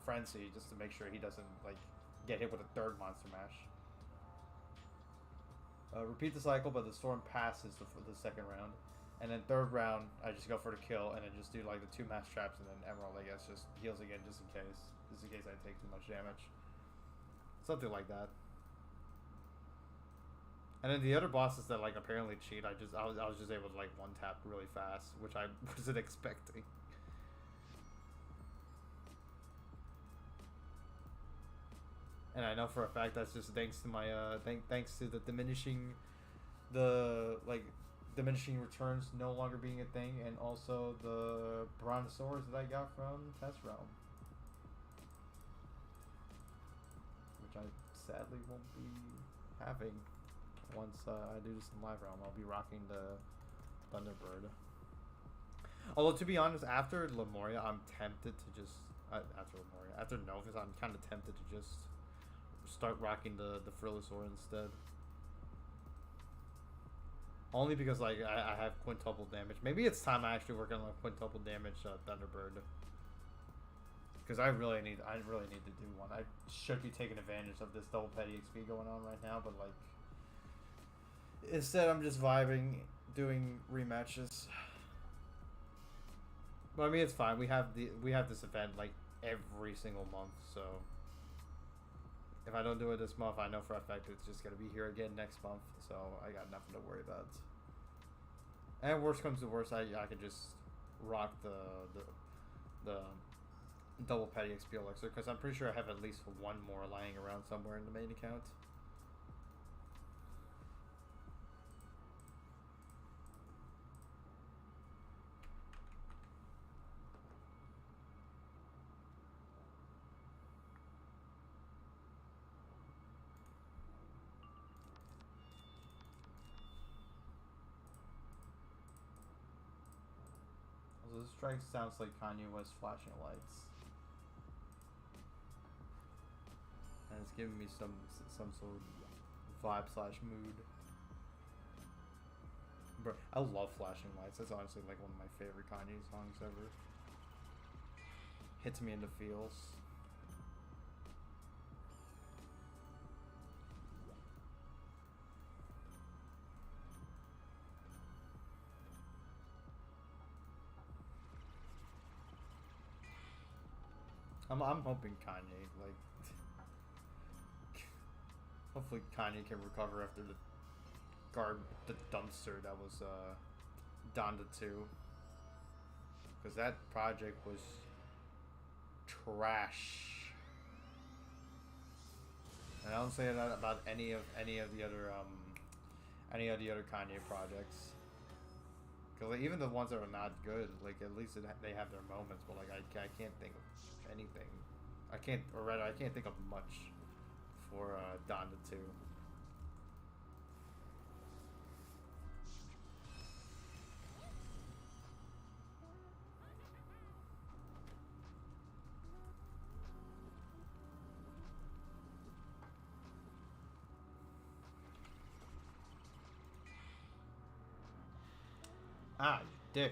Speaker 1: frenzy just to make sure he doesn't like get hit with a 3rd monster mash. Repeat the cycle, but the storm passes the 2nd round, and then 3rd round I just go for the kill and then just do like the 2 mass traps, and then Emerald I guess just heals again just in case I take too much damage, something like that. And then the other bosses that like apparently cheat, I was just able to like 1-tap really fast, which I wasn't expecting. And I know for a fact that's just thanks to my thanks to the diminishing returns no longer being a thing, and also the brontosaurus that I got from Test Realm, which I sadly won't be having once I do this in Live Realm. I'll be rocking the Thunderbird. Although, to be honest, after Lemuria, I'm tempted to just after Novus, I'm kind of tempted to just start rocking the Frillosaur instead. Only because like I have quintuple damage. Maybe it's time I actually work on a quintuple damage Thunderbird. Because I really need to do one. I should be taking advantage of this double petty XP going on right now, but like instead I'm just vibing, doing rematches. But I mean it's fine. We have this event like every single month, so if I don't do it this month, I know for a fact it's just gonna be here again next month, so I got nothing to worry about. And worst comes to worst, I can just rock the double petty XP elixir, because I'm pretty sure I have at least one more lying around somewhere in the main account. So this strike sounds like Kanye West flashing lights. And it's giving me some sort of vibe / mood. Bro, I love flashing lights. That's honestly like one of my favorite Kanye songs ever. Hits me in the feels. I'm hoping Kanye, like, hopefully Kanye can recover after the dumpster that was Donda 2, because that project was trash. And I don't say that about any of the other Kanye projects. Cause like, even the ones that are not good, like at least they have their moments. But like I can't think of anything. I can't think of much for Donda 2. Ah, you dick.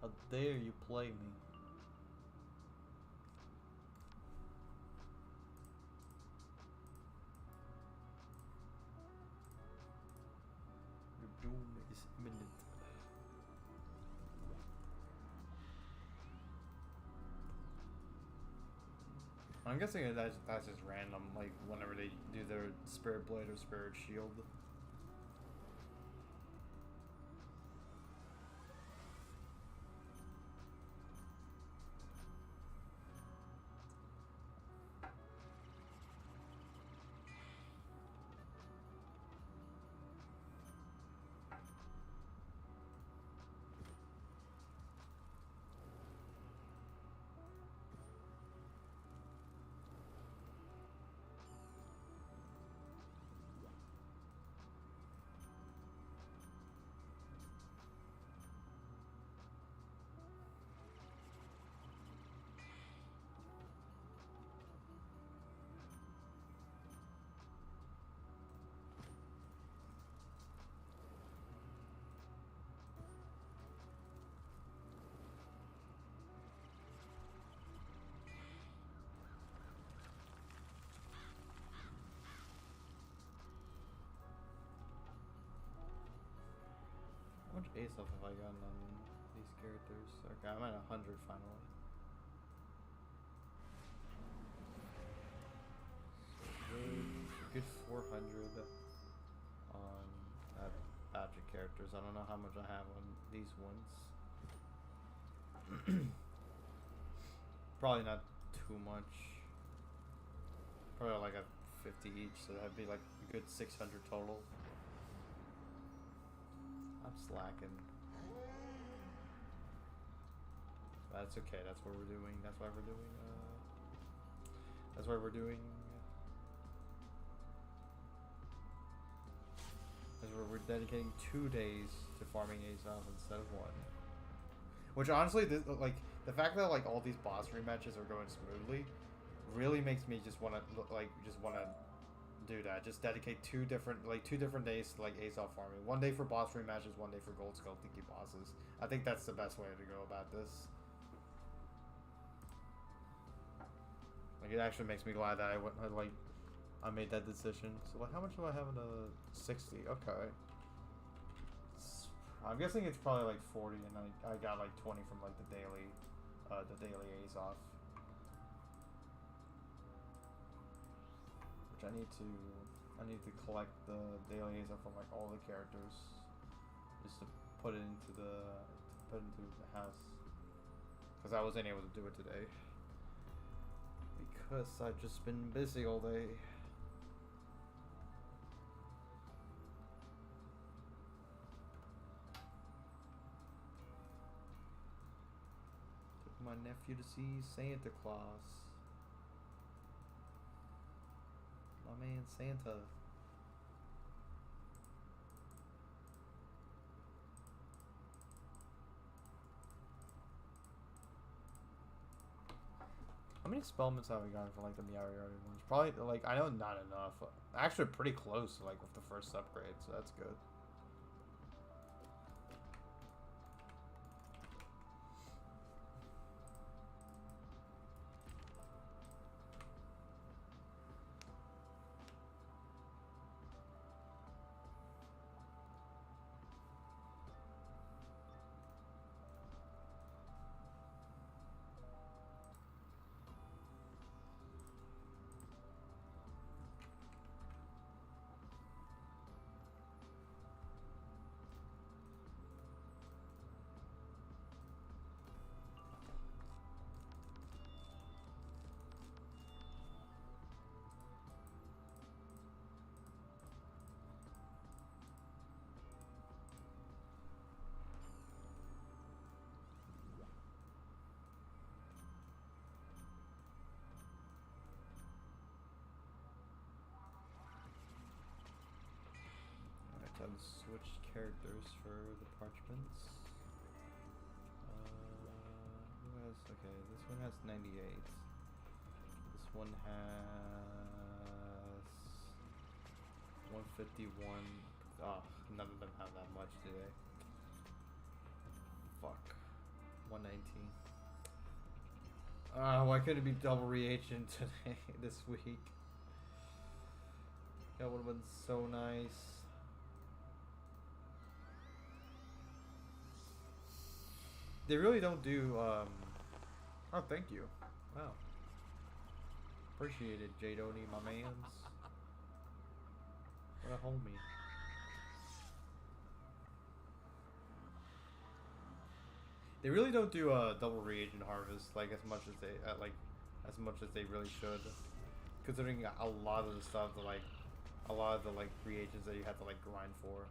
Speaker 1: How dare you play me? Your doom is imminent. I'm guessing that's just random, like whenever they do their Spirit Blade or Spirit Shield. How much ace off have I gotten on these characters? Okay, I'm at 100 finally. So good 400 on batch of characters. I don't know how much I have on these ones. Probably not too much. Probably like a 50 each, so that'd be like a good 600 total. I'm slacking. That's okay. That's what we're doing. That's why we're doing. That's why we're doing. That's where we're dedicating 2 days to farming Azoth instead of 1. Which honestly, this, like the fact that like all these boss rematches are going smoothly, really makes me just want to do that. Just dedicate two different days to like Azoth farming. 1 day for boss rematches, 1 day for gold sculpting key bosses. I think that's the best way to go about this. Like it actually makes me glad that I made that decision. So like, how much do I have in a 60? Okay. I'm guessing it's probably like 40, and I got like 20 from like the daily Azoth. Which I need to collect the daily Azoth from like all the characters, just to put it into the house. Because I wasn't able to do it today. Because I've just been busy all day. Took my nephew to see Santa Claus. My man Santa. How many spellments have we gotten for like the Miari ones? Probably like, I know not enough. Actually pretty close like with the first upgrade, so that's good. Time to switch characters for the parchments. Who has? Okay, this one has 98. This one has 151. Oh, none of them have that much today. Fuck. 119. Why couldn't it be double reagent today? This week? That would have been so nice. They really don't do, oh, thank you. Wow. Appreciate it, Jadoni, my mans. What a homie. They really don't do a double reagent harvest like as much as they really should, considering a lot of the stuff that a lot of the reagents that you have to grind for.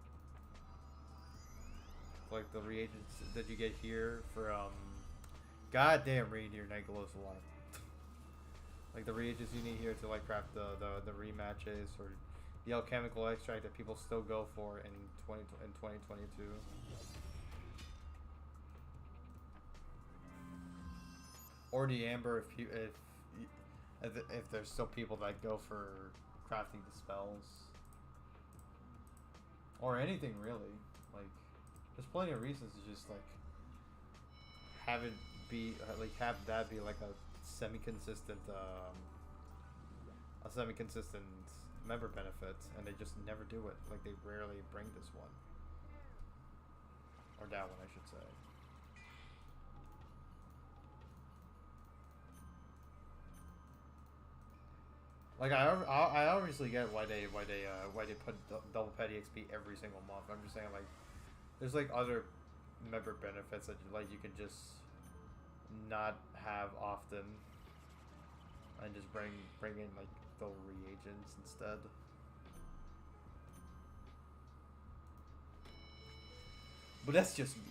Speaker 1: Like the reagents that you get here for goddamn Reindeer Nicholas a lot. Like the reagents you need here to craft the rematches or the alchemical extract that people still go for in 2022. Or the amber if there's still people that go for crafting the spells. Or anything really. There's plenty of reasons to just have it be have that be a semi-consistent member benefit, and they just never do it. They rarely bring this one or that one, I should say. I obviously get why they put double petty XP every single month. I'm just saying there's other member benefits that you can just not have often, and just bring in the reagents instead. But that's just me.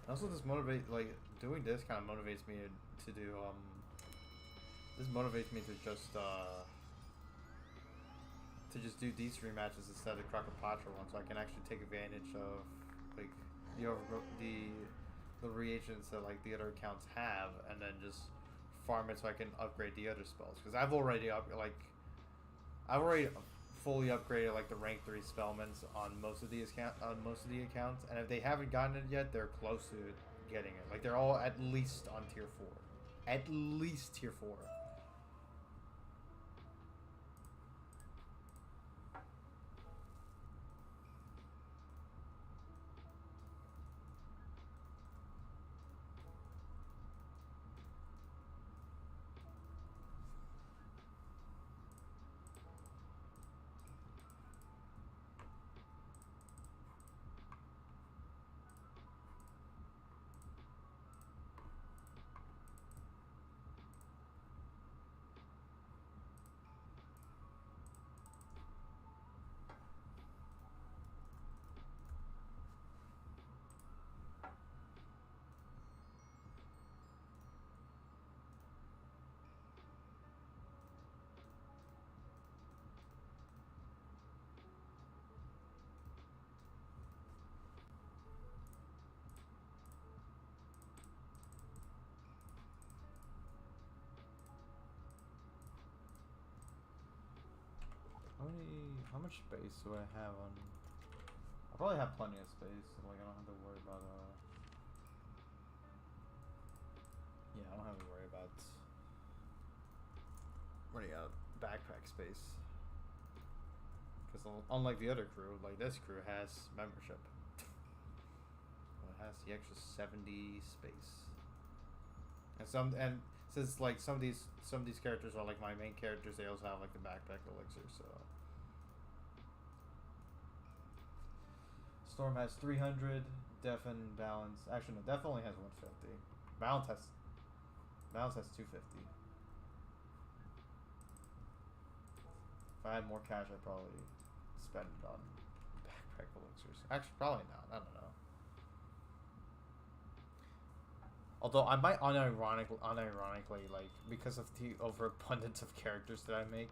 Speaker 1: Also, this doing this kind of motivates me to do, this motivates me to just do these rematches instead of the Crocopatra one, so I can actually take advantage of, like, the reagents that, like, the other accounts have, and then just farm it so I can upgrade the other spells, because I've already fully upgraded like the rank 3 spellments on most of the accounts, and if they haven't gotten it yet, they're close to getting it. Like, they're all at least on tier 4. At least tier 4. How much space do I have on? I probably have plenty of space, so like I don't have to worry about yeah, I don't have to worry about running out of backpack space. Because unlike the other crew, like this crew has membership. Well, it has the extra 70 space. And since like some of these characters are like my main characters, they also have like the backpack elixir, so Storm has 300, Def and Balance. Actually, no, Def only has 150. Balance has 250. If I had more cash, I'd probably spend it on backpack elixirs. Actually, probably not. I don't know. Although I might unironically, like, because of the overabundance of characters that I make,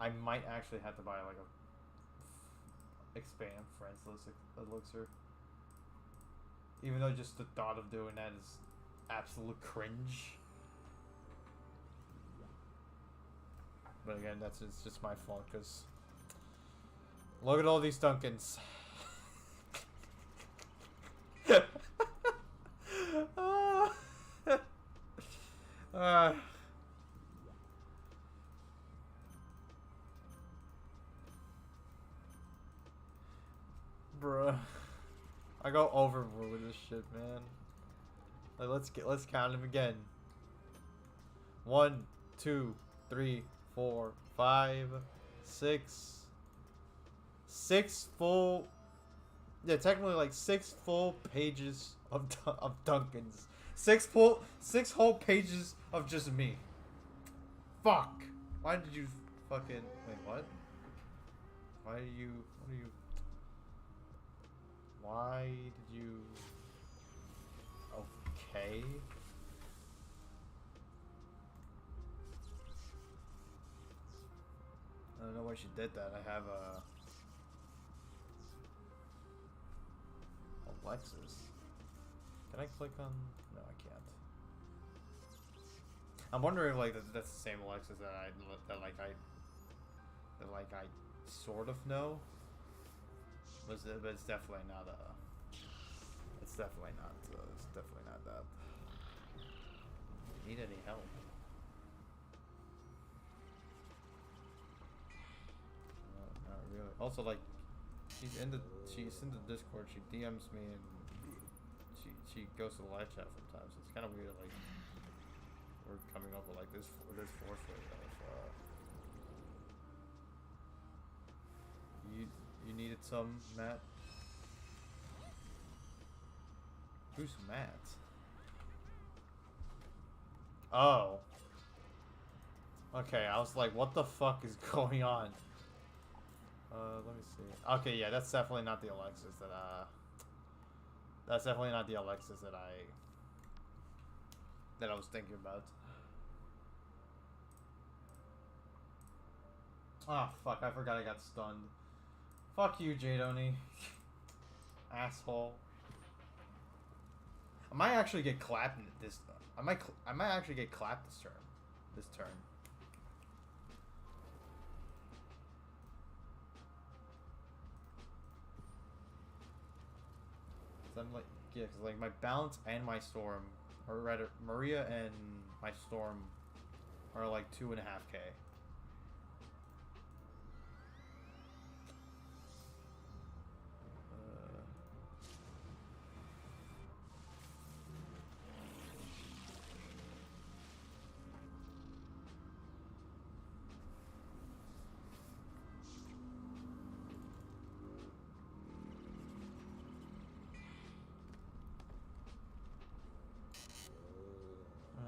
Speaker 1: I might actually have to buy like a expand friends list elixir. Even though just the thought of doing that is absolute cringe. But again, it's just my fault, because look at all these Duncans. Bruh, I go overboard with this shit, man. Like, let's count them again. 1, 2, 3, 4, 5, 6. 6 full. Yeah, technically like 6 full pages of Duncans. 6 whole pages of just me. Fuck. Why did you fucking wait? What? Why did you? What are you? Why did you? Okay. I don't know why she did that. I have Alexis. Can I click on? No, I can't. I'm wondering if, like, that's the same Alexis that I sort of know. But it's definitely not It's definitely not that. Need any help? No, not really. Also, like, she's in the Discord. She DMs me and she goes to the live chat sometimes. It's kind of weird. Like, we're coming up with like this fourth wave of you needed some, Matt? Who's Matt? Oh. Okay, I was like, what the fuck is going on? Let me see. Okay, yeah, that's definitely not the Alexis that that's definitely not the Alexis that I was thinking about. Ah, oh, fuck, I forgot I got stunned. Fuck you, Jadoni. Asshole. I might actually get clapped this. I might actually get clapped this turn. So I'm like, yeah, cause like my balance and my storm, or rather, Maria and my storm, are like 2.5K.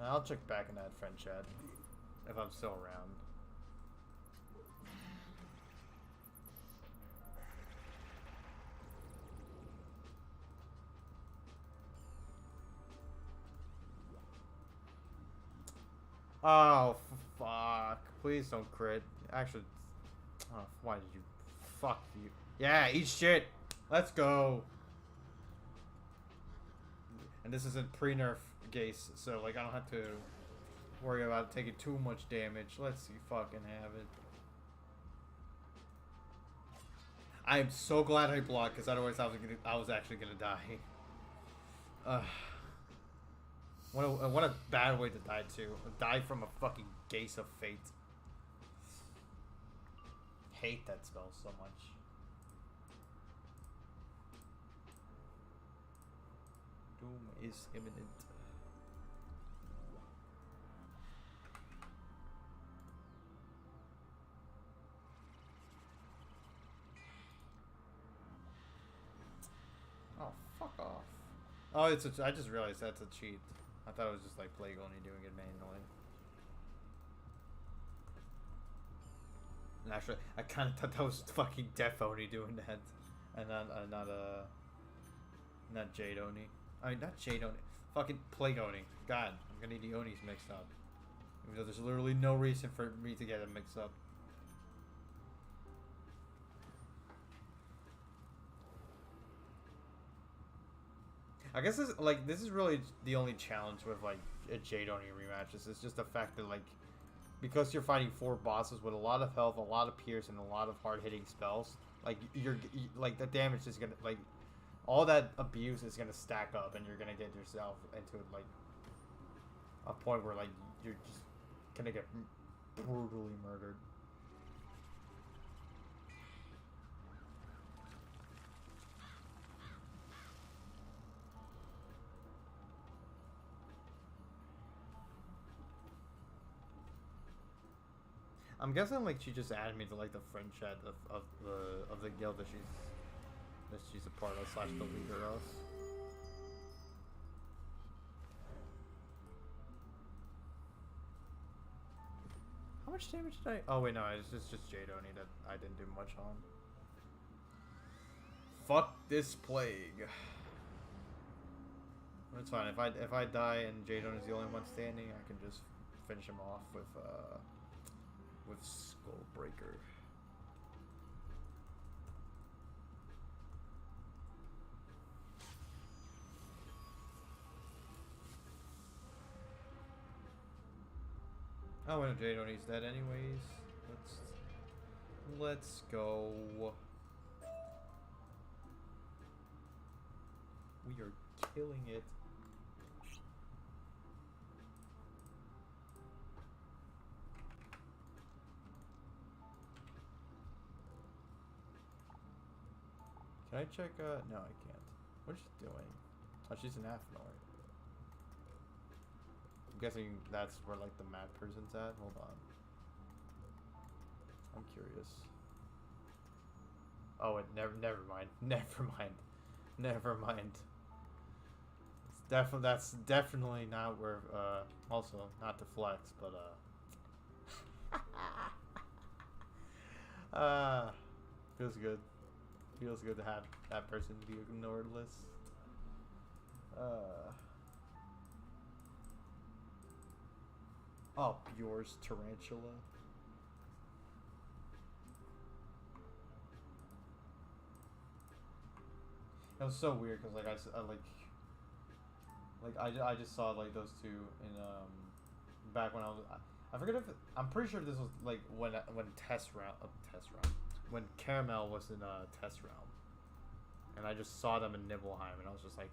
Speaker 1: I'll check back in that friend chat if I'm still around. Oh, fuck. Please don't crit. Actually, oh, why did you? Fuck you. Yeah, eat shit. Let's go. And this isn't pre-nerf Gase, so like I don't have to worry about taking too much damage. Let's see, fucking have it. I am so glad I blocked, because otherwise I was actually gonna die. What a bad way to die too. Die from a fucking Gase of Fate. Hate that spell so much. Doom is imminent. Oh, fuck off. Oh, I just realized that's a cheat. I thought it was just like Plague only doing it manually. And actually, I kind of thought that was fucking Def Oni doing that, and not Jade Oni. I mean, not Jade Oni. Fucking Plague Oni. God, I'm gonna get the Onis mixed up. Even though there's literally no reason for me to get them mixed up. I guess this is really the only challenge with like a Jade Oni rematches. It's just the fact that like because you're fighting 4 bosses with a lot of health, a lot of pierce, and a lot of hard hitting spells, like like the damage is gonna like all that abuse is gonna stack up, and you're gonna get yourself into like a point where like you're just gonna get brutally murdered. I'm guessing like she just added me to like the friend chat of the guild that she's a part of / the leader of. How much damage did I? Oh wait, no, it's just Jade Oni that I didn't do much on. Fuck this plague. It's fine if I die and Jade Oni is the only one standing, I can just finish him off with Skullbreaker. Oh, well, Jade Oni's dead anyways. Let's go. We are killing it. Can I check? No, I can't. What's she doing? Oh, she's an Athenoid. I'm guessing that's where like the mad person's at. Hold on. I'm curious. Oh, never mind. Never mind. Never mind. That's definitely not where. Also not to flex, but feels good. Feels good to have that person be ignored list. Oh, yours tarantula. It was so weird because like I just saw like those two in back when I was I forget if I'm pretty sure this was like when test round when Caramel was in test realm, and I just saw them in Nibelheim and I was just like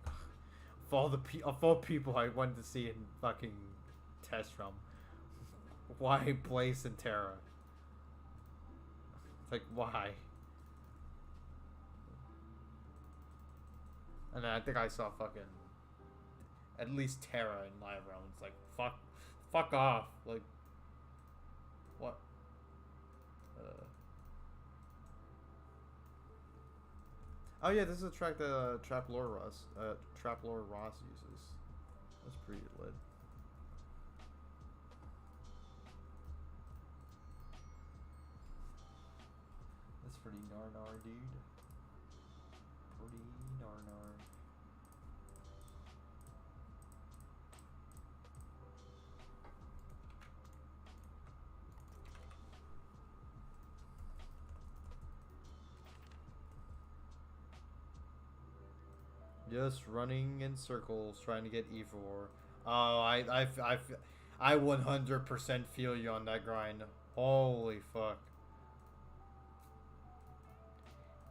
Speaker 1: of all people I wanted to see in fucking test realm, why Blaze and Terra? It's like why? And then I think I saw fucking at least Terra in live realm. It's like fuck off. Like what? Oh yeah, this is a track that Traplore Ross uses. That's pretty lit. That's pretty nar, dude. Pretty nar. Just running in circles trying to get Evor. Oh, I 100% feel you on that grind. Holy fuck.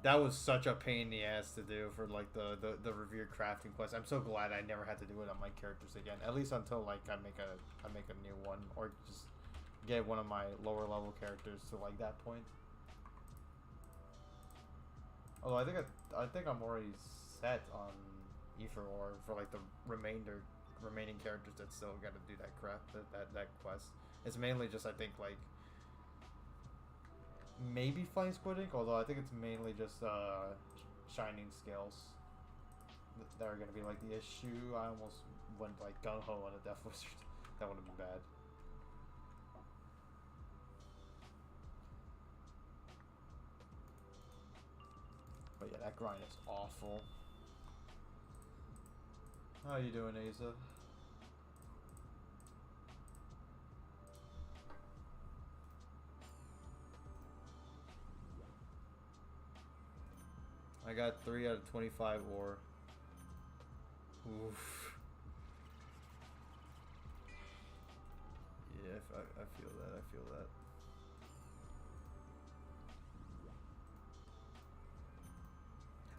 Speaker 1: That was such a pain in the ass to do for like the revered crafting quest. I'm so glad I never had to do it on my characters again. At least until like I make a new one or just get one of my lower level characters to like that point. Although I think I'm already set on Aether for like the remaining characters that still got to do that that quest. It's mainly just I think like maybe Flying Squid Ink, although I think it's mainly just Shining Scales that are gonna be like the issue. I almost went like gung ho on a Death Wizard. That would have been bad. But yeah, that grind is awful. How you doing, Asa? I got 3 out of 25 ore. Oof. Yeah, I feel that. I feel that.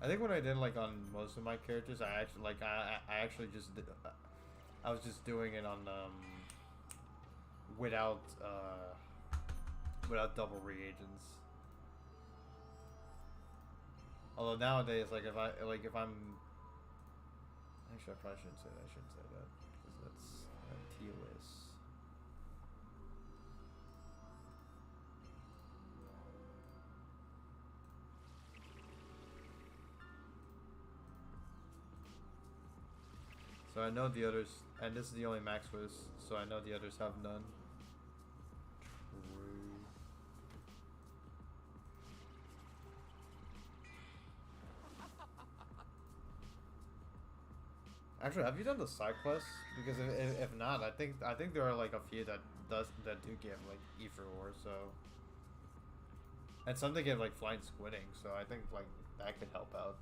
Speaker 1: I think what I did like on most of my characters, I actually just did, I was just doing it on without double reagents. Although nowadays, like if I'm actually I probably shouldn't say that. I shouldn't say that because that's TOS. So I know the others, and this is the only max wiz, so I know the others have none. True. Actually, have you done the side quests? Because if not, I think there are like a few that do give like Aether ore, so and some that give like Flying Squid Ink, so I think like that could help out.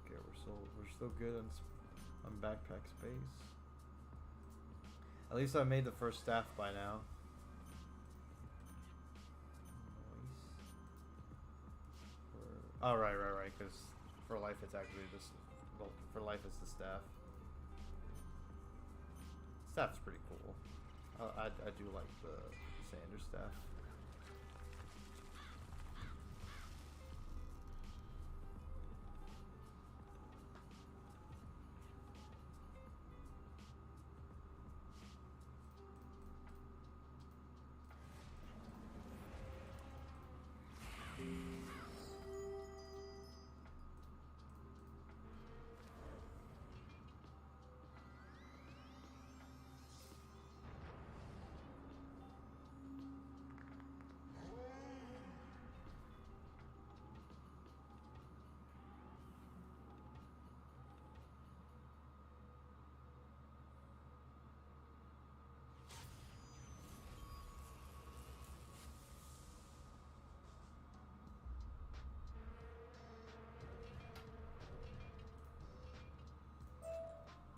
Speaker 1: Okay, we're still good on backpack space. At least I made the first staff by now. Oh, right. Because for life, it's actually this. Well, for life, it's the staff. Staff's pretty cool. I do like the Sander staff.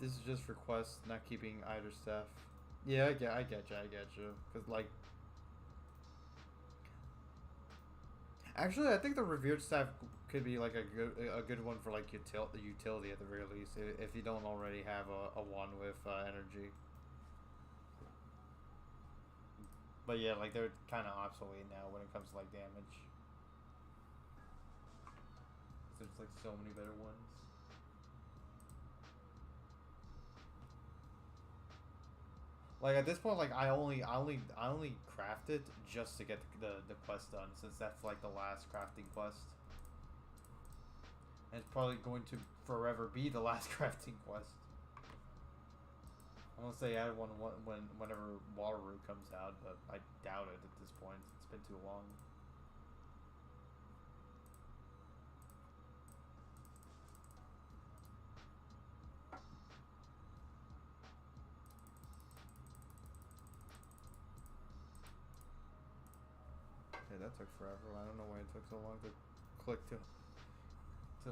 Speaker 1: This is just for quests, not keeping either staff. Yeah, I get you. Cause like, actually, I think the revered staff could be like a good one for like the utility at the very least, if you don't already have a one with energy. But yeah, like they're kind of obsolete now when it comes to like damage. There's like so many better ones. Like at this point, like I only craft it just to get the quest done, since that's like the last crafting quest. And it's probably going to forever be the last crafting quest. Unless they add one whenever Waterroot comes out, but I doubt it at this point. It's been too long. Okay, that took forever. I don't know why it took so long to click to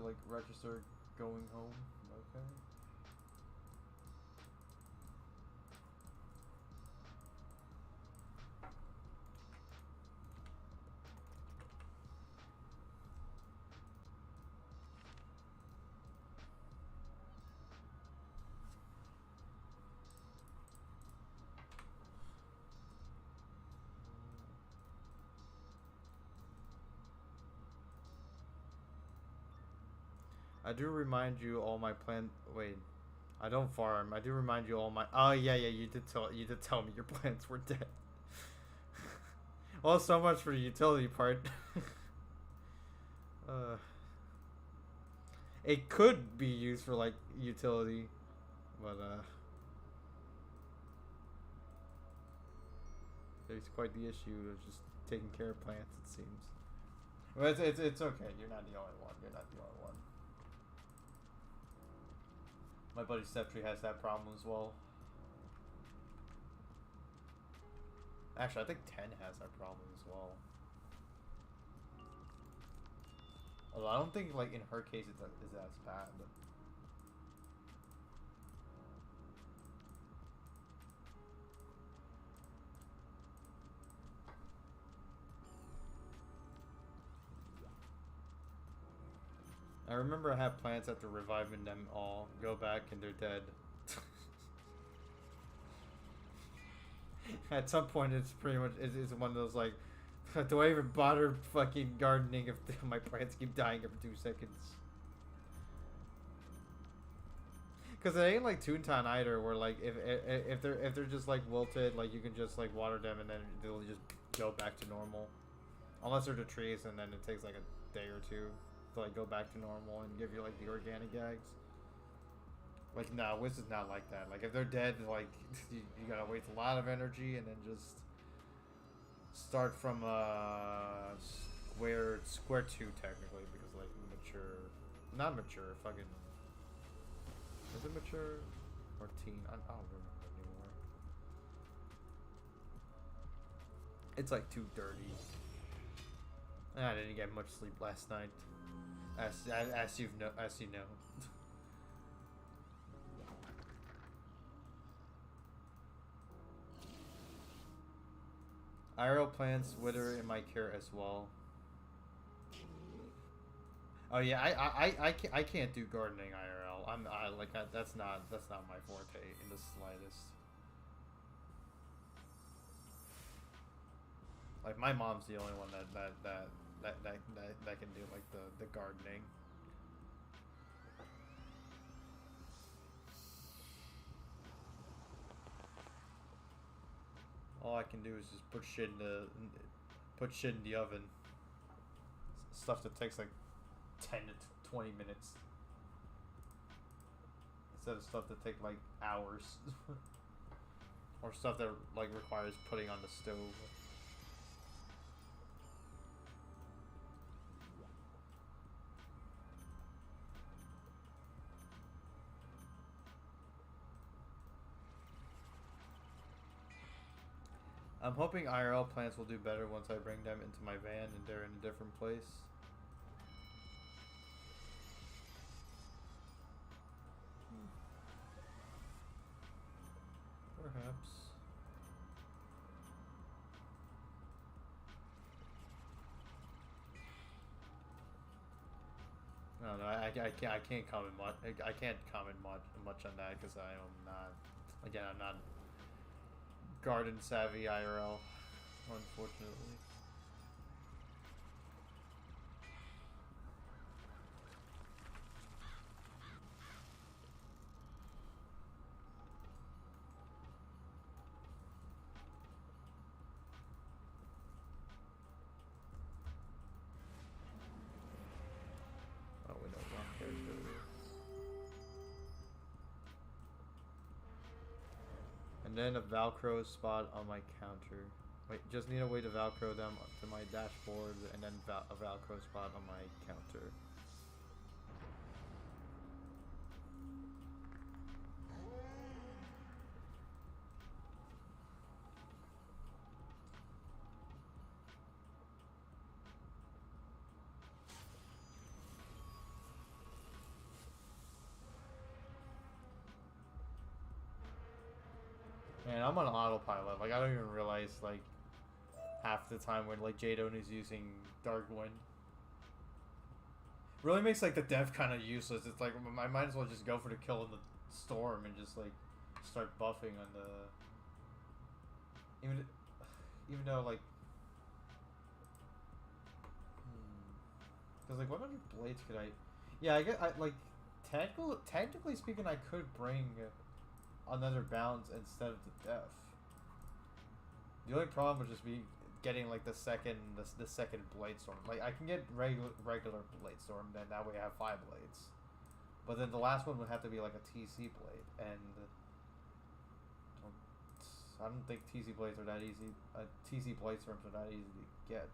Speaker 1: like register going home. Okay. I do remind you all my plan. Wait, I don't farm. I do remind you all my. Oh yeah, you did tell me your plants were dead. Well, so much for the utility part. It could be used for like utility, but there's quite the issue of just taking care of plants. It seems. Well, it's okay. You're not the only one. You're not the only one. My buddy Steptree has that problem as well. Actually, I think 10 has that problem as well. Although I don't think, like, in her case it's as bad. But I remember I have plants after reviving them all. Go back and they're dead. At some point, it's pretty much it's one of those like, do I even bother fucking gardening if my plants keep dying every 2 seconds? Because it ain't like Toontown either, where like if they're just like wilted, like you can just like water them and then they'll just go back to normal, unless they're the trees, and then it takes like a day or two to like go back to normal and give you like the organic eggs. Like, no, Wiz is not like that. Like, if they're dead, like, you gotta waste a lot of energy and then just start from square 2 technically, because like not mature, fucking, is it mature or teen? I don't remember anymore. It's like too dirty. I didn't get much sleep last night, as you know. IRL plants wither in my care as well. Oh yeah, I can't do gardening IRL. That's not my forte in the slightest. Like my mom's the only one that can do like the gardening. All I can do is just put shit in the oven. Stuff that takes like 10 to 20 minutes instead of stuff that take like hours or stuff that like requires putting on the stove. I'm hoping IRL plants will do better once I bring them into my van and they're in a different place. Perhaps. No, I can't comment much. I can't comment much on that because I am not. Again, I'm not garden savvy IRL, unfortunately. Oh, we don't want character. And then a Velcro spot on my counter. Wait, just need a way to Velcro them to my dashboard and then a Velcro spot on my counter. Man, I'm on autopilot. Like, I don't even realize, like, half the time when, like, Jadon is using Darkwind. Really makes, like, the dev kind of useless. It's like, I might as well just go for the kill in the storm and just, like, start buffing on the... Even though, like... Because, like, what other blades could I... Yeah, like, technically speaking, I could bring... another balance instead of the death. The only problem would just be getting like the second blade storm. Like I can get regular blade storm, then that way I have 5 blades. But then the last one would have to be like a TC blade, and I don't think TC blades are that easy. TC blade storms are that easy to get.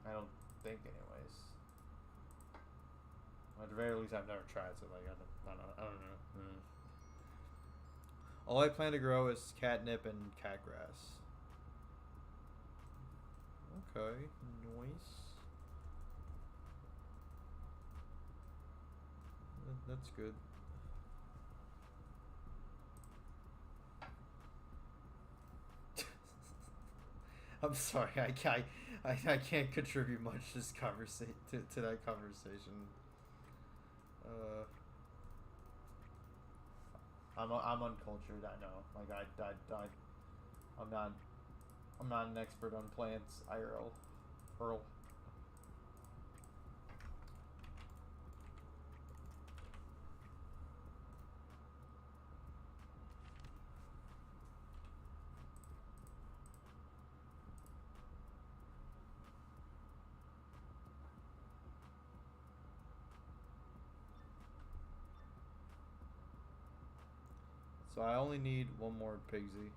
Speaker 1: I don't think, anyways. At the very least, I've never tried, so like I don't know. All I plan to grow is catnip and catgrass. Okay, nice. That's good. I'm sorry, I can't contribute much to this to that conversation. I'm uncultured. I know. Like I'm not an expert on plants. IRL, Earl. So I only need one more Pigsy.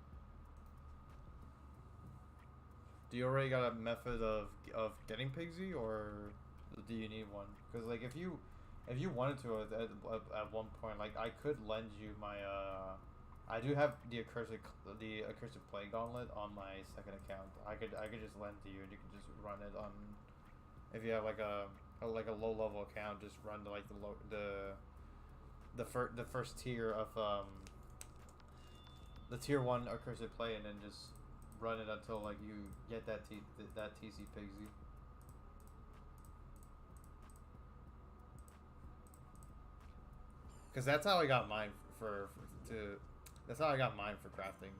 Speaker 1: Do you already got a method of getting Pigsy, or do you need one? Because like if you wanted to at one point, like I could lend you my I do have the accursed plague gauntlet on my second account. I could just lend to you, and you can just run it on. If you have like a low level account, just run like the first tier of the tier 1 accursed play, and then just run it until like you get that TC Pigsy. Because that's how I got mine that's how I got mine for crafting.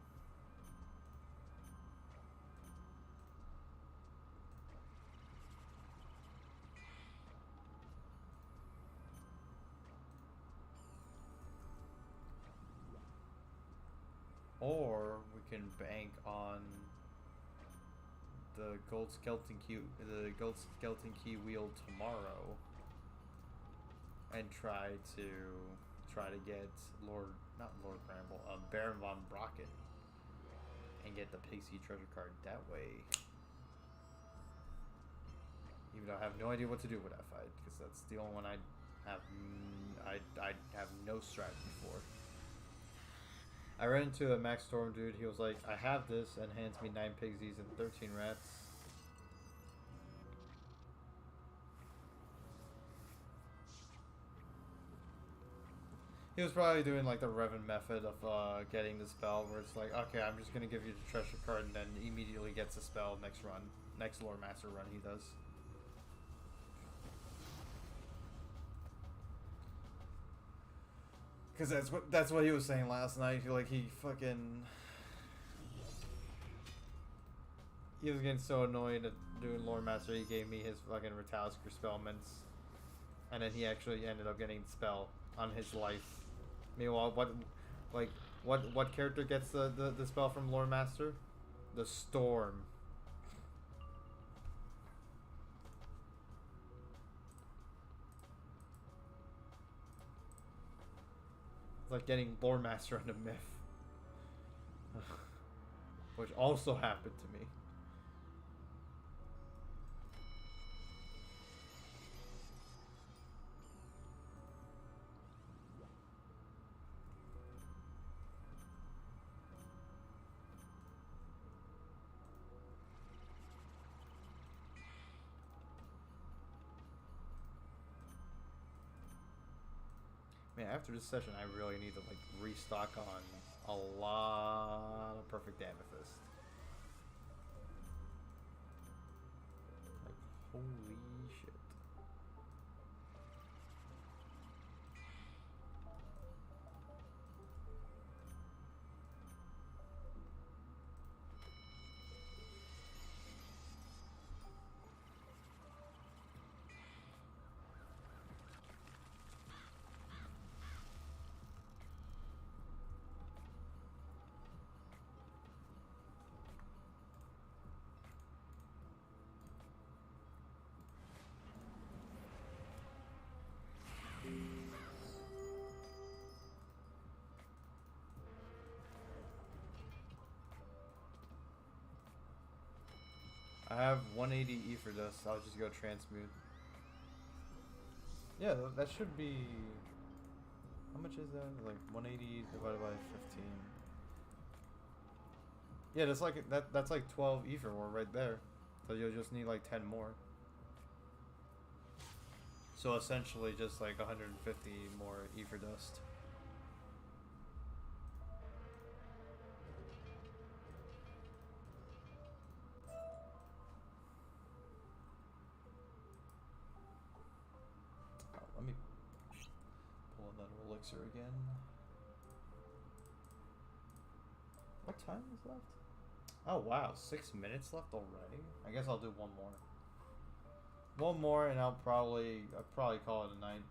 Speaker 1: Or we can bank on the gold skeleton key wheel tomorrow, and try to get Lord Bramble, Baron von Brocken, and get the Pixie treasure card that way. Even though I have no idea what to do with that fight, because that's the only one I have no strategy for. I ran into a Max Storm dude. He was like, I have this, and hands me 9 pigsies and 13 rats. He was probably doing like the Revan method of getting the spell, where it's like, okay, I'm just gonna give you the treasure card, and then immediately gets the spell next run. Next Lore Master run he does. Because that's what he was saying last night. Like, he was getting so annoyed at doing Lore Master, he gave me his fucking Retalisker spell mints, and then he actually ended up getting the spell on his life. Meanwhile, what character gets the spell from Lore Master? The Storm. It's like getting Lore Master on the Myth. Which also happened to me. Man, after this session, I really need to like restock on a lot of perfect amethyst. Like, holy shit. I have 180 E for this. I'll just go transmute. Yeah, that should be... How much is that? Like 180 divided by 15. Yeah, that's like 12 ether ore right there. So you'll just need like 10 more. So essentially just like 150 more ether dust. Let me pull another elixir again. What time is left? Oh wow, 6 minutes left already? I guess I'll do one more. One more and I'll probably call it a night.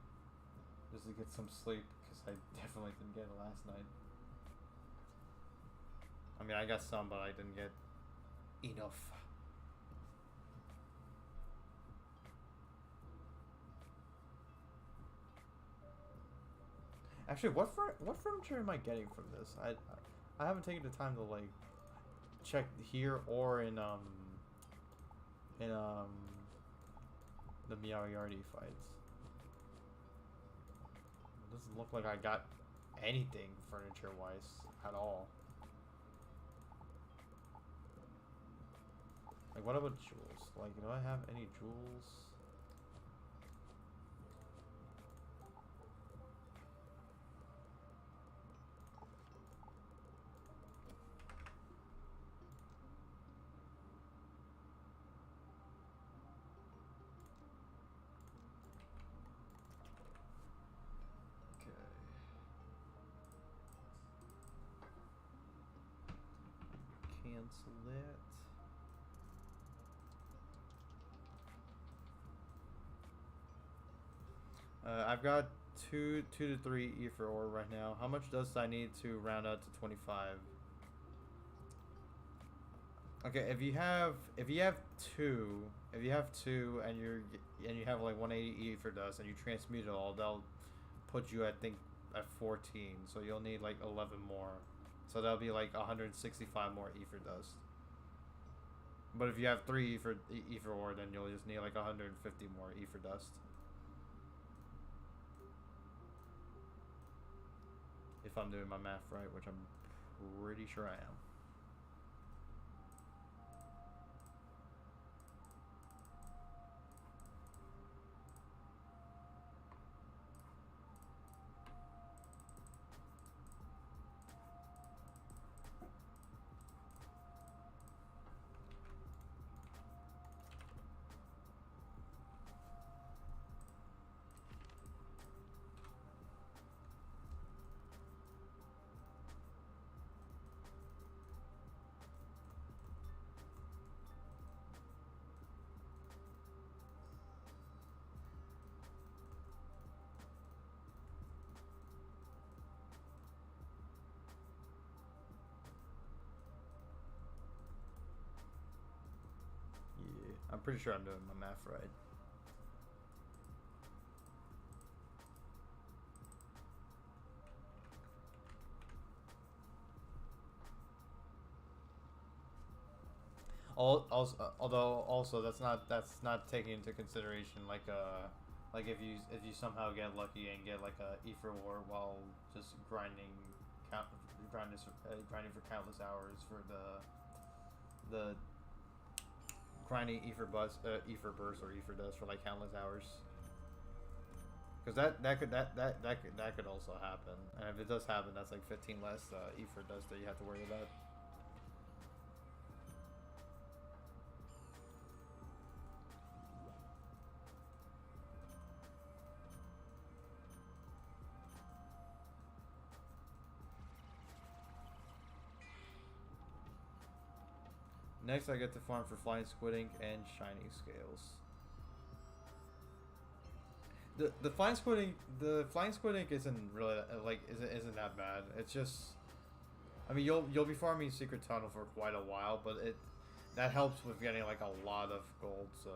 Speaker 1: Just to get some sleep, because I definitely didn't get it last night. I mean, I got some, but I didn't get enough. Actually, what furniture am I getting from this? I haven't taken the time to like check here or in the Meow Yardy fights. It doesn't look like I got anything furniture wise at all. Like, what about jewels? Like, do I have any jewels? Okay. cancel it. I've got two to three E for ore right now. How much dust I need to round out to 25? Okay, if you have two, and you have like 180 E for dust and you transmute it all, they'll put you, I think, at 14. So you'll need like 11 more. So that'll be like 165 more E for dust. But if you have 3 E for ore, then you'll just need like 150 more E for dust. If I'm doing my math right, which I'm pretty sure I am. I'm pretty sure I'm doing my math right. Although also that's not taking into consideration like if you somehow get lucky and get like a E for war while just grinding for countless hours for the grinding E for burst or E for dust for like countless hours. Because that could also happen, and if it does happen, that's like 15 less E for dust that you have to worry about. Next, I get to farm for flying squid ink and shining scales. The flying squid ink isn't really isn't that bad. It's just, I mean, you'll be farming secret tunnel for quite a while, but that helps with getting like a lot of gold. So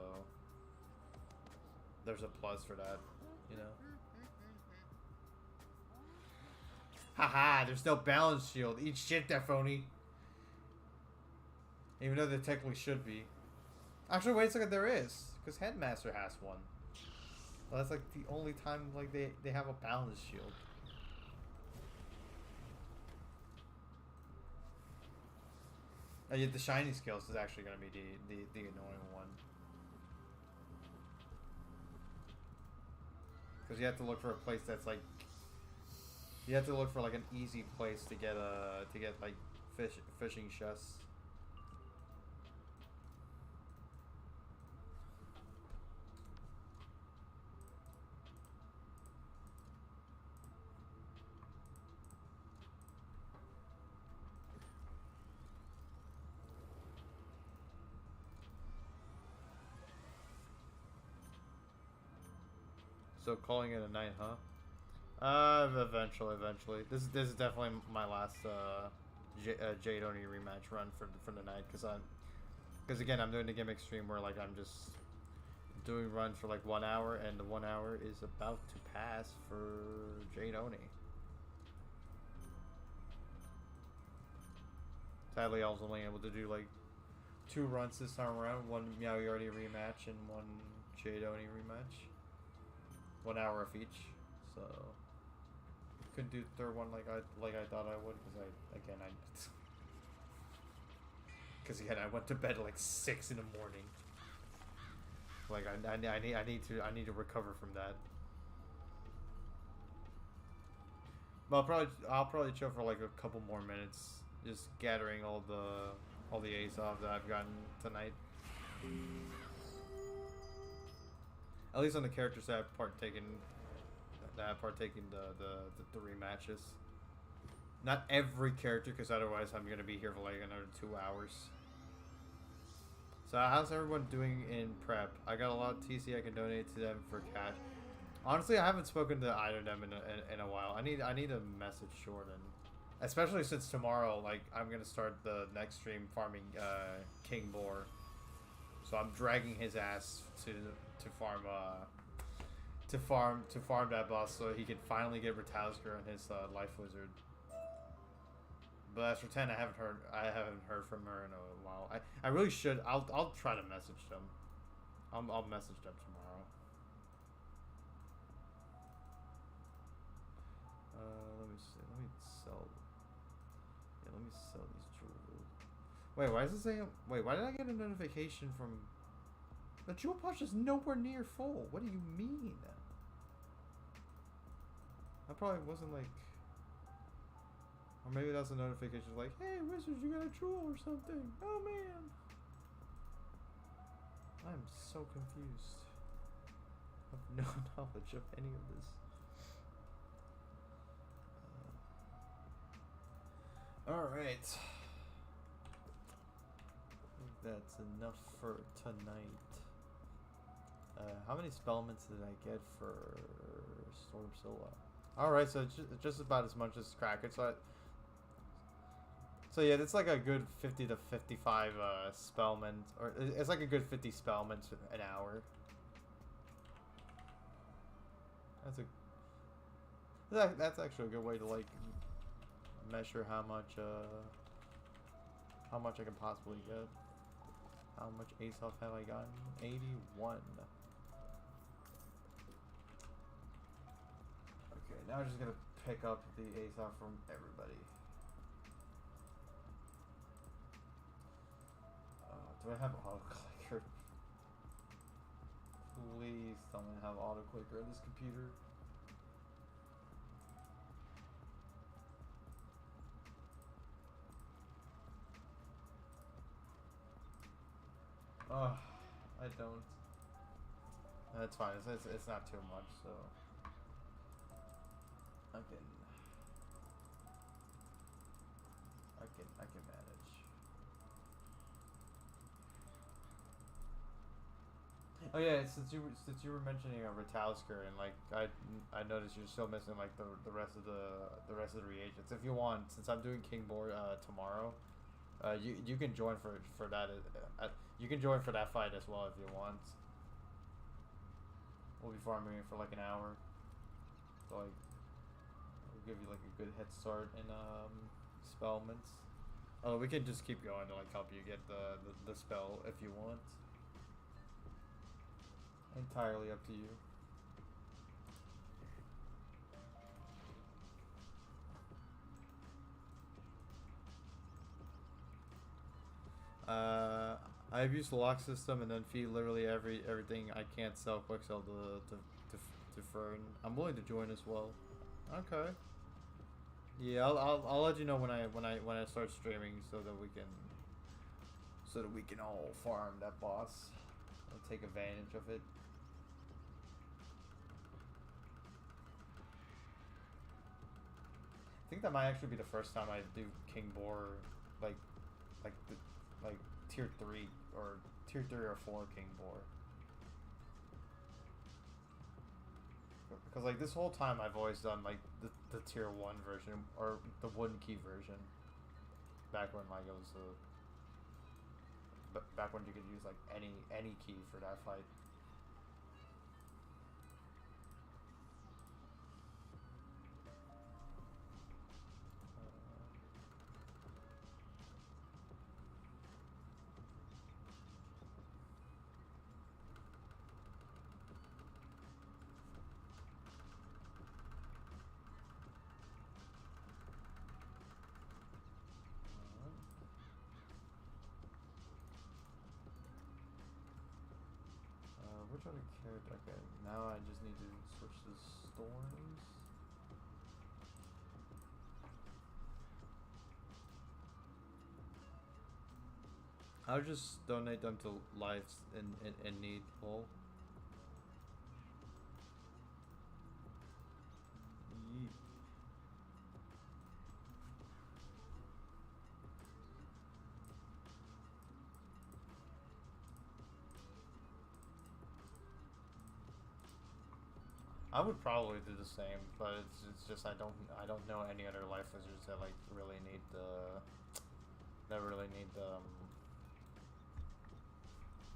Speaker 1: there's a plus for that, you know. Haha, there's no balance shield. Eat shit, that phony. Even though there technically should be. Actually, wait a second, there is. Because Headmaster has one. Well, that's like the only time like they have a balance shield. And yet the shiny scales is actually going to be the annoying one. Because you have to look for a place that's like... You have to look for like an easy place to get like fishing chests. So calling it a night, huh? Eventually. This is definitely my last Jade Oni rematch run for the night, because again I'm doing the gimmick stream where like I'm just doing runs for like 1 hour, and the 1 hour is about to pass for Jade Oni. Sadly, I was only able to do like 2 runs this time around, one Meow Yardy rematch and one Jade Oni rematch. 1 hour of each, so couldn't do the third one like I thought I would, because again I went to bed at like 6 in the morning. Like I need to recover from that. But I'll probably chill for like a couple more minutes, just gathering all the ace off that I've gotten tonight. At least on the characters that I've partaken the rematches. Not every character, because otherwise I'm gonna be here for like another 2 hours. So how's everyone doing in prep? I got a lot of TC I can donate to them for cash. Honestly, I haven't spoken to either of them in a while. I need to message Jordan, especially since tomorrow, like I'm gonna start the next stream farming King Boar. So I'm dragging his ass to farm to farm that boss so he can finally get Ratowsker and his Life Wizard. But as for 10, I haven't heard from her in a while. I really should. I'll try to message them. I'll message them tomorrow. Let me see. Let me sell. Yeah, let me sell these jewels. Wait, why is it saying? Wait, why did I get a notification from? The jewel pouch is nowhere near full. What do you mean? I probably wasn't like. Or maybe that's a notification like, hey, Wizards, you got a jewel or something. Oh, man. I'm so confused. I have no knowledge of any of this. Alright. I think that's enough for tonight. How many spellments did I get for Stormzilla? Alright, so just about as much as Kraken. So yeah, it's like a good 50 to 55 spellments, or it's like a good 50 spellments an hour. That's actually a good way to like measure how much I can possibly get. How much ace off have I gotten? 81. Okay, now I'm just gonna pick up the ace off from everybody. Do I have auto clicker? Please tell me I have auto clicker on this computer. Oh, I don't. That's fine. It's not too much, so I can manage. Oh yeah, since you were mentioning Ratowsker, and like I noticed you're still missing like the rest of the reagents. If you want, since I'm doing King Boar tomorrow, you can join for that. You can join for that fight as well if you want. We'll be farming for like an hour, so like we'll give you like a good head start in spellments. Oh, we can just keep going to like help you get the spell if you want. Entirely up to you. I've used the lock system and then feed literally everything I can't sell quick sell to Fern. I'm willing to join as well. Okay. Yeah, I'll let you know when I start streaming so that we can all farm that boss and take advantage of it. I think that might actually be the first time I do King Boar, like tier 3 or 4 King Boar. Because like this whole time I've always done like the tier 1 version or the wooden key version. Back when like it was back when you could use like any key for that fight. Which other character? Okay, now I just need to switch to Storms. I'll just donate them to lives in need. Lol. Yeet. I would probably do the same, but it's just I don't know any other life wizards that like really need the that really need the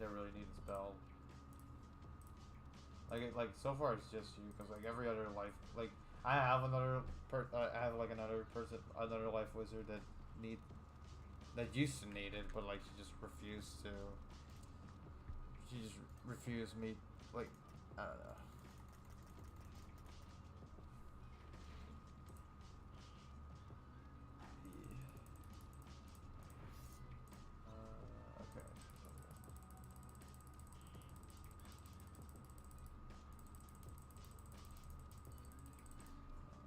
Speaker 1: that really need the spell. Like so far it's just you, because like every other life, like I have another another life wizard that need that used to need it, but like she just refused to. She just refused me, like I don't know. Okay.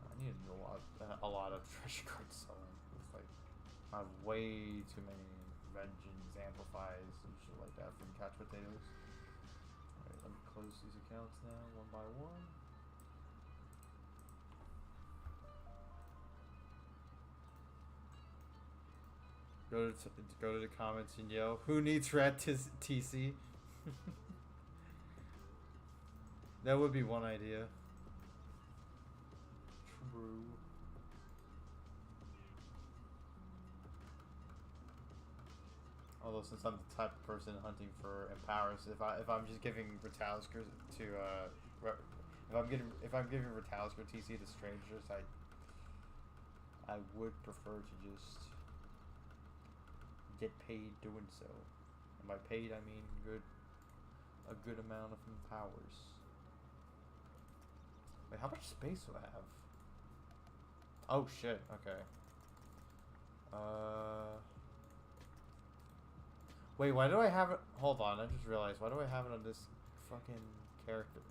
Speaker 1: I need a lot of treasure cards selling. It's like I have way too many vengeance amplifies and shit like that from couch potatoes. Alright, let me close these accounts now one by one. Go to the comments and yell, "Who needs rat TC?" That would be one idea. True. Although since I'm the type of person hunting for empowers, if I'm just giving Retalisker to if I'm giving Retalisker TC to strangers, I would prefer to just get paid doing so. And by paid I mean a good amount of empowers. Wait, how much space do I have? Oh shit, okay. Wait, why do I have it? Hold on, I just realized. Why do I have it on this fucking character?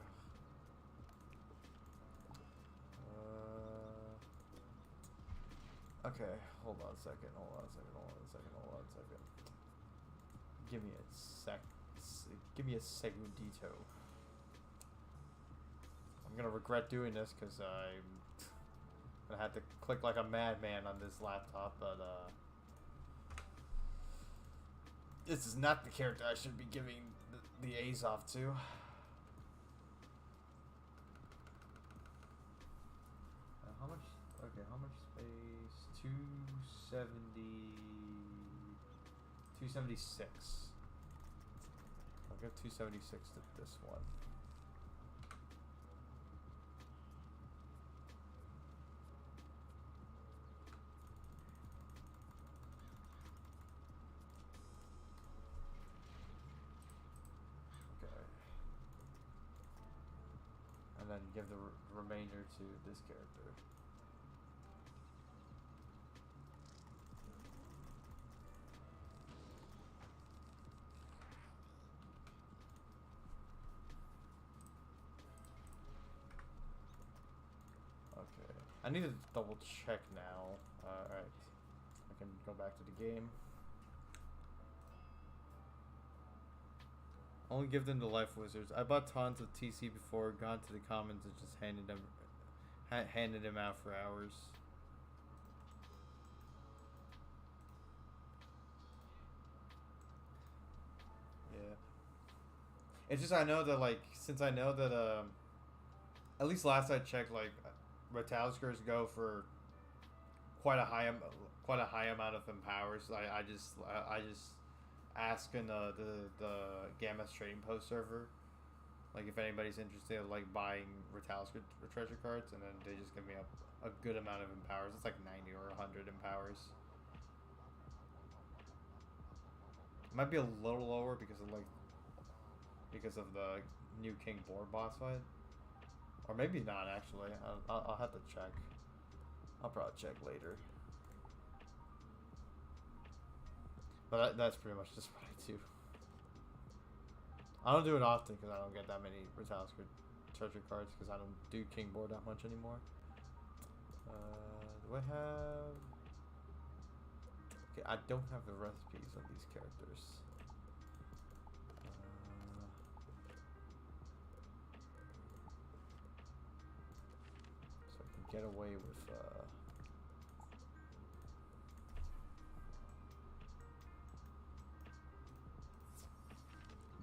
Speaker 1: Okay, hold on a second. Give me a sec. Give me a segundito. I'm gonna regret doing this because I'm gonna have to click like a madman on this laptop, but this is not the character I should be giving the A's off to. How much? Okay, how much space? 276. I'll give 276 to this one. And then give the remainder to this character. Okay. I need to double check now. Alright. I can go back to the game. Only give them to life wizards. I bought tons of TC before, gone to the commons and just handed them out for hours. Yeah. It's just I know that at least last I checked, like Retaliskers go for quite a high amount of empowers. I just ask in the Gamma's trading post server, like if anybody's interested in like buying Retalisker treasure cards, and then they just give me a good amount of empowers. It's like 90 or 100 empowers. It might be a little lower because of the new King board boss fight, or maybe not actually. I'll have to check. I'll probably check later. But that's pretty much just what I do. I don't do it often because I don't get that many Retalisker treasure cards because I don't do King board that much anymore. Do I have... Okay, I don't have the recipes of these characters. So I can get away with...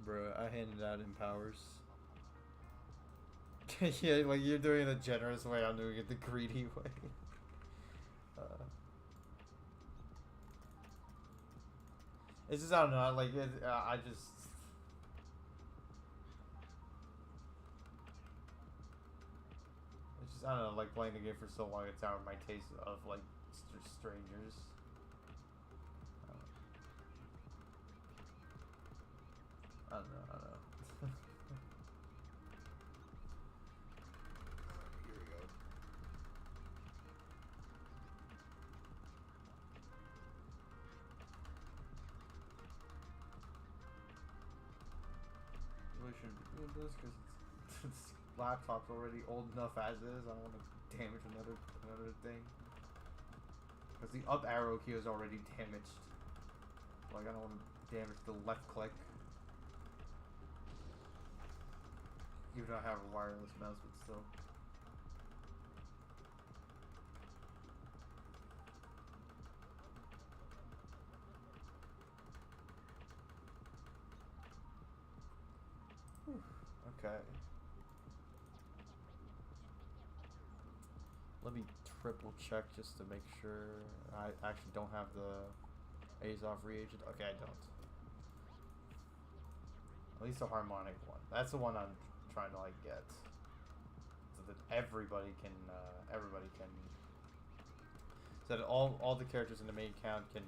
Speaker 1: Bruh, I handed out empowers. Yeah, like you're doing it the generous way, I'm doing it the greedy way. It's just, I don't know, like, I just... It's just, I don't know, like, playing the game for so long, it's out of my taste of, like, strangers. I don't know, I don't know. Here we go. Really shouldn't be doing this because this laptop's already old enough as is. I don't want to damage another thing. Because the up arrow key is already damaged. Like, I don't want to damage the left click. Even though I have a wireless mouse, but still. Whew. Okay. Let me triple check just to make sure I actually don't have the Azoff reagent. Okay, I don't. At least the harmonic one. That's the one I'm trying to like get, so that everybody can so that all the characters in the main account can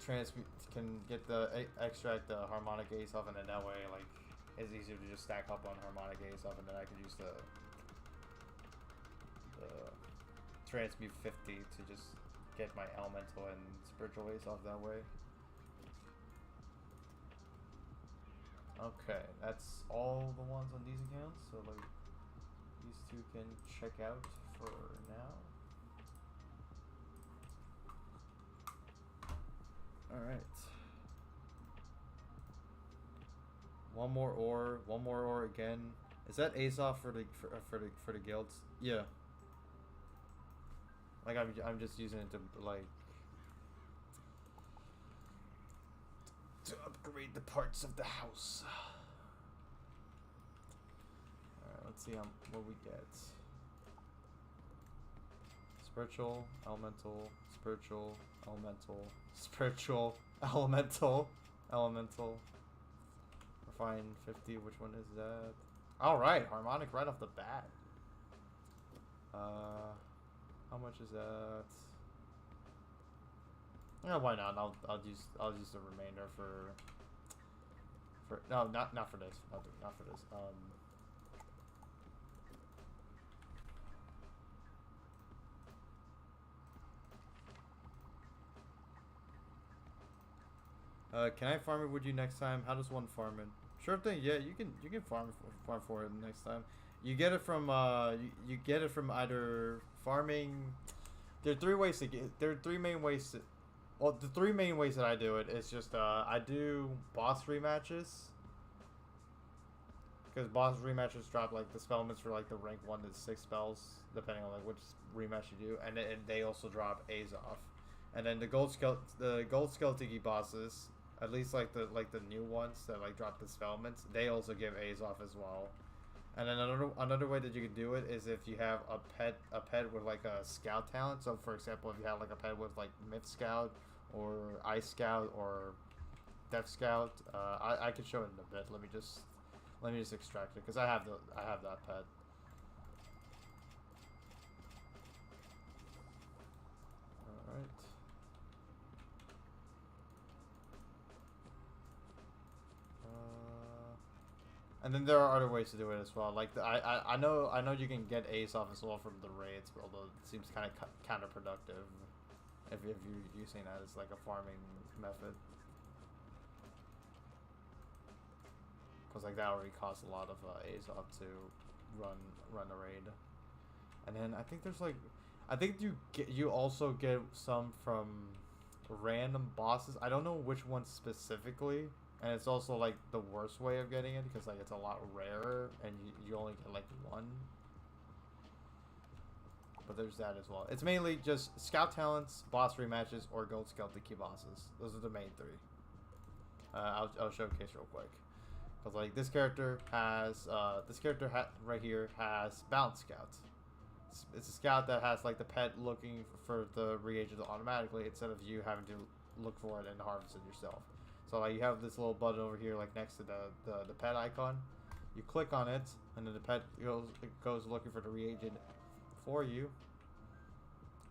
Speaker 1: transmute, can get the extract the harmonic Azoff, and then that way like it's easier to just stack up on harmonic Azoff, and then I can use the transmute 50 to just get my elemental and spiritual Azoff that way. Okay, that's all the ones on these accounts, so like these two can check out for now. Alright. One more ore again. Is that Azoff for the guilds? Yeah. Like I'm just using it to like to upgrade the parts of the house. Alright, let's see what we get. Spiritual, elemental, spiritual, elemental, spiritual, elemental, elemental. Refine 50, which one is that? Alright, harmonic right off the bat. How much is that? Yeah, why not? I'll use the remainder for no, not for this. Not for this. Can I farm it with you next time? How does one farm it? Sure thing. Yeah, you can farm for it next time. You get it from you get it from either farming. There are three ways to get. There are three main ways to. Well, the three main ways that I do it is just I do boss rematches. Because boss rematches drop like the spell limits for like the rank 1 to 6 spells, depending on like which rematch you do, and they also drop Azoff. And then the gold skeleton bosses, at least like the new ones that like drop the spell limits, they also give Azoff as well. And then another way that you can do it is if you have a pet with like a scout talent. So for example, if you have like a pet with like Myth Scout or Ice Scout or Death Scout, I can show it in a bit. Let me just extract it because I have that pet. All right. And then there are other ways to do it as well. Like I know you can get Azoff as well from the raids, although it seems kind of counterproductive if you're using that as like a farming method. Because like that already costs a lot of Azoff to run a raid. And then I think there's like, I think you also get some from random bosses. I don't know which ones specifically. And it's also like the worst way of getting it because like it's a lot rarer and you only get like one. But there's that as well. It's mainly just scout talents, boss rematches, or gold skeleton key bosses. Those are the main three. I'll showcase real quick. Because like this character has right here has Bounce Scout. It's a scout that has like the pet looking for the reagent automatically instead of you having to look for it and harvest it yourself. So like you have this little button over here like next to the pet icon. You click on it and then the pet goes looking for the reagent for you.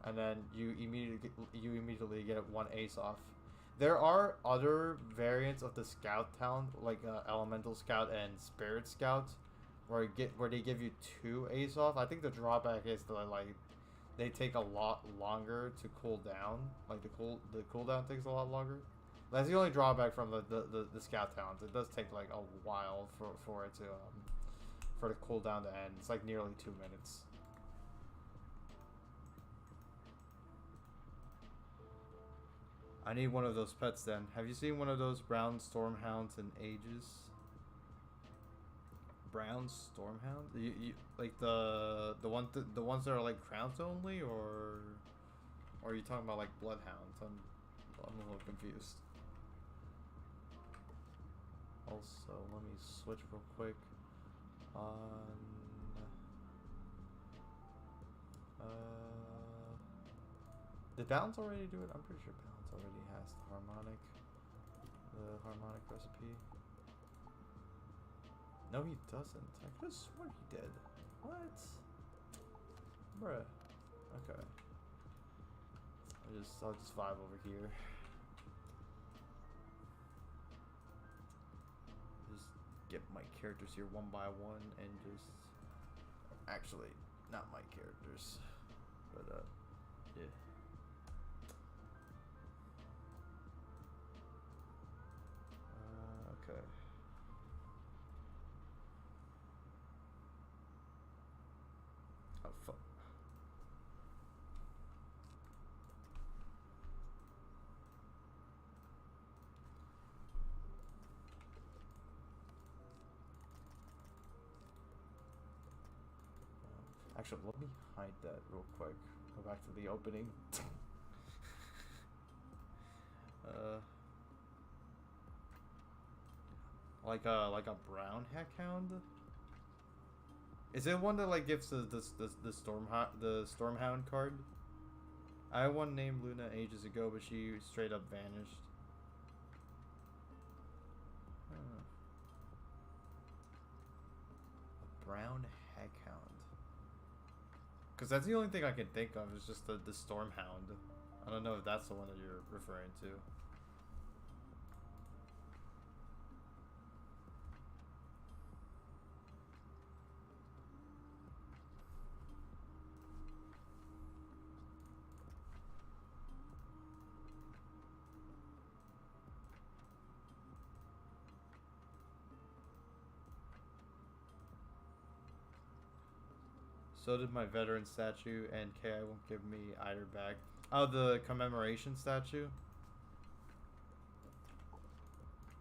Speaker 1: And then you immediately get one ace off. There are other variants of the Scout talent, like Elemental Scout and Spirit Scout, where they give you 2 ace off. I think the drawback is that like they take a lot longer to cool down. Like the cooldown takes a lot longer. That's the only drawback from the Scout talent. It does take like a while for it to for the cooldown to end. It's like nearly 2 minutes. I need one of those pets then. Have you seen one of those brown Stormhounds in ages? Brown Stormhounds? You like the ones that are like crowns only, or are you talking about like Bloodhounds? I'm a little confused. Also, let me switch real quick on did Balance already do it? I'm pretty sure Balance already has the harmonic recipe. No, he doesn't. I could have sworn he did. What? Bruh. Okay. I'll just vibe over here. Just get my characters here one by one and just actually not my characters. But yeah. Okay. Oh fuck. Actually, let me hide that real quick. Go back to the opening. Like a brown heckhound. Is it one that like gives the Stormhound card? I had one named Luna ages ago, but she straight up vanished. A brown heckhound. Because that's the only thing I can think of is just the Stormhound. I don't know if that's the one that you're referring to. So did my veteran statue, and KI won't give me either back. Oh, the commemoration statue?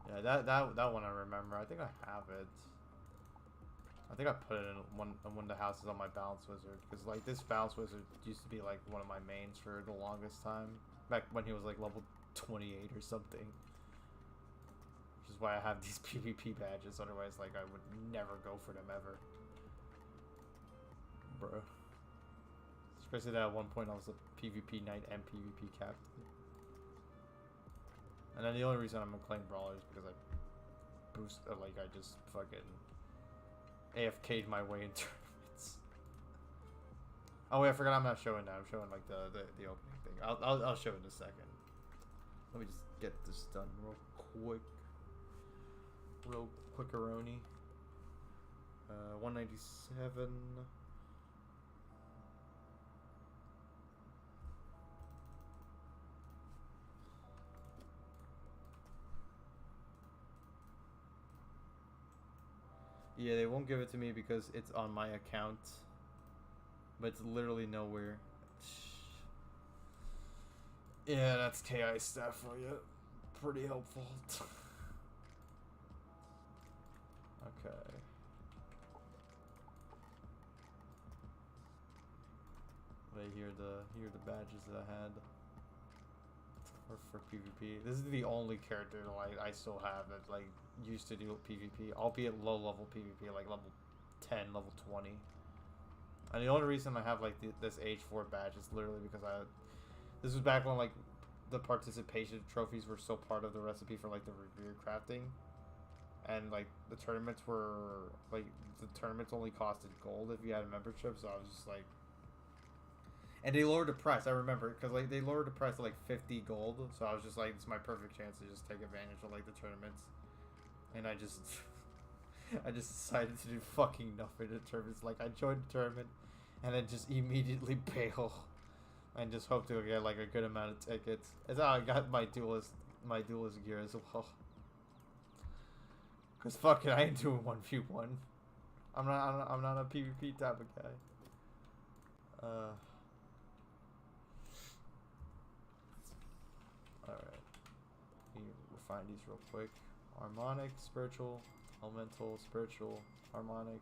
Speaker 1: Yeah, that one I remember. I think I have it. I think I put it in one of the houses on my Balance Wizard. Because, like, this Balance Wizard used to be, like, one of my mains for the longest time. Back when he was, like, level 28 or something. Which is why I have these PvP badges. Otherwise, like, I would never go for them ever. Bro. It's crazy that at one point I was a PvP knight and PvP captain. And then the only reason I'm a claim brawler is because I boost, like I just fucking AFK'd my way in tournaments. Oh wait, I forgot I'm not showing that. I'm showing like the opening thing. I'll show it in a second. Let me just get this done real quick. Real quickeroni. 197. Yeah, they won't give it to me because it's on my account. But it's literally nowhere. Yeah, that's KI stuff for you. Pretty helpful. Okay. Wait, here are the badges that I had. for PvP. This is the only character like I still have that like used to do PvP, albeit low level PvP, like level 10, level 20. And the only reason I have like this age 4 badge is literally because this was back when like the participation trophies were still part of the recipe for like the revere crafting, and like the tournaments only costed gold if you had a membership. So I was just like. And they lowered the price, I remember, because like they lowered the price to like 50 gold, so I was just like, it's my perfect chance to just take advantage of like the tournaments. And I just decided to do fucking nothing in the tournaments. Like I joined the tournament and then just immediately bail and just hope to get like a good amount of tickets. That's how I got my duelist gear as well. Cause fuck it, I ain't doing 1v1. I'm not a PvP type of guy. Alright. Let me refine these real quick. Harmonic, spiritual, elemental, spiritual, harmonic,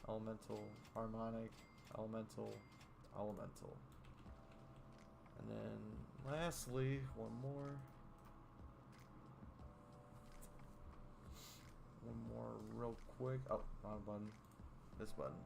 Speaker 1: elemental, harmonic, elemental, elemental. And then lastly, one more. One more real quick. Oh, wrong button. This button.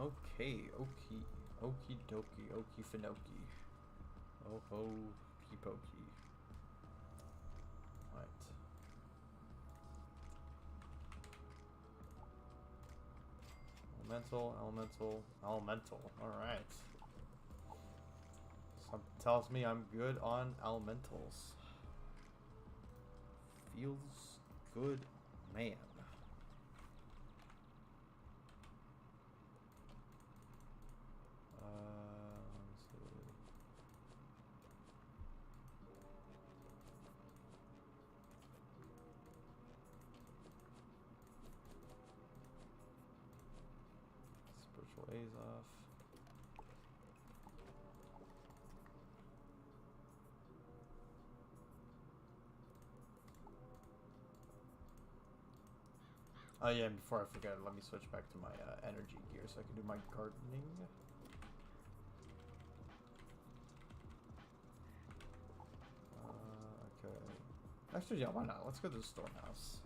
Speaker 1: Okay, okie dokie, okie finoki. Oh ho, pokey. Right. Elemental. Alright. Something tells me I'm good on elementals. Feels good, man. Let's see. Spiritual A's off. Oh yeah, and before I forget, let me switch back to my energy gear so I can do my gardening. Okay. Actually, yeah, why not? Let's go to the storehouse.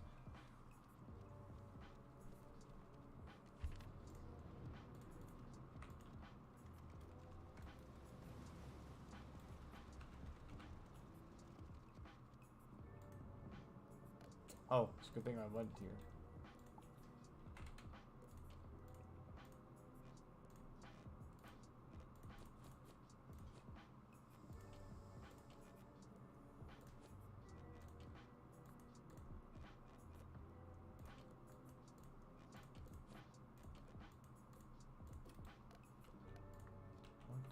Speaker 1: Oh, it's a good thing I went here.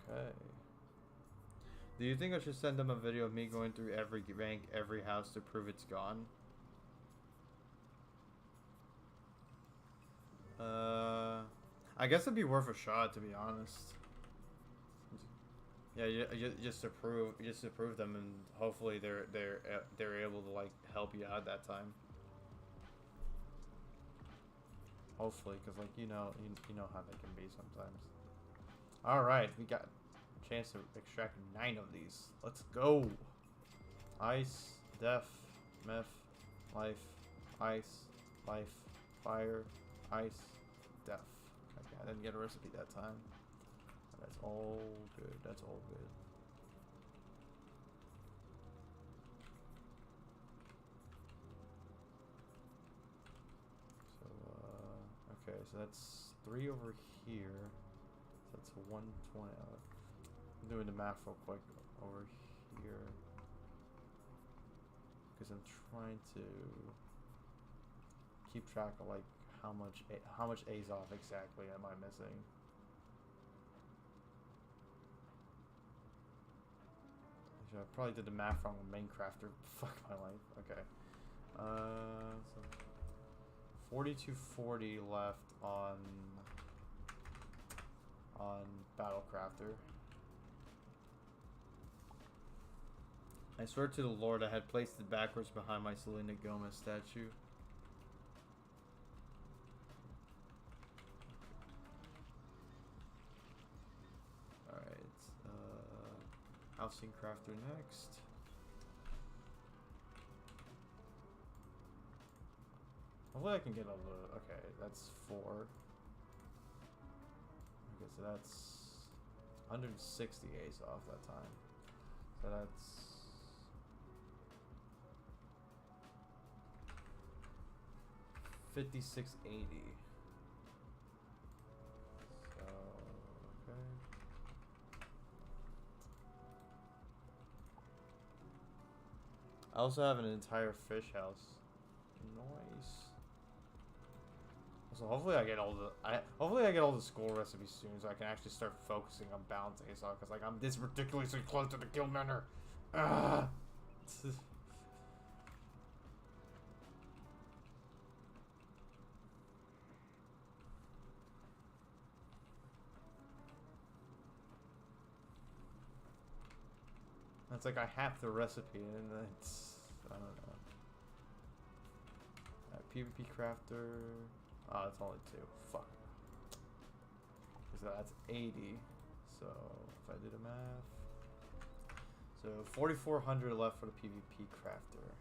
Speaker 1: Okay. Do you think I should send them a video of me going through every rank, every house to prove it's gone? I guess it'd be worth a shot, to be honest. Yeah, just to prove them, and hopefully they're able to like help you out that time. Hopefully, because like you know how they can be sometimes. All right, we got a chance to extract 9 of these. Let's go. Ice, death, myth, life, ice, life, fire, ice, death. Okay, I didn't get a recipe that time. That's all good. That's all good. So, okay, so that's 3 over here. So that's 120. I'm doing the math real quick over here. Because I'm trying to keep track of like how much A's off exactly am I missing. I probably did the math wrong with Minecraft or fuck my life. Okay. So 4240 left on Battlecrafter. I swear to the Lord, I had placed it backwards behind my Selena Gomez statue. Alright, Housing Crafter next. Hopefully I can get all the... Okay, that's 4. Okay, so that's 160 A's off that time. So that's... $56.80. So, okay. I also have an entire fish house. Nice. So hopefully I get all the school recipes soon, so I can actually start focusing on balance ASOC, because like I'm this ridiculously close to the guild mentor. Ah. It's like I have the recipe and it's I don't know. PvP crafter. Oh, it's only 2. Fuck. So that's 80. So if I do the math, so 4,400 left for the PvP crafter.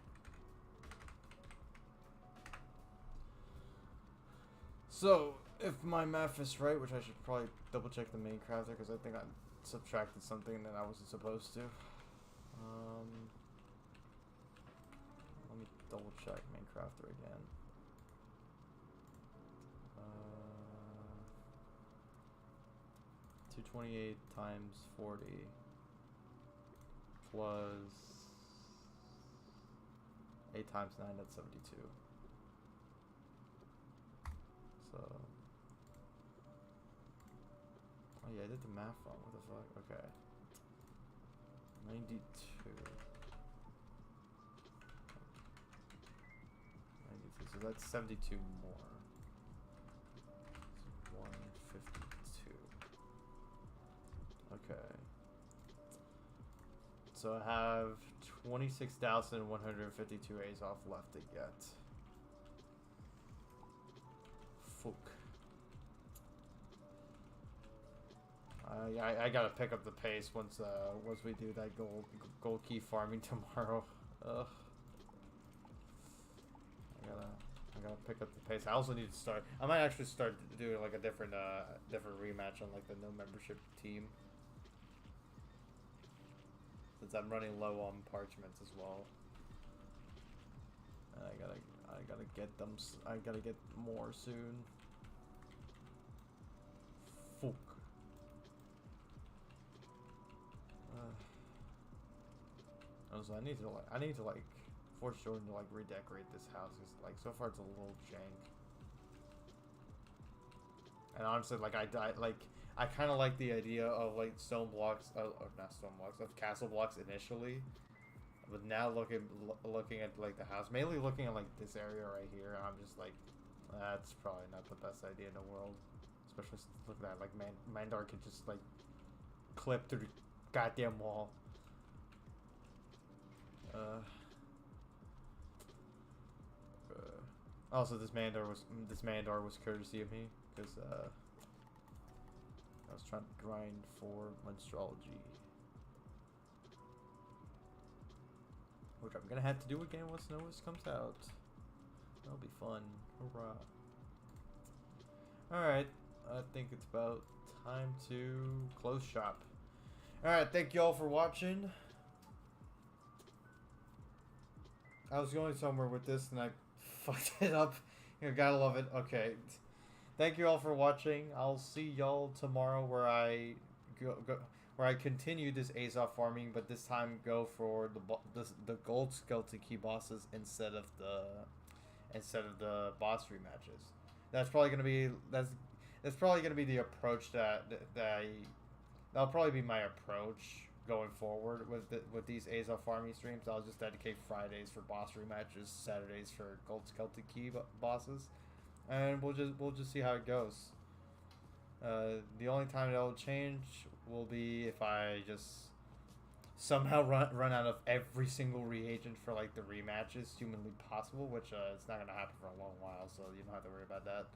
Speaker 1: So if my math is right, which I should probably double check the main crafter because I think I subtracted something that I wasn't supposed to. Let me double check main crafter again. 228 times 40 plus 8 times 9, that's 72. So, oh yeah, I did the math wrong. What the fuck? Okay. 92. 92. So that's 72 more. So 152. Okay. So I have 26,152 A's off left to get. Fuck. I gotta pick up the pace once we do that gold key farming tomorrow. Ugh. I gotta pick up the pace. I also need to start. I might actually start doing like a different rematch on like the no membership team, since I'm running low on parchments as well. And I gotta get them. I gotta get more soon. Fuck. Also, I need to like force Jordan to like redecorate this house. Cause, like so far it's a little jank. And honestly, like I kind of like the idea of like stone blocks, or not stone blocks, of castle blocks initially. But now looking at like the house, mainly looking at like this area right here, I'm just like, that's probably not the best idea in the world. Especially looking at like Mandar could just like clip through the goddamn wall. Also, this Mandar was courtesy of me because I was trying to grind for Monstrology, which I'm gonna have to do again once Noah's comes out. That'll be fun. Hurrah! All right, I think it's about time to close shop. All right, thank you all for watching. I was going somewhere with this and I fucked it up. You gotta love it. Okay. Thank you all for watching. I'll see y'all tomorrow where I continue this Azov farming, but this time go for the gold skeleton key bosses instead of the boss rematches. That's probably gonna be the approach that'll probably be my approach going forward with these Azov farming streams. I'll just dedicate Fridays for boss rematches, Saturdays for gold skeleton key bosses. and we'll just see how it goes. The only time that'll change will be if I just somehow run out of every single reagent for like the rematches humanly possible, which it's not gonna happen for a long while, so you don't have to worry about that.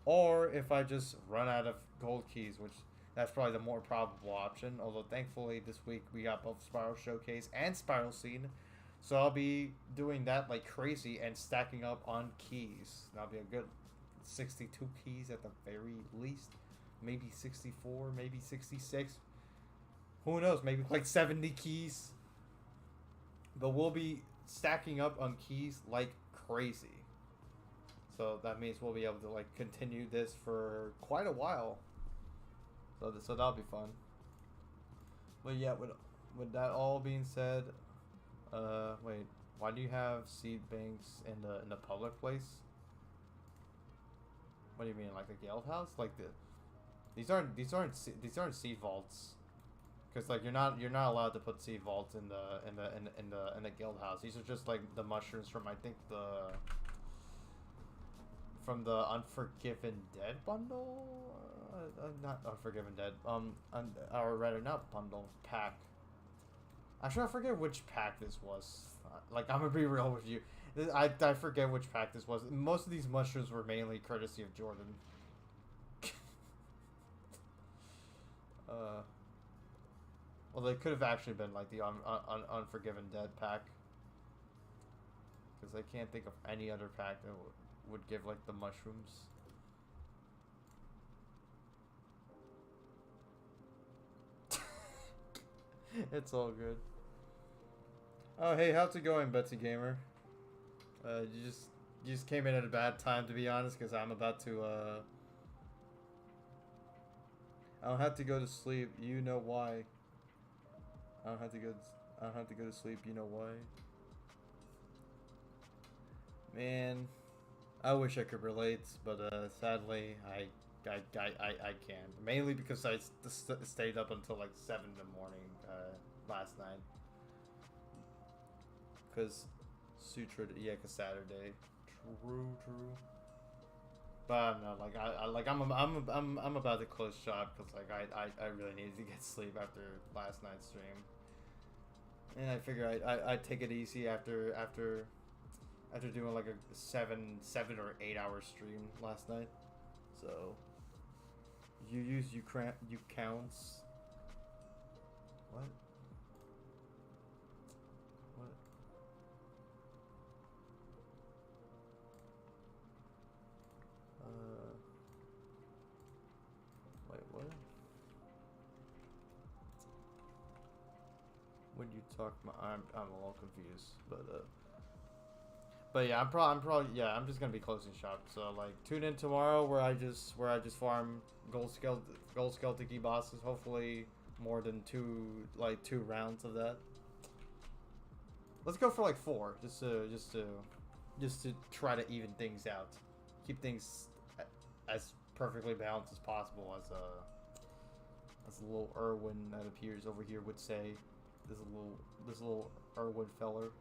Speaker 1: Or if I just run out of gold keys, which that's probably the more probable option. Although thankfully this week we got both Spiral Showcase and Spiral Scene, so I'll be doing that like crazy and stacking up on keys. That'll be a good 62 keys at the very least, maybe 64, maybe 66. Who knows? Maybe like 70 keys. But we'll be stacking up on keys like crazy. So that means we'll be able to like continue this for quite a while. So that'll be fun. But yeah, with that all being said, wait, why do you have seed banks in the public place? What do you mean, like the guild house? Like these aren't seed vaults. Because like you're not allowed to put seed vaults in the guild house. These are just like the mushrooms from I think from the Unforgiven Dead bundle, not Unforgiven Dead. Or rather not bundle, pack. Actually, I forget which pack this was. Like I'm gonna be real with you, I forget which pack this was. Most of these mushrooms were mainly courtesy of Jordan. Well, they could have actually been like the Unforgiven Dead pack. Because I can't think of any other pack that would give like the mushrooms. It's all good. Oh, hey, how's it going, Betsy Gamer? You just came in at a bad time, to be honest, because I'm about to, I don't have to go to sleep. You know why? I don't have to go to sleep. You know why? Man, I wish I could relate, but sadly, I can't. Mainly because I stayed up until like 7 in the morning last night. Cause Sutra, yeah, cause Saturday. True. But I'm not like I'm about to close shop because like I really needed to get sleep after last night's stream, and I figure I'd take it easy after doing like a 7 or 8 hour stream last night. So you counts. What? Wait, what? When you talk, I'm a little confused, but yeah, I'm probably yeah, I'm just gonna be closing shop. So like, tune in tomorrow where I just farm gold skeleton key bosses. Hopefully more than two rounds of that. Let's go for like 4, just to try to even things out, keep things as perfectly balanced as possible, as a little Irwin that appears over here would say. This little Irwin feller.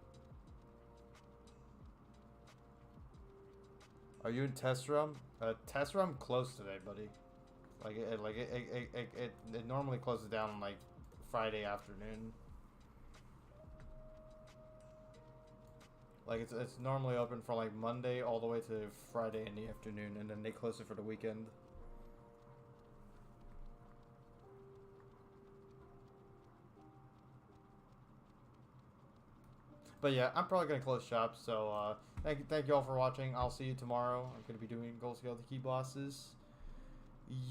Speaker 1: Are you in test room? Test room closed today, buddy. Like it normally closes down on like Friday afternoon. Like it's normally open for like Monday all the way to Friday in the afternoon, and then they close it for the weekend. But yeah, I'm probably gonna close shop. So thank you all for watching. I'll see you tomorrow. I'm gonna be doing gold skeleton key bosses.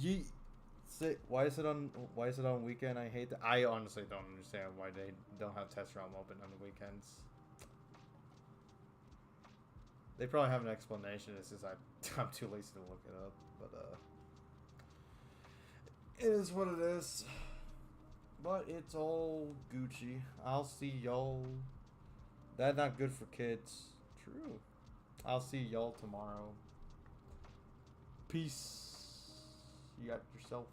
Speaker 1: Yeet. Why is it on weekend? I hate that. I honestly don't understand why they don't have test realm open on the weekends. They probably have an explanation. It's just I'm too lazy to look it up. But it is what it is. But it's all Gucci. I'll see y'all. That's not good for kids. True. I'll see y'all tomorrow. Peace. You got yourself